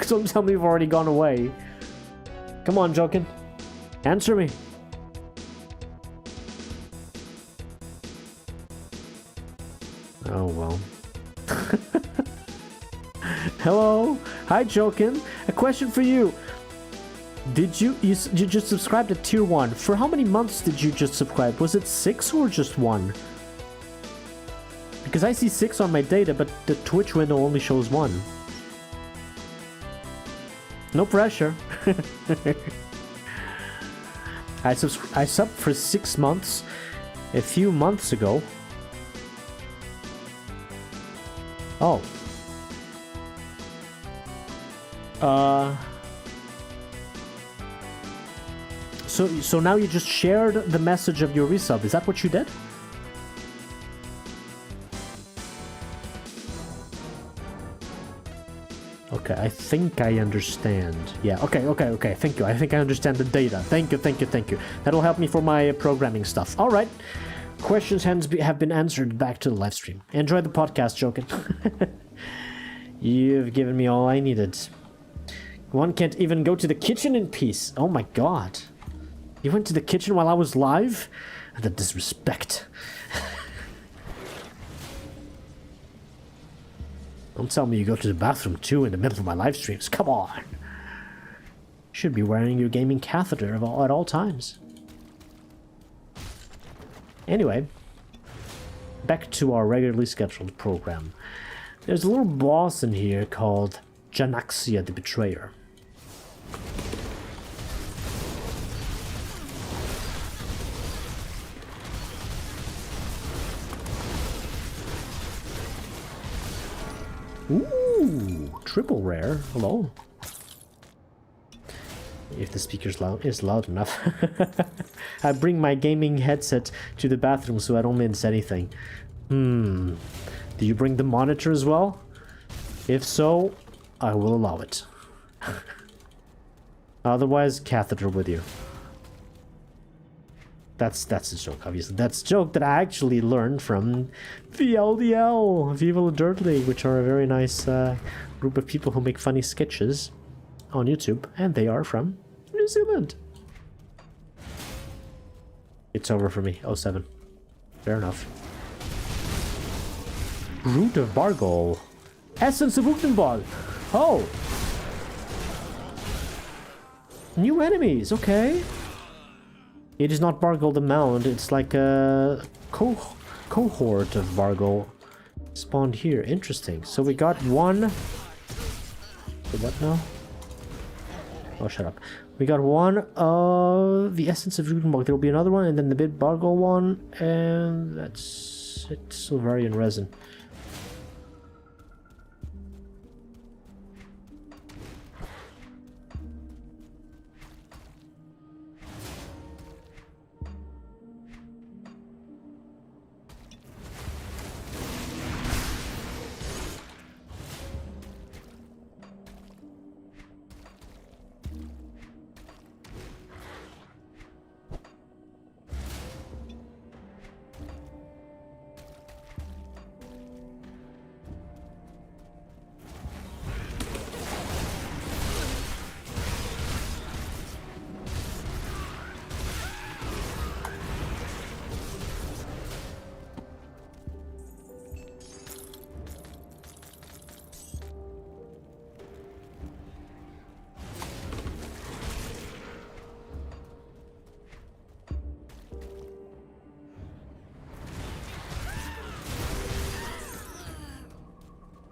Speaker 1: Don't tell me you've already gone away. Come on, Jokin. Answer me. Oh, well. Hello? Hi, Jokin. A question for you. Did you just subscribe to tier 1? For how many months did you just subscribe? Was it 6 or just 1? Because I see 6 on my data, but the Twitch window only shows 1. No pressure. I subbed for 6 months a few months ago. Oh. So now you just shared the message of your resub. Is that what you did? Okay, I think I understand. Yeah, okay. Thank you. I think I understand the data. Thank you. That'll help me for my programming stuff. All right. Questions have been answered. Back to the live stream. Enjoy the podcast, Jokin. You've given me all I needed. One can't even go to the kitchen in peace. Oh my god. You went to the kitchen while I was live? The disrespect. Don't tell me you go to the bathroom too in the middle of my live streams. Come on. Should be wearing your gaming catheter at all times. Anyway, back to our regularly scheduled program. There's a little boss in here called Janaxia the Betrayer. Ooh, triple rare. Hello. If the speaker is loud enough. I bring my gaming headset to the bathroom so I don't miss anything. Do you bring the monitor as well? If so, I will allow it. Otherwise, catheter with you. That's a joke, obviously. That's a joke that I actually learned from VLDL, Viva Dirt League, which are a very nice group of people who make funny sketches on YouTube, and they are from New Zealand. It's over for me. 07. Fair enough. Root of Bargol. Essence of Utenbog. Oh! New enemies, okay. It is not Bargol the Mound, it's like a cohort of Bargol spawned here. Interesting. So we got one... What now? Oh, shut up. We got one of the Essence of Utenbog. There will be another one, and then the Bit Bargol one, and that's it. Silverian Resin.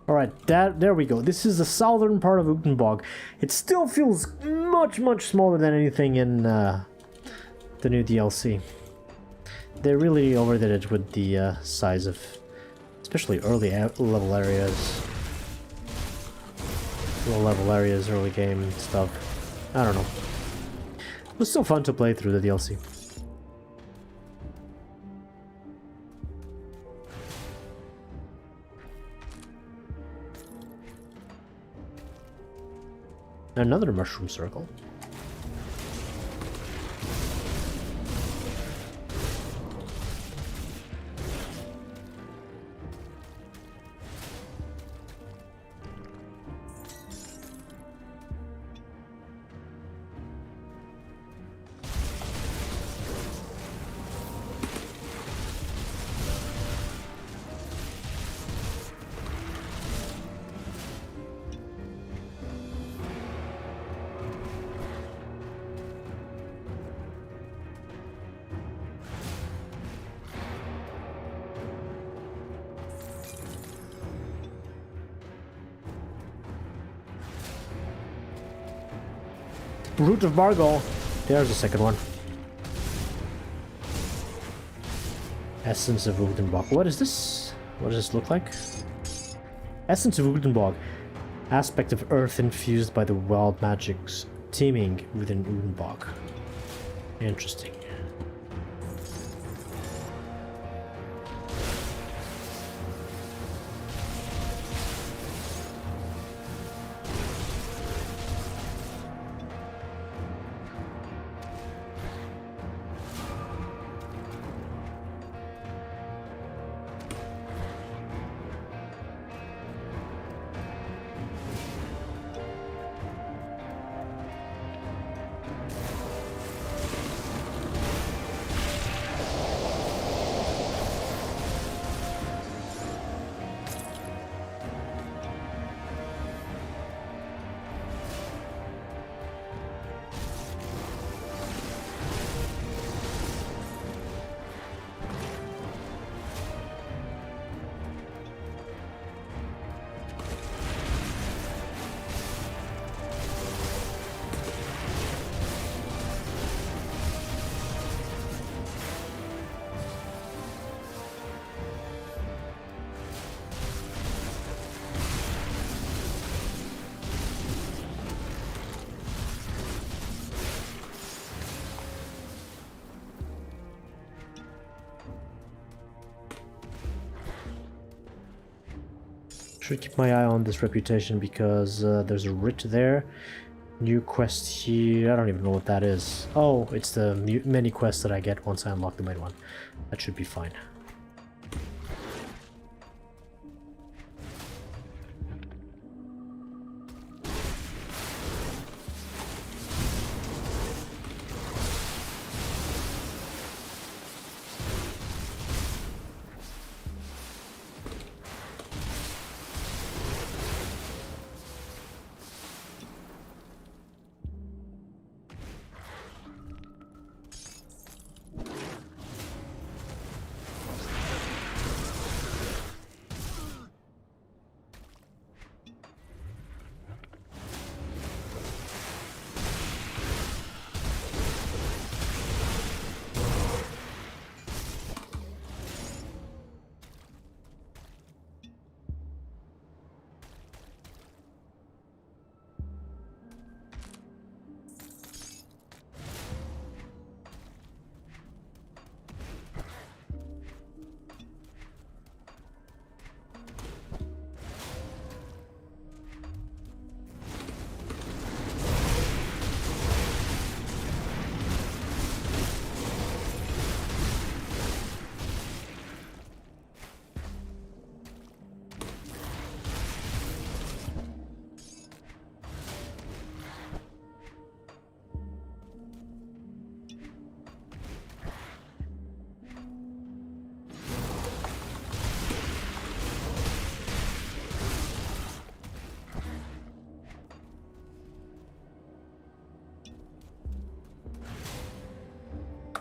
Speaker 1: Alright, there we go. This is the southern part of Utenbog. It still feels much smaller than anything in the new DLC. They really overdid it with the size of, especially early level areas. Low level areas, early game stuff. I don't know. It was still fun to play through the DLC. Another mushroom circle. Root of Bargol. There's the second one. Essence of Utenbog. What is this? What does this look like? Essence of Utenbog. Aspect of earth infused by the wild magics teeming within Utenbog. Interesting. Should keep my eye on this reputation because there's a writ there, New quest here. I don't even know what that is. Oh, it's the mini quest that I get once I unlock the main one. That should be fine.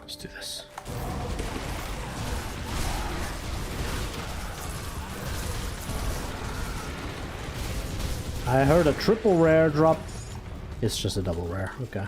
Speaker 1: Let's do this. I heard a triple rare drop. It's just a double rare. Okay.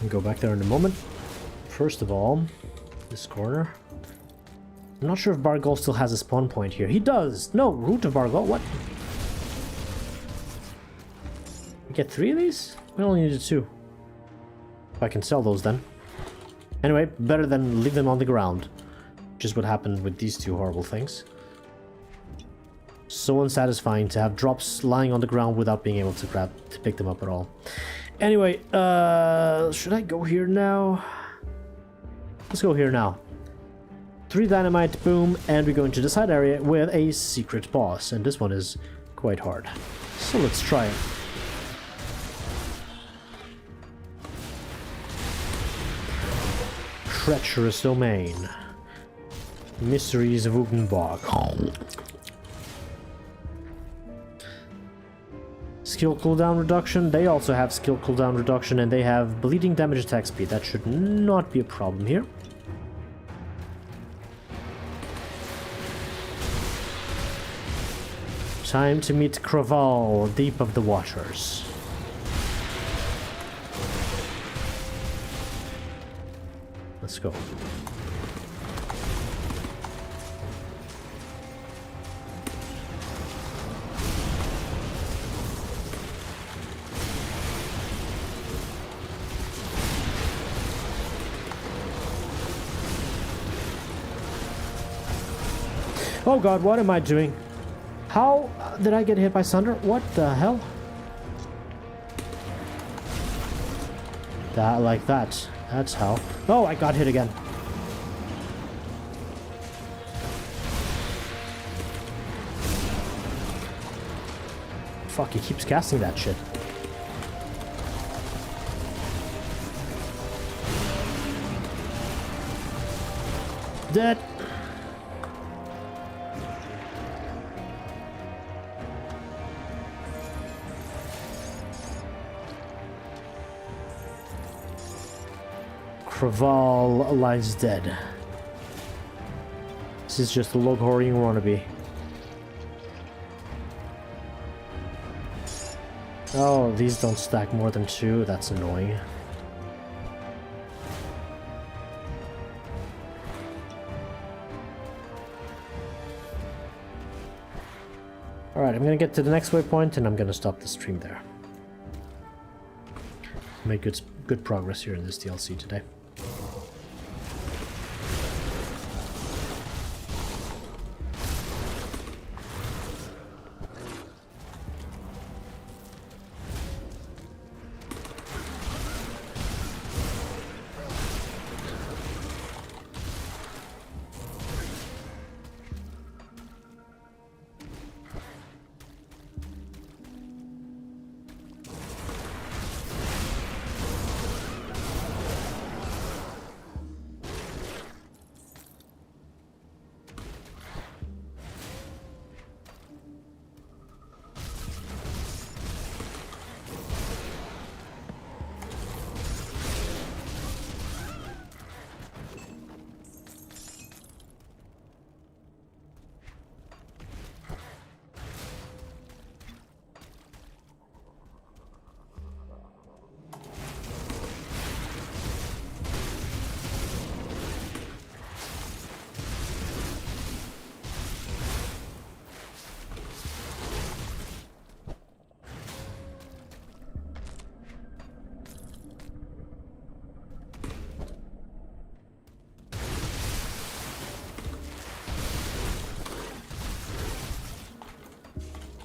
Speaker 1: Go back there in a moment. First of all, this corner. I'm not sure if Bargol still has a spawn point here. He does! No, root of Bargol, what? We get 3 of these? We only needed 2. If I can sell those then. Anyway, better than leave them on the ground. Which is what happened with these 2 horrible things. So unsatisfying to have drops lying on the ground without being able to pick them up at all. Anyway, should I go here now? Let's go here now. 3 dynamite, boom, and we go into the side area with a secret boss, and this one is quite hard. So let's try it. Treacherous Domain. Mysteries of Ugenbog. Skill cooldown reduction, they also have skill cooldown reduction, and they have bleeding damage attack speed. That should not be a problem here. Time to meet Kraval, deep of the waters. Let's go. Oh god, what am I doing? How did I get hit by Sunder? What the hell? That, like that. That's how. Oh, I got hit again. Fuck, he keeps casting that shit. Dead. Kraval lies dead. This is just a log-hoarding wannabe. Oh, these don't stack more than 2. That's annoying. Alright, I'm gonna get to the next waypoint and I'm gonna stop the stream there. Make good progress here in this DLC today.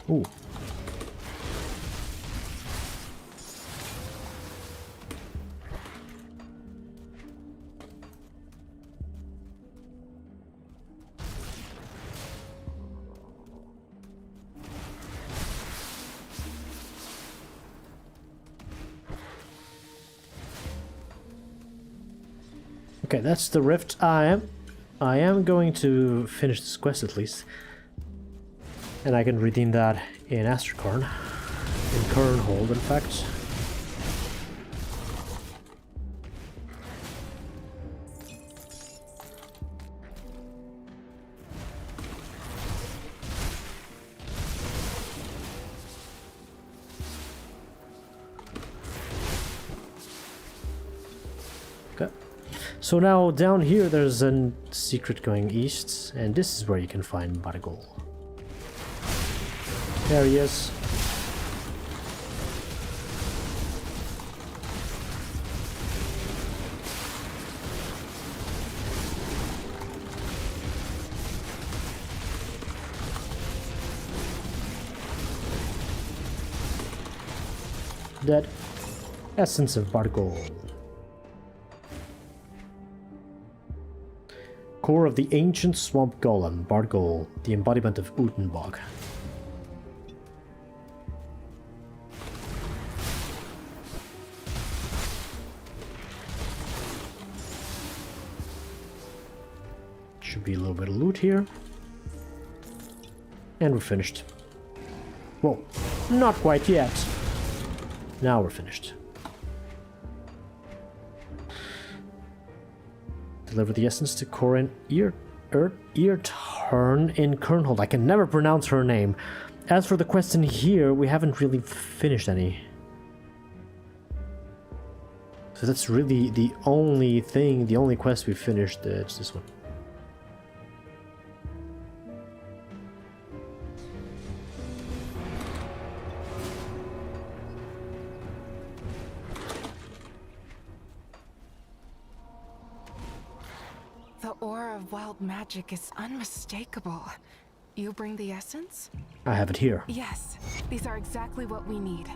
Speaker 1: Ooh. Okay, that's the rift. I am going to finish this quest at least. And I can redeem that in Astracorn. In Kernhold, in fact. Okay. So now down here there's a secret going east, and this is where you can find Bargol. There he is. Dead. Essence of Bargol. Core of the ancient swamp golem, Bargol, the embodiment of Utenbog. Should be a little bit of loot here. And we're finished. Whoa, not quite yet. Now we're finished. Deliver the essence to Corin Earturn in Kernhold. I can never pronounce her name. As for the quest in here, we haven't really finished any. So that's really the only thing, the only quest we finished. It's this one.
Speaker 2: Magic is unmistakable. You bring the essence?
Speaker 1: I have it here.
Speaker 2: Yes, these are exactly what we need.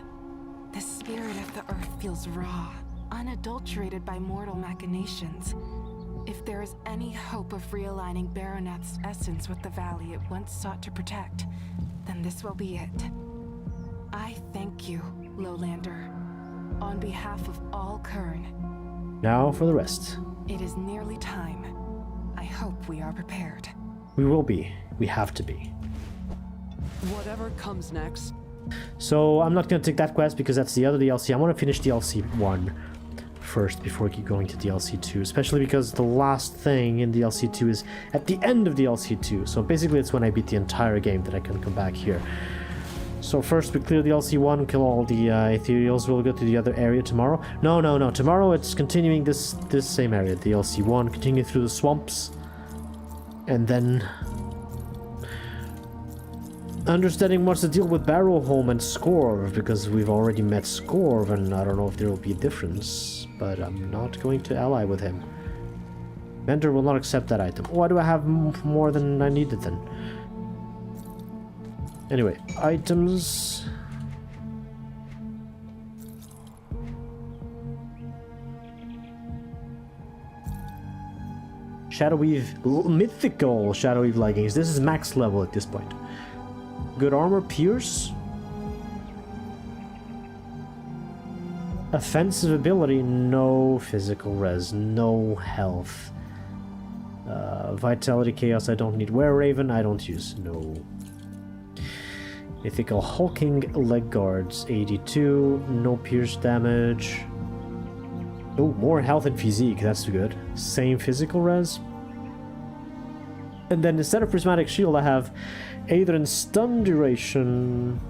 Speaker 2: The spirit of the earth feels raw, unadulterated by mortal machinations. If there is any hope of realigning Baroneth's essence with the valley it once sought to protect, then this will be it. I thank you, Lowlander, on behalf of all Kern.
Speaker 1: Now for the rest.
Speaker 2: It is nearly time. I hope we are prepared.
Speaker 1: We will be. We have to be.
Speaker 7: Whatever comes next.
Speaker 1: So I'm not going to take that quest because that's the other DLC. I want to finish DLC 1 first before going to DLC 2. Especially because the last thing in DLC 2 is at the end of DLC 2. So basically it's when I beat the entire game that I can come back here. So first we clear DLC 1, kill all the ethereals. We'll go to the other area tomorrow. No. Tomorrow it's continuing this same area, DLC 1, continue through the swamps. And then Understanding what's the deal with Barrowholm and Scorv, because we've already met Scorv, and I don't know if there will be a difference, but I'm not going to ally with him. Vendor will not accept that item. Why do I have more than I needed then? Anyway, items. Shadowweave, mythical Shadowweave leggings. This is max level at this point. Good armor, pierce. Offensive ability, no physical res, no health. Vitality, chaos, I don't need. Were Raven, I don't use, no. Mythical hulking leg guards, 82, no pierce damage. Oh, more health and physique, that's good. Same physical res. And then instead of prismatic shield, I have Aether's stun duration.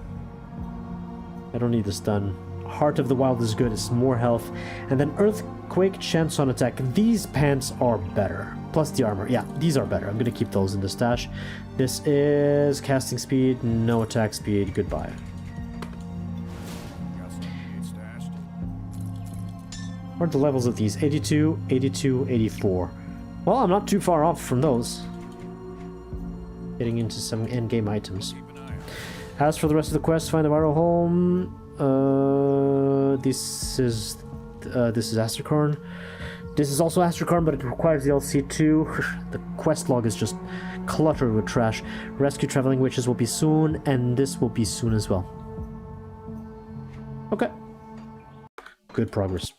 Speaker 1: I don't need the stun. Heart of the Wild is good, it's more health. And then Earthquake, chance on attack. These pants are better. Plus the armor. Yeah, these are better. I'm gonna keep those in the stash. This is casting speed, no attack speed. Goodbye. What are the levels of these? 82, 82, 84. Well, I'm not too far off from those. Getting into some endgame items. As for the rest of the quest, find the Barrowholm. This is Astrakarn. This is also Astrakarn, but it requires DLC too. The quest log is just cluttered with trash. Rescue Traveling Witches will be soon, and this will be soon as well. Okay. Good progress.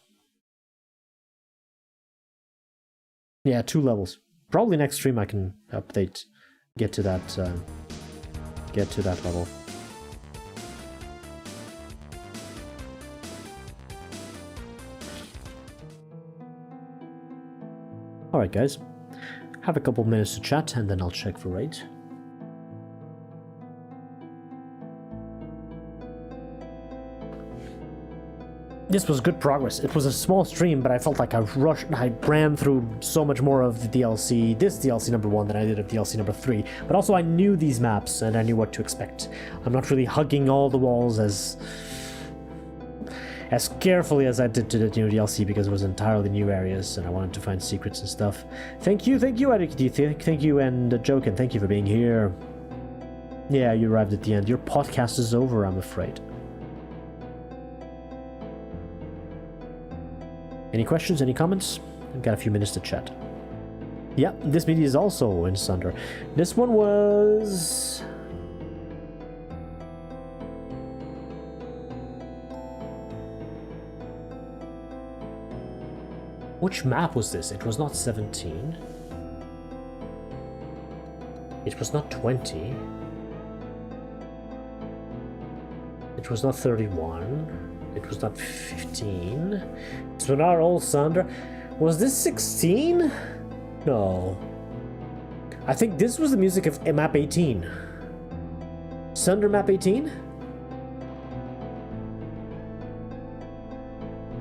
Speaker 1: Yeah, 2 levels. Probably next stream I can update, get to that level. Alright guys, have a couple minutes to chat and then I'll check for raid. This was good progress. It was a small stream, but I felt like I ran through so much more of the DLC, this DLC number 1 than I did of DLC number 3. But also I knew these maps and I knew what to expect. I'm not really hugging all the walls as carefully as I did to the new DLC because it was entirely new areas and I wanted to find secrets and stuff. Thank you, Adikiti, thank you, and Joken, thank you for being here. Yeah, you arrived at the end. Your podcast is over, I'm afraid. Any questions, any comments? I've got a few minutes to chat. Yeah, this media is also in Sunder. This one was... Which map was this? It was not 17. It was not 20. It was not 31. It was not 15. It's not all Sunder. Was this 16? No. I think this was the music of map 18. Sunder map 18?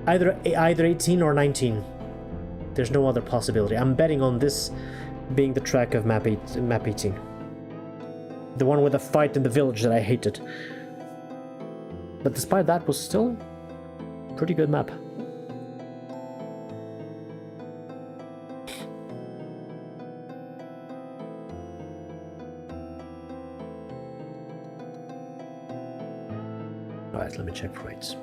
Speaker 1: Either 18 or 19. There's no other possibility. I'm betting on this being the track of map 18. The one with the fight in the village that I hated. But despite that, was still a pretty good map. Alright, let me check for rates.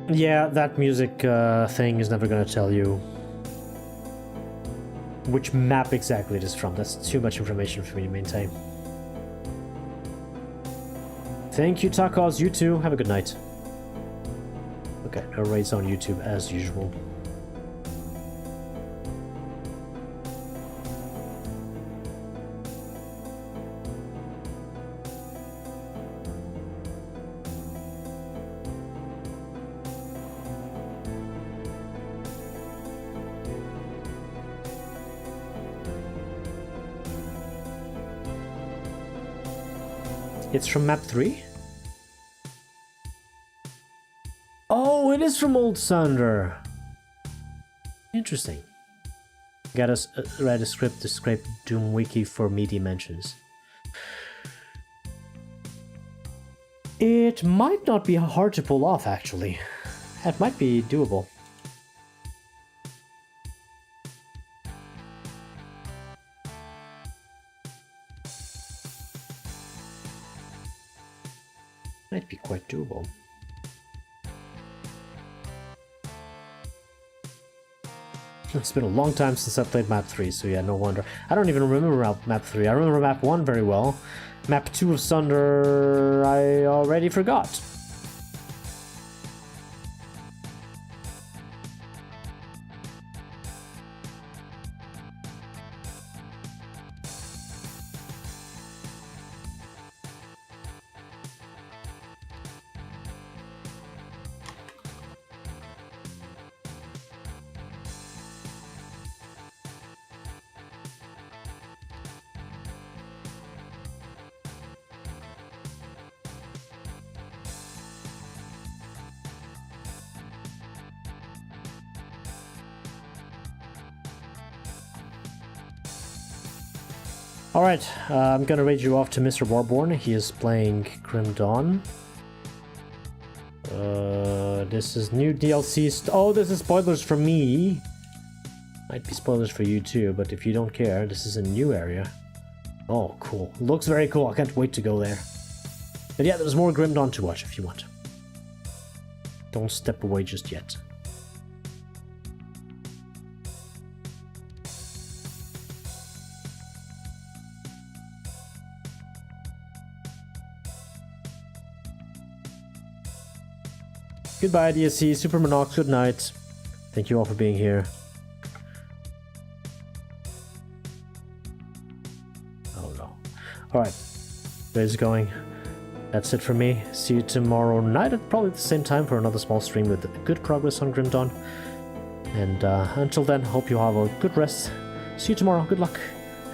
Speaker 1: Yeah, that music thing is never gonna tell you which map exactly it is from. That's too much information for me to maintain. Thank you, Tacos. You too. Have a good night. Okay, no raids on YouTube as usual. It's from map 3? Oh, it is from Old Sunder. Interesting. Gotta write a script to scrape Doom Wiki for media mentions. It might not be hard to pull off, actually. That might be doable. Might be quite doable. It's been a long time since I played map 3, so yeah, no wonder. I don't even remember map 3. I remember map 1 very well. Map 2 of Sunder, I already forgot. Alright, I'm gonna raid you off to Mr. Warborn. He is playing Grim Dawn. This is new DLC. Oh, this is spoilers for me. Might be spoilers for you too, but if you don't care, this is a new area. Oh, cool. Looks very cool. I can't wait to go there. But yeah, there's more Grim Dawn to watch if you want. Don't step away just yet. Goodbye, DSC, Super Monox, good night. Thank you all for being here. Oh no. Alright, where's it going? That's it for me. See you tomorrow night at probably the same time for another small stream with good progress on Grim Dawn. And until then, hope you have a good rest. See you tomorrow, good luck,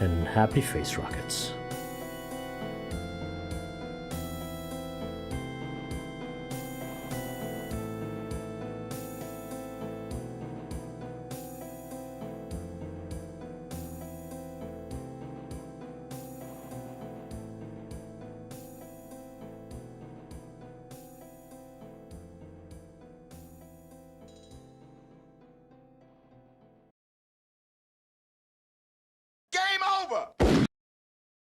Speaker 1: and happy face rockets.